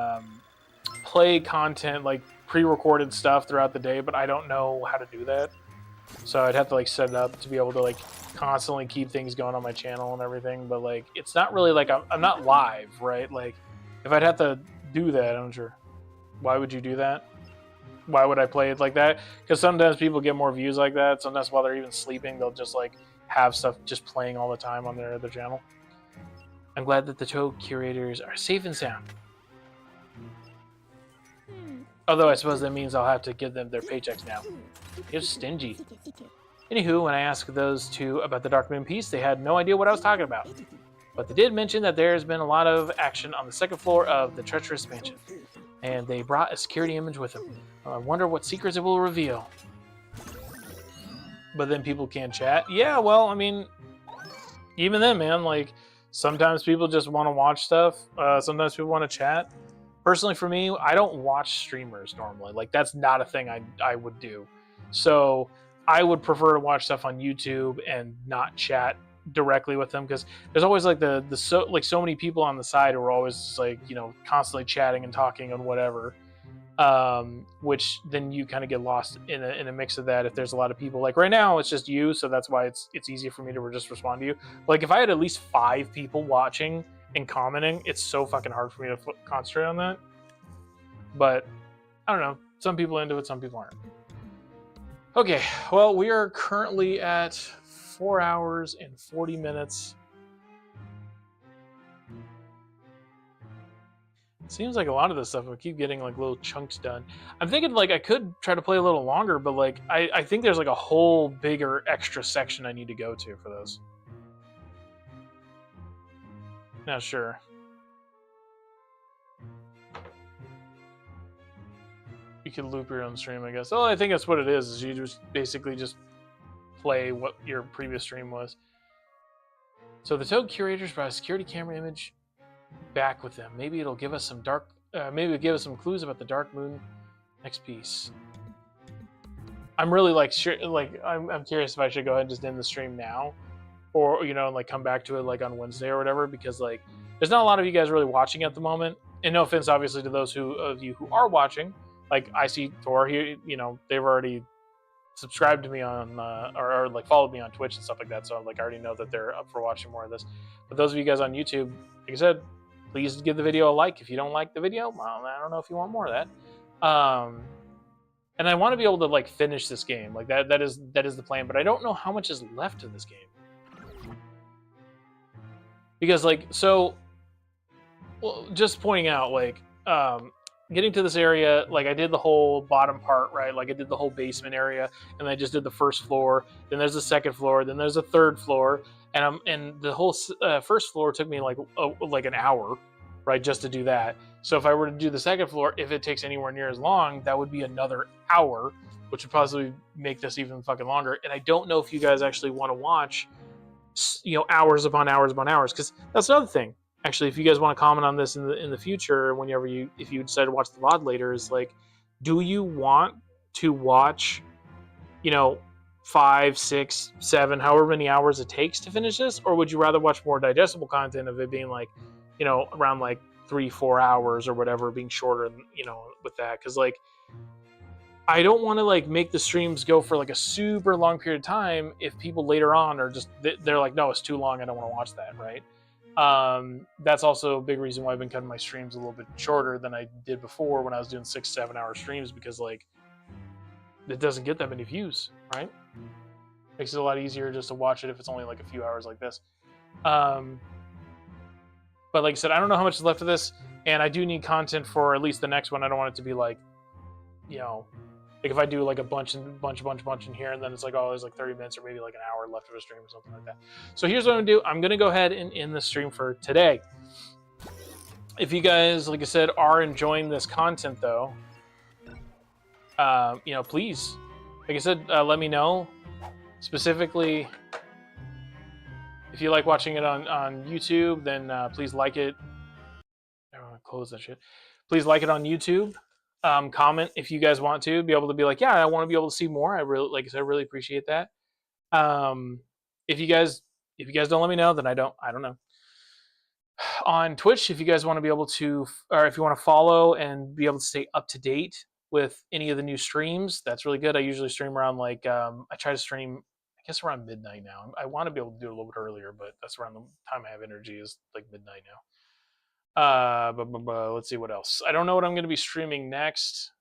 play content like pre-recorded stuff throughout the day, but I don't know how to do that. So I'd have to like set it up to be able to like constantly keep things going on my channel and everything. But like, it's not really like I'm not live, right? Like, if I'd have to do that, I'm sure. Why would you do that? Why would I play it like that? Because sometimes people get more views like that. Sometimes while they're even sleeping, they'll just like have stuff just playing all the time on their other channel. I'm glad that the toad curators are safe and sound. Although I suppose that means I'll have to give them their paychecks now. You're stingy. Anywho, when I asked those two about the Dark Moon piece, they had no idea what I was talking about. But they did mention that there's been a lot of action on the second floor of the treacherous mansion. And they brought a security image with them. I wonder what secrets it will reveal. But then people can't chat. Yeah, well, I mean, even then, man, like, sometimes people just want to watch stuff. Sometimes people want to chat. Personally, for me, I don't watch streamers normally. Like, that's not a thing I would do. So I would prefer to watch stuff on YouTube and not chat directly with them, because there's always like so many people on the side who are always just like, you know, constantly chatting and talking and whatever. Which then you kind of get lost in a mix of that if there's a lot of people. Like right now, it's just you, so that's why it's easy for me to just respond to you. Like if I had at least 5 people watching and commenting, it's so fucking hard for me to concentrate on that. But I don't know. Some people are into it, some people aren't. Okay, well, we are currently at 4 hours and 40 minutes. Seems like a lot of this stuff, I keep getting like little chunks done. I'm thinking like I could try to play a little longer, but like I think there's like a whole bigger extra section I need to go to for those. Not sure. You can loop your own stream, I guess. Oh, I think that's what it is you just basically just play what your previous stream was. So the Toad Curators brought a security camera image back with them. Maybe it'll give us some maybe it'll give us some clues about the Dark Moon next piece. I'm really like I'm curious if I should go ahead and just end the stream now, or you know, like come back to it like on Wednesday or whatever, because like there's not a lot of you guys really watching at the moment. And no offense, obviously, to those of you who are watching. Like I see Tor here, you know, they've already subscribed to me on or like followed me on Twitch and stuff like that. So like I already know that they're up for watching more of this. But those of you guys on YouTube, like I said, please give the video a like. If you don't like the video, well, I don't know if you want more of that. And I want to be able to like finish this game. Like that is the plan. But I don't know how much is left of this game. Because like, so, well, just pointing out, like, getting to this area, like I did the whole bottom part, right? Like I did the whole basement area, and I just did the first floor. Then there's the second floor. Then there's a third floor, and the whole first floor took me like an hour, right, just to do that. So if I were to do the second floor, if it takes anywhere near as long, that would be another hour, which would possibly make this even fucking longer. And I don't know if you guys actually want to watch, you know, hours upon hours upon hours, because that's another thing. Actually, if you guys want to comment on this in the future, whenever if you decide to watch the VOD later, is like, do you want to watch, you know, 5, 6, 7, however many hours it takes to finish this, or would you rather watch more digestible content of it being like, you know, around like 3-4 hours or whatever, being shorter, you know, with that? Because like, I don't want to like make the streams go for like a super long period of time if people later on are just they're like, no, it's too long, I don't want to watch that, right? That's also a big reason why I've been cutting my streams a little bit shorter than I did before when I was doing 6-7 hour streams, because like it doesn't get that many views, right? Makes it a lot easier just to watch it if it's only like a few hours like this. But like I said, I don't know how much is left of this, and I do need content for at least the next one. I don't want it to be like, you know, like if I do like a bunch in here, and then it's like, oh, there's like 30 minutes or maybe like an hour left of a stream or something like that. So here's what I'm gonna do. I'm gonna go ahead and end the stream for today. If you guys, like I said, are enjoying this content though, you know, please, like I said, let me know. Specifically, if you like watching it on YouTube, then please like it. I don't want to close that shit. Please like it on YouTube. Comment if you guys want to be able to be like, yeah, I want to be able to see more. I really, like I said, I really appreciate that. If you guys don't let me know, then I don't know. On Twitch, if you guys want to be able to, or if you want to follow and be able to stay up to date with any of the new streams, that's really good. I usually stream around like I try to stream, I guess around midnight now. I want to be able to do it a little bit earlier, but that's around the time I have energy is like midnight now. Let's see what else. I don't know what I'm going to be streaming next,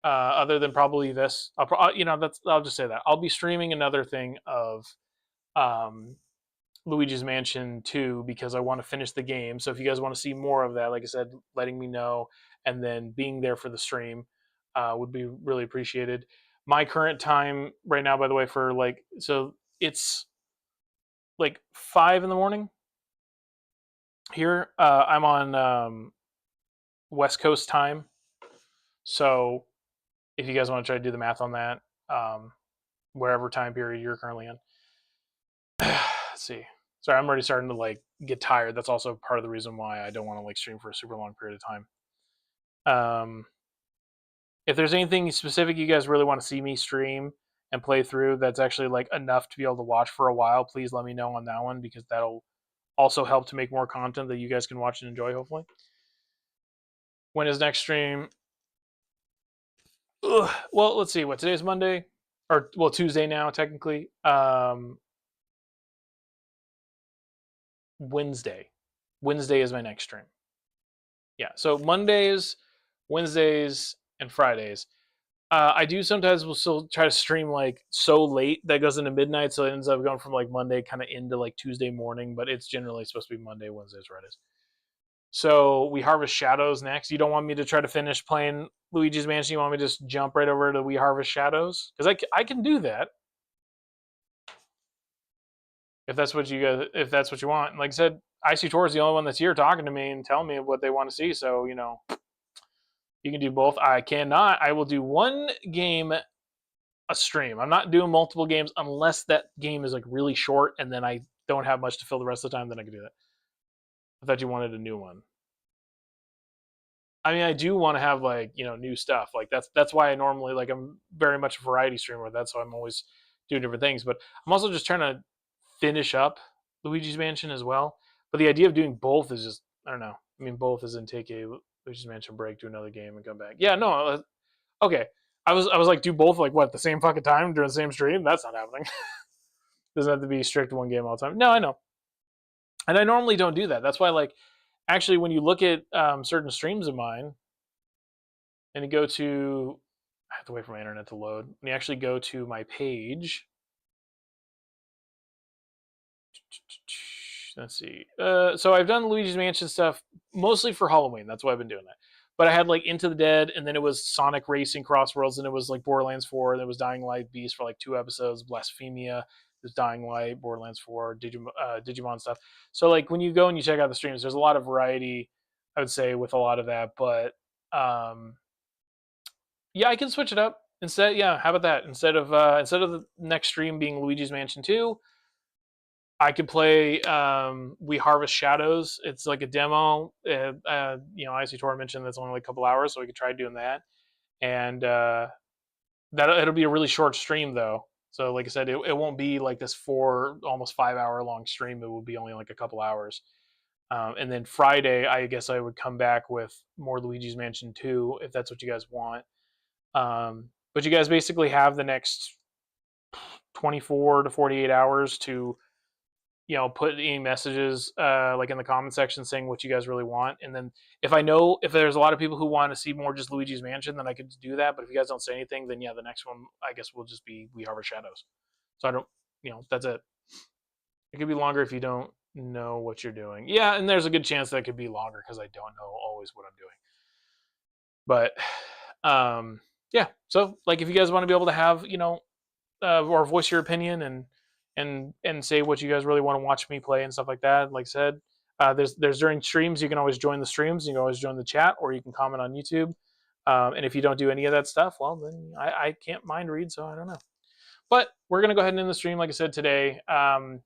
other than probably this. I'll just say that I'll be streaming another thing of Luigi's Mansion 2 because I want to finish the game. So if you guys want to see more of that, like I said, letting me know and then being there for the stream would be really appreciated. My current time right now, by the way, for like, so it's like 5 in the morning here. I'm on West Coast time. So if you guys want to try to do the math on that, wherever time period you're currently in. Let's see. Sorry, I'm already starting to like get tired. That's also part of the reason why I don't want to like stream for a super long period of time. If there's anything specific you guys really want to see me stream and play through that's actually like enough to be able to watch for a while, please let me know on that one because that'll also help to make more content that you guys can watch and enjoy, hopefully. When is next stream? Well, let's see. What, today's Monday? Or, well, Tuesday now, technically. Wednesday. Wednesday is my next stream. Yeah, so Mondays, Wednesdays, and Fridays. I do sometimes will still try to stream like so late that goes into midnight, so it ends up going from like Monday kind of into like Tuesday morning, but it's generally supposed to be Monday, Wednesdays, Fridays. So we Harvest Shadows next. You don't want me to try to finish playing Luigi's Mansion? You want me to just jump right over to We Harvest Shadows? Because I can do that. If that's what you want. And like I said, Icy Tor is the only one that's here talking to me and telling me what they want to see. So, you know, you can do both. I cannot. I will do one game a stream. I'm not doing multiple games unless that game is like really short and then I don't have much to fill the rest of the time, then I can do that. I thought you wanted a new one. I mean, I do want to have like, you know, new stuff. Like that's why I normally like I'm very much a variety streamer. That's why I'm always doing different things. But I'm also just trying to finish up Luigi's Mansion as well. But the idea of doing both is just, I don't know. I mean, both is in take a Luigi's Mansion break, do another game, and come back. Yeah, no, okay. I was like, do both like what, the same fucking time during the same stream? That's not happening. Doesn't have to be strict one game all the time. No, I know. And I normally don't do that. That's why, like, actually, when you look at certain streams of mine, and you go to, I have to wait for my internet to load. When you actually go to my page, let's see. So I've done Luigi's Mansion stuff mostly for Halloween. That's why I've been doing that. But I had like Into the Dead, and then it was Sonic Racing Crossworlds, and it was like Borderlands 4, and it was Dying Light Beast for like 2 episodes, Blasphemia, it was Dying Light, Borderlands 4, Digimon stuff. So like when you go and you check out the streams, there's a lot of variety, I would say, with a lot of that. But yeah, I can switch it up instead. Yeah, how about that? Instead of the next stream being Luigi's Mansion 2, I could play We Harvest Shadows. It's like a demo. You know, Icy Tor mentioned that's only like a couple hours, so we could try doing that. And that it'll be a really short stream though. So like I said, it won't be like this 4 almost 5 hour long stream. It will be only like a couple hours. And then Friday, I guess I would come back with more Luigi's Mansion 2 if that's what you guys want. But you guys basically have the next 24 to 48 hours to, you know, put any messages like in the comment section saying what you guys really want. And then if there's a lot of people who want to see more just Luigi's Mansion, then I could do that. But if you guys don't say anything, then yeah, the next one I guess will just be We Harbor Shadows. So I don't, you know, that's it. It could be longer if you don't know what you're doing. Yeah, and there's a good chance that it could be longer because I don't know always what I'm doing. But yeah, so like if you guys want to be able to have, you know, or voice your opinion and say what you guys really want to watch me play and stuff like that. Like I said, there's during streams, you can always join the streams, you can always join the chat, or you can comment on YouTube. And if you don't do any of that stuff, well, then I can't mind read, so I don't know. But we're going to go ahead and end the stream, like I said, today. I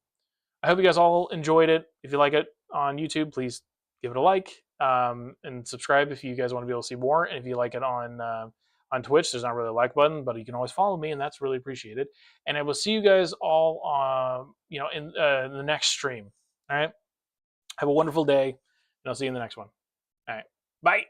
hope you guys all enjoyed it. If you like it on YouTube, please give it a like and subscribe if you guys want to be able to see more. And if you like it on Twitch, there's not really a like button, but you can always follow me, and that's really appreciated. And I will see you guys all, you know, in the next stream. All right. Have a wonderful day, and I'll see you in the next one. All right. Bye.